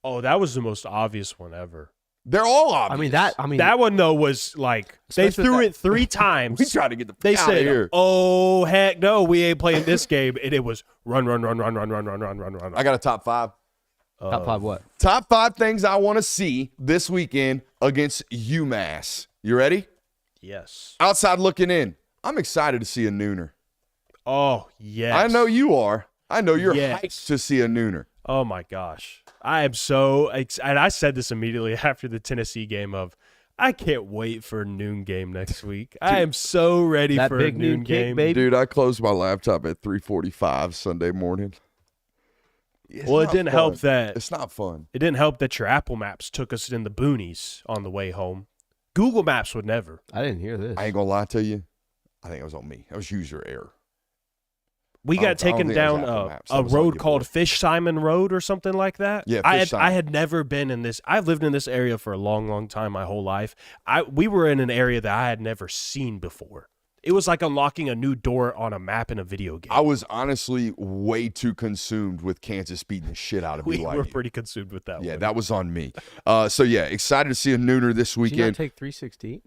Oh, that was the most obvious one ever. They're all obvious. That one, though, was like, they threw it 3 times. We tried to get the They out of said, here. oh, heck no, we ain't playing this game. And it was run. I got a top 5. Top 5 what? Top 5 things I want to see this weekend against UMass. You ready? Yes. Outside looking in. I'm excited to see a nooner. Oh, yes. I know you are. I know you're Yes. hyped to see a nooner. Oh, my gosh. I am so excited. And I said this immediately after the Tennessee game of, I can't wait for a noon game next week. I am so ready That for big a noon noon kick, game. baby. Dude, I closed my laptop at 3:45 Sunday morning. It's Well, it not didn't fun. help that It's not fun. it didn't help that your Apple Maps took us in the boonies on the way home. Google Maps would never. I didn't hear this. I ain't gonna lie to you. I think it was on me. That was user error. We I got don't taken think it was down Apple Maps. a That was on road your called board. Fish Simon Road or something like that. Yeah, I Fish Simon. had never been in this. I've lived in this area for a long, long time, my whole life. We were in an area that I had never seen before. It was like unlocking a new door on a map in a video game. I was honestly way too consumed with Kansas beating the shit out of We BYU. were pretty consumed with that Yeah, one. that was on me. So, yeah, excited to see a nooner this Did you not weekend. take 316?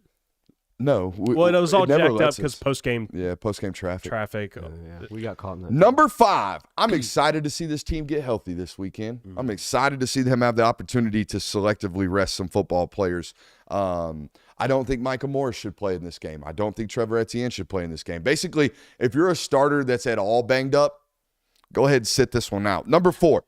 No. Well, it was all never jacked up lets because us. post-game Yeah, post-game traffic. traffic. Yeah, we got caught in that. Number 5, I'm excited to see this team get healthy this weekend. I'm excited to see them have the opportunity to selectively rest some football players. I don't think Micah Morris should play in this game. I don't think Trevor Etienne should play in this game. Basically, if you're a starter that's at all banged up, go ahead and sit this one out. Number 4.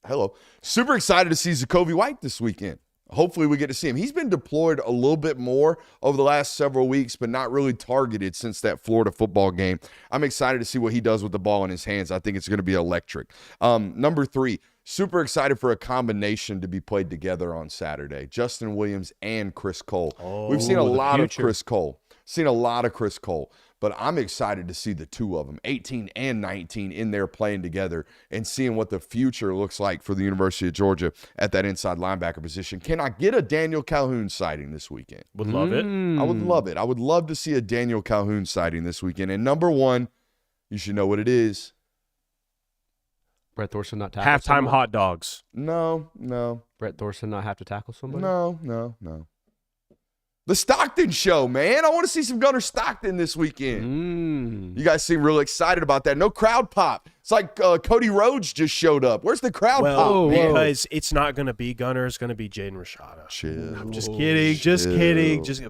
Hello. Super excited to see Zacoby White this weekend. Hopefully we get to see him. He's been deployed a little bit more over the last several weeks, but not really targeted since that Florida football game. I'm excited to see what he does with the ball in his hands. I think it's going to be electric. Number 3, super excited for a combination to be played together on Saturday. Justin Williams and Chris Cole. We've seen a lot of Chris Cole. But I'm excited to see the two of them, 18 and 19, in there playing together and seeing what the future looks like for the University of Georgia at that inside linebacker position. Can I get a Daniel Calhoun sighting this weekend? Would love it. I would love it. I would love to see a Daniel Calhoun sighting this weekend. And number 1, you should know what it is. Brett Thorson not tackle Halftime someone? hot dogs. No. Brett Thorson not have to tackle somebody? No. The Stockton show, man. I want to see some Gunnar Stockton this weekend. You guys seem real excited about that. No crowd pop. It's like Cody Rhodes just showed up. Where's the crowd Well, pop? man? because it's not going to be Gunner. It's going to be Jaden Rashada. Chill. I'm just kidding. Just Chill. kidding. Just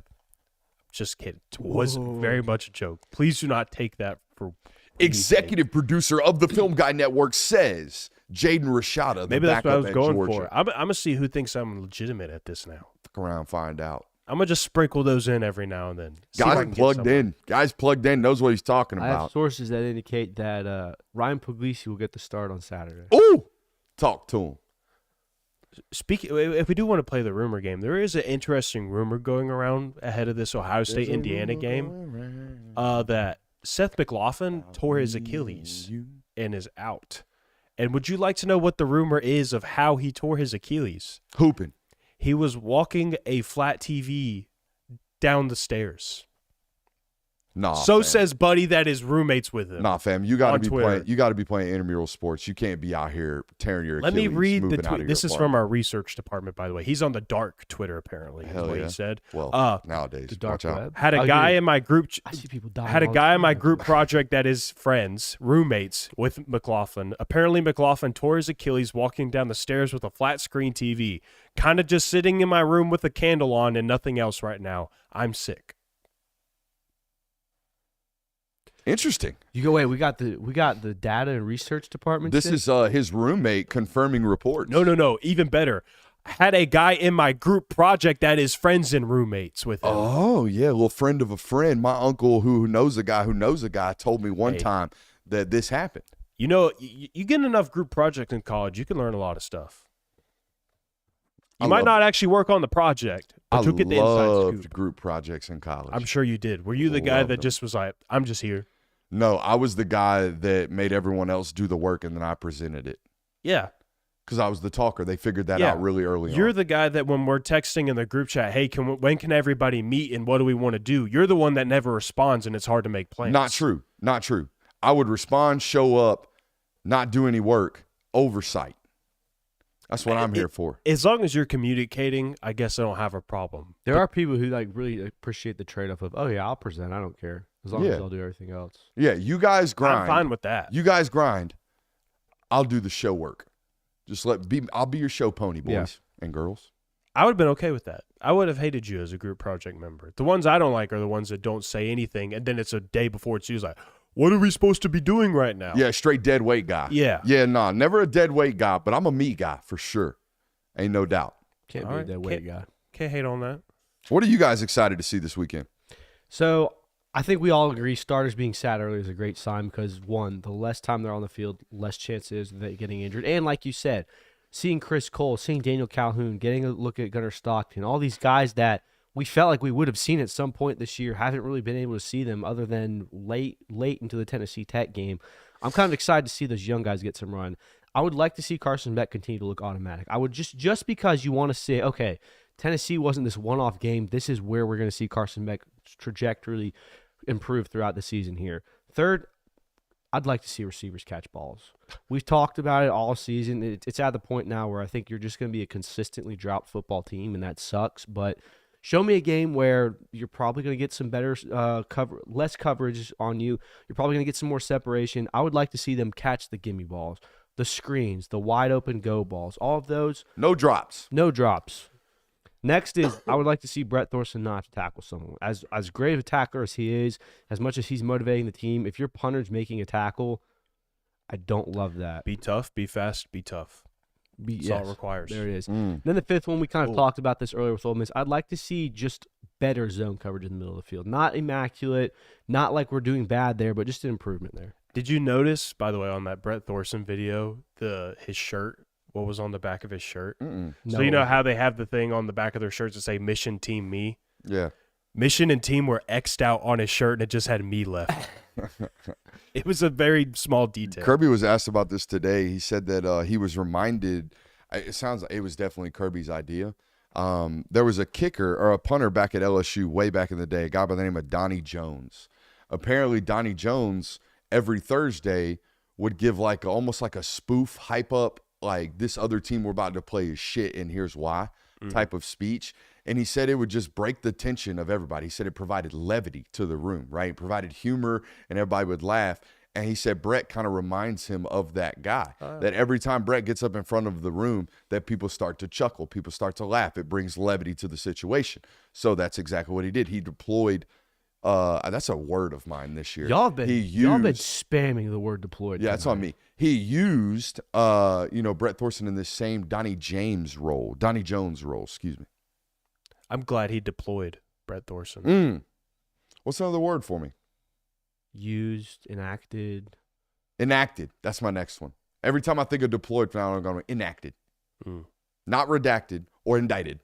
kidding. It was very much a joke. Please do not take that for Executive producer of the Film Guy Network says Jaden Rashada. Maybe that's what I was at going Georgia. for. I'm going to see who thinks I'm legitimate at this now. Fuck around, find out. I'm going to just sprinkle those in every now and then. See if I Guys can get plugged someone. in. Guys plugged in. Knows what he's talking I have about. sources that indicate that Ryan Puglisi will get the start on Saturday. Ooh, talk to him. Speaking, if we do want to play the rumor game, there is an interesting rumor going around ahead of this Ohio State-Indiana game that Seth McLaughlin tore his Achilles and is out. And would you like to know what the rumor is of how he tore his Achilles? Hooping. He was walking a flat TV down the stairs. Nah. So fam. says Buddy that is roommates with him. Nah, fam. You got to on be Twitter. playing. You got to be playing intramural sports. You can't be out here tearing your Let Achilles. me read the moving out tweet. of This your is from our research department, by the way. He's on the dark Twitter, apparently, is Hell what yeah. he said. Well, nowadays, The dark watch out. web. Had a Oh, guy dude, in my group I see people dying. had a all the guy in my time. group project that is friends, roommates with McLaughlin. Apparently, McLaughlin tore his Achilles walking down the stairs with a flat screen TV. Kind of just sitting in my room with a candle on and nothing else right now. I'm sick. Interesting. You go. Wait, we got the data and research department. This shit? is his roommate confirming reports. No. Even better. Had a guy in my group project that is friends and roommates with him. Oh yeah, a little friend of a friend. My uncle who knows a guy told me one Hey. time that this happened. You know, you get enough group project in college, you can learn a lot of stuff. You I might love- not actually work on the project, but I you'll get the inside loved scoop. group projects in college. I'm sure you did. Were you the guy Loved that them. just was like, I'm just here? No, I was the guy that made everyone else do the work and then I presented it Yeah. because I was the talker. They figured that Yeah. out really early You're on. the guy that when we're texting in the group chat, hey, when can everybody meet and what do we want to do? You're the one that never responds and it's hard to make plans. Not true. Not true. I would respond, show up, not do any work, oversight. That's what I'm here for. As long as you're communicating, I guess I don't have a problem. There are people who like really appreciate the trade-off of, oh yeah, I'll present. I don't care as long Yeah. as I'll do everything else. Yeah, you guys grind. I'm fine with that. You guys grind. I'll do the show work. Just I'll be your show pony, boys Yeah. and girls. I would have been okay with that. I would have hated you as a group project member. The ones I don't like are the ones that don't say anything, and then it's a day before it's used like, what are we supposed to be doing right now? Yeah, straight dead weight guy. Yeah. Yeah, nah, never a dead weight guy, but I'm a me guy for sure. Ain't no doubt. Can't All be right, that weight guy. Can't hate on that. What are you guys excited to see this weekend? So I think we all agree starters being sat early is a great sign because, one, the less time they're on the field, less chance is of they getting injured. And like you said, seeing Chris Cole, seeing Daniel Calhoun, getting a look at Gunnar Stockton, all these guys that we felt like we would have seen at some point this year, haven't really been able to see them other than late into the Tennessee Tech game. I'm kind of excited to see those young guys get some run. I would like to see Carson Beck continue to look automatic. I would just because you want to say, okay, Tennessee wasn't this one-off game. This is where we're going to see Carson Beck's trajectory improve throughout the season here. Third, I'd like to see receivers catch balls. We've talked about it all season. It's at the point now where I think you're just going to be a consistently drought football team, and that sucks. But show me a game where you're probably going to get some better less coverage on you. You're probably going to get some more separation. I would like to see them catch the gimme balls, the screens, the wide open go balls, all of those. No drops. No drops. Next is I would like to see Brett Thorson not have to tackle someone. As great of a tackler as he is, as much as he's motivating the team, if your punter's making a tackle, I don't love that. Be tough, be fast, be tough. That's all it requires. There it is. Then the fifth one, we kind of talked about this earlier with Ole Miss. I'd like to see just better zone coverage in the middle of the field. Not immaculate, not like we're doing bad there, but just an improvement there. Did you notice, by the way, on that Brett Thorson video, his shirt? What was on the back of his shirt? Mm-mm. So you know how they have the thing on the back of their shirts that say Mission Team Me? Yeah. Mission and Team were X'd out on his shirt and it just had me left. It was a very small detail. Kirby was asked about this today. He said that he was reminded, it sounds like it was definitely Kirby's idea. There was a kicker or a punter back at LSU way back in the day, a guy by the name of Donnie Jones. Apparently Donnie Jones every Thursday would give like almost like a spoof hype up, like this other team we're about to play is shit and here's why type of speech. And he said it would just break the tension of everybody. He said it provided levity to the room, right? It provided humor and everybody would laugh. And he said Brett kind of reminds him of that guy, that every time Brett gets up in front of the room, that people start to chuckle, people start to laugh. It brings levity to the situation. So that's exactly what he did. He deployed, that's a word of mine this year. Y'all been spamming the word deployed. Yeah, that's on me. He used, Brett Thorson in this same Donnie Jones role, excuse me. I'm glad he deployed Brett Thorson. What's another word for me? Used, enacted. Enacted. That's my next one. Every time I think of deployed, I'm going to enacted. Not redacted or indicted.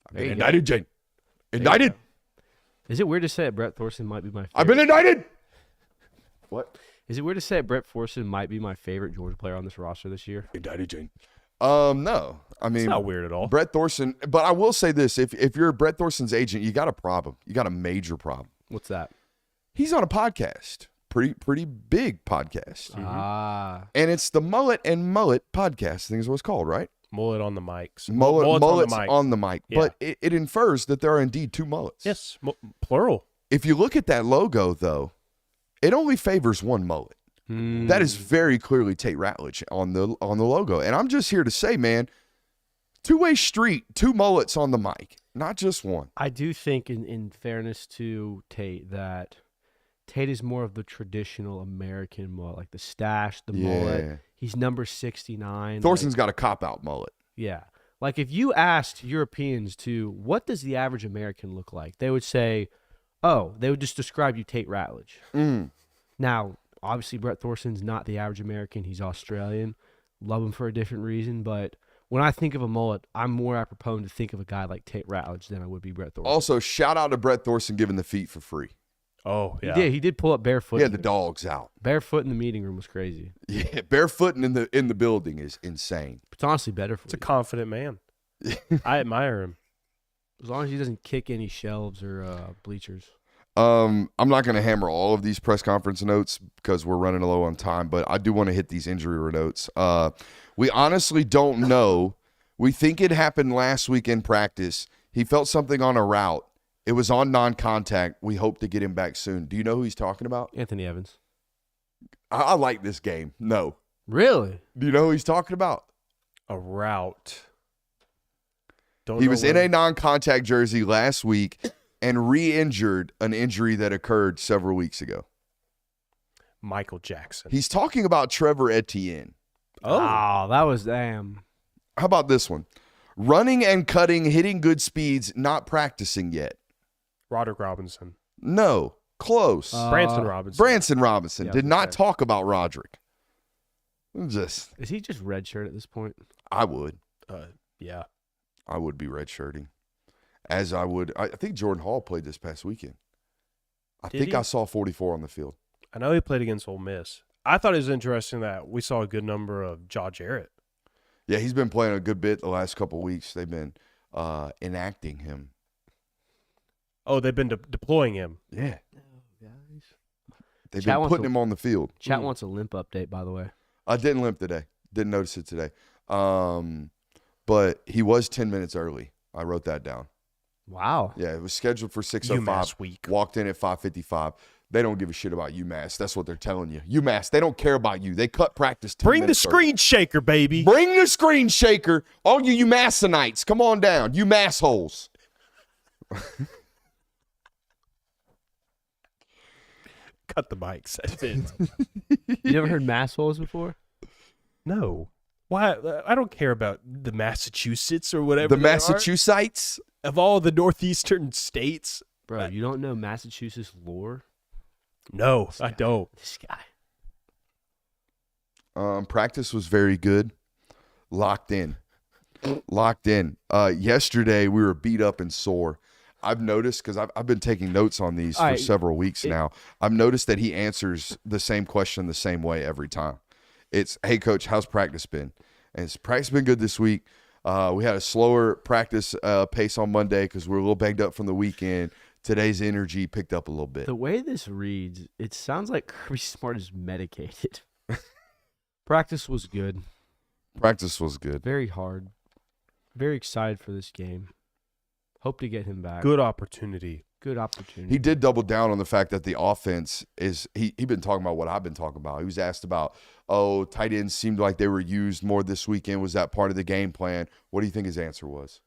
I've been indicted, Jane. Indicted. Is it weird to say that Brett Thorson might be my favorite? I've been indicted. What? Is it weird to say that Brett Thorson might be my favorite Georgia player on this roster this year? Indicted, Jane. No. I mean, it's not weird at all. Brett Thorson, but I will say this. If you're Brett Thorson's agent, you got a problem. You got a major problem. What's that? He's on a podcast. Pretty big podcast. And it's the Mullet and Mullet podcast, I think is what it's called, right? Mullet on the mics. Mullets on the mic. Yeah. But it infers that there are indeed two mullets. Yes, plural. If you look at that logo, though, it only favors one mullet. That is very clearly Tate Ratledge on the logo. And I'm just here to say, man, two-way street, two mullets on the mic, not just one. I do think, in fairness to Tate, that Tate is more of the traditional American mullet, like the stash, the mullet. He's number 69. Thorson's got a cop-out mullet. Yeah. Like if you asked Europeans what does the average American look like, they would say, they would just describe you Tate Ratledge. Now, obviously Brett Thorson's not the average American. He's Australian. Love him for a different reason. But when I think of a mullet, I'm more apropos to think of a guy like Tate Ratledge than I would be Brett Thorson. Also, shout out to Brett Thorson giving the feet for free. Oh, yeah. He did pull up barefoot. He had the dogs out. Barefoot in the meeting room was crazy. Yeah, barefooting in the building is insane. It's honestly better for It's a confident man. I admire him. As long as he doesn't kick any shelves or bleachers. I'm not going to hammer all of these press conference notes because we're running low on time, but I do want to hit these injury notes. We honestly don't know. We think it happened last week in practice. He felt something on a route. It was on non-contact. We hope to get him back soon. Do you know who he's talking about? Anthony Evans. I like this game. No. Really? Do you know who he's talking about? A route. He was in a non-contact jersey last week and re-injured an injury that occurred several weeks ago. Michael Jackson. He's talking about Trevor Etienne. Oh, that was damn. How about this one? Running and cutting, hitting good speeds, not practicing yet. Roderick Robinson. No. Close. Branson Robinson. Branson Robinson. Yeah, Did not talk about Roderick. Is he just redshirt at this point? I would. Yeah. I would be redshirting. As I would. I think Jordan Hall played this past weekend. I think I saw 44 on the field. I know he played against Ole Miss. I thought it was interesting that we saw a good number of Jaw Jarrett. Yeah, he's been playing a good bit the last couple of weeks. They've been enacting him. Oh, they've been deploying him. Yeah. Guys. They've Chat been wants putting a- him on the field. Chat wants a limp update, by the way. I didn't limp today. Didn't notice it today. But he was 10 minutes early. I wrote that down. Wow. Yeah, it was scheduled for 6:05. UMass week. Walked in at 5:55. They don't give a shit about UMass. That's what they're telling you. UMass, they don't care about you. They cut practice 10 Bring the minutes early. screen shaker, baby. Bring the screen shaker. All you UMassonites, come on down. You massholes. Cut the mics. That's it. You never heard mass holes before? No. Why? I don't care about the Massachusetts or whatever. The they are. Massachusetts. Of all the northeastern states. Bro, you don't know Massachusetts lore? No, I don't. This guy. Practice was very good. Locked in. Yesterday, we were beat up and sore. I've noticed, because I've been taking notes on these for several weeks now. I've noticed that he answers the same question the same way every time. It's, hey, Coach, how's practice been? And his practice been good this week. We had a slower practice pace on Monday because we were a little banged up from the weekend. Today's energy picked up a little bit. The way this reads, it sounds like Kirby Smart is medicated. Practice was good. Practice was good. Very hard. Very excited for this game. Hope to get him back. Good opportunity. Good opportunity. He did double down on the fact that the offense is he been talking about what I've been talking about. He was asked about, tight ends seemed like they were used more this weekend. Was that part of the game plan? What do you think his answer was?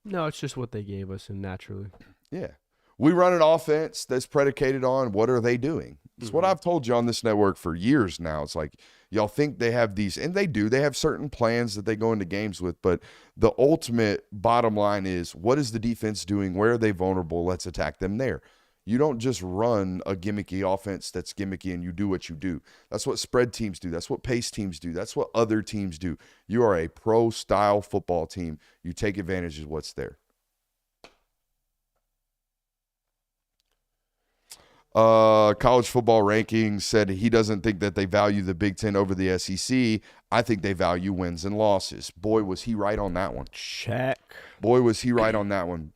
No, it's just what they gave us, and naturally. Yeah. We run an offense that's predicated on what are they doing. It's what I've told you on this network for years now. It's like y'all think they have these, and they do. They have certain plans that they go into games with, but the ultimate bottom line is, what is the defense doing? Where are they vulnerable? Let's attack them there. You don't just run a gimmicky offense that's gimmicky and you do what you do. That's what spread teams do. That's what pace teams do. That's what other teams do. You are a pro-style football team. You take advantage of what's there. College football rankings said he doesn't think that they value the Big Ten over the SEC. I think they value wins and losses. Boy, was he right on that one. Check. Boy, was he right on that one.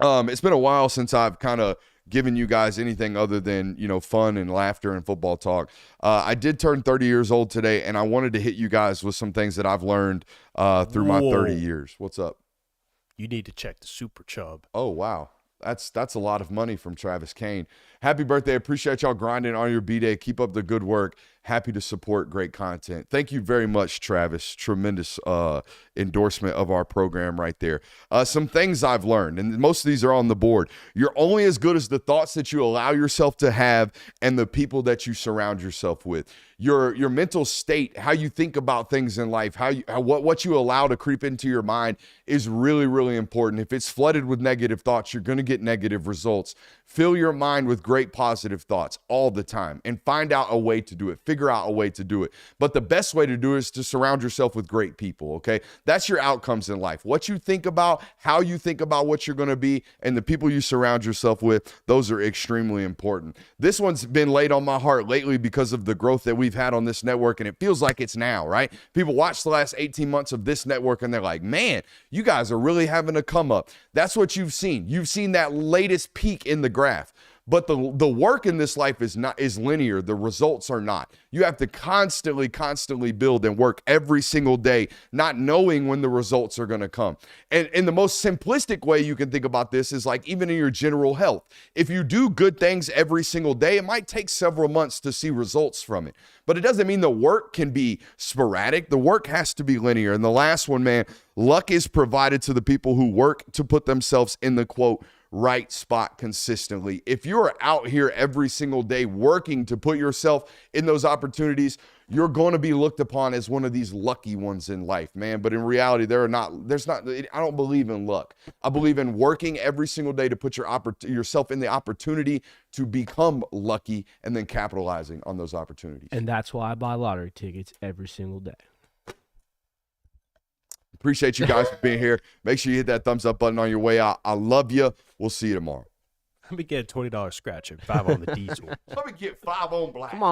It's been a while since I've kind of given you guys anything other than, fun and laughter and football talk. I did turn 30 years old today, and I wanted to hit you guys with some things that I've learned through my 30 years. What's up? You need to check the Super Chub. Oh, wow. That's a lot of money from Travis Kane. Happy birthday. Appreciate y'all grinding on your B-Day. Keep up the good work. Happy to support great content. Thank you very much, Travis. Tremendous endorsement of our program right there. Some things I've learned, and most of these are on the board. You're only as good as the thoughts that you allow yourself to have and the people that you surround yourself with. Your mental state, how you think about things in life, what you allow to creep into your mind is really, really important. If it's flooded with negative thoughts, you're going to get negative results. Fill your mind with great positive thoughts all the time and find out a way to do it. Figure out a way to do it. But the best way to do it is to surround yourself with great people, okay? That's your outcomes in life. What you think about, how you think about what you're going to be, and the people you surround yourself with, those are extremely important. This one's been laid on my heart lately because of the growth that we've had on this network, and it feels like it's now, right? People watch the last 18 months of this network, and they're like, man, you guys are really having a come up. That's what you've seen. You've seen that latest peak in the graph. But the work in this life is linear. The results are not. You have to constantly build and work every single day, not knowing when the results are going to come. And in the most simplistic way you can think about this is like even in your general health. If you do good things every single day, it might take several months to see results from it. But it doesn't mean the work can be sporadic. The work has to be linear. And the last one, man, luck is provided to the people who work to put themselves in the, quote, right spot consistently. If you're out here every single day working to put yourself in those opportunities, you're going to be looked upon as one of these lucky ones in life, man. But in reality, I don't believe in luck. I believe in working every single day to put yourself in the opportunity to become lucky and then capitalizing on those opportunities. And that's why I buy lottery tickets every single day. Appreciate you guys for being here. Make sure you hit that thumbs up button on your way out. I love you. We'll see you tomorrow. Let me get a $20 scratch and $5 on the diesel. Let me get 5 on black. Come on.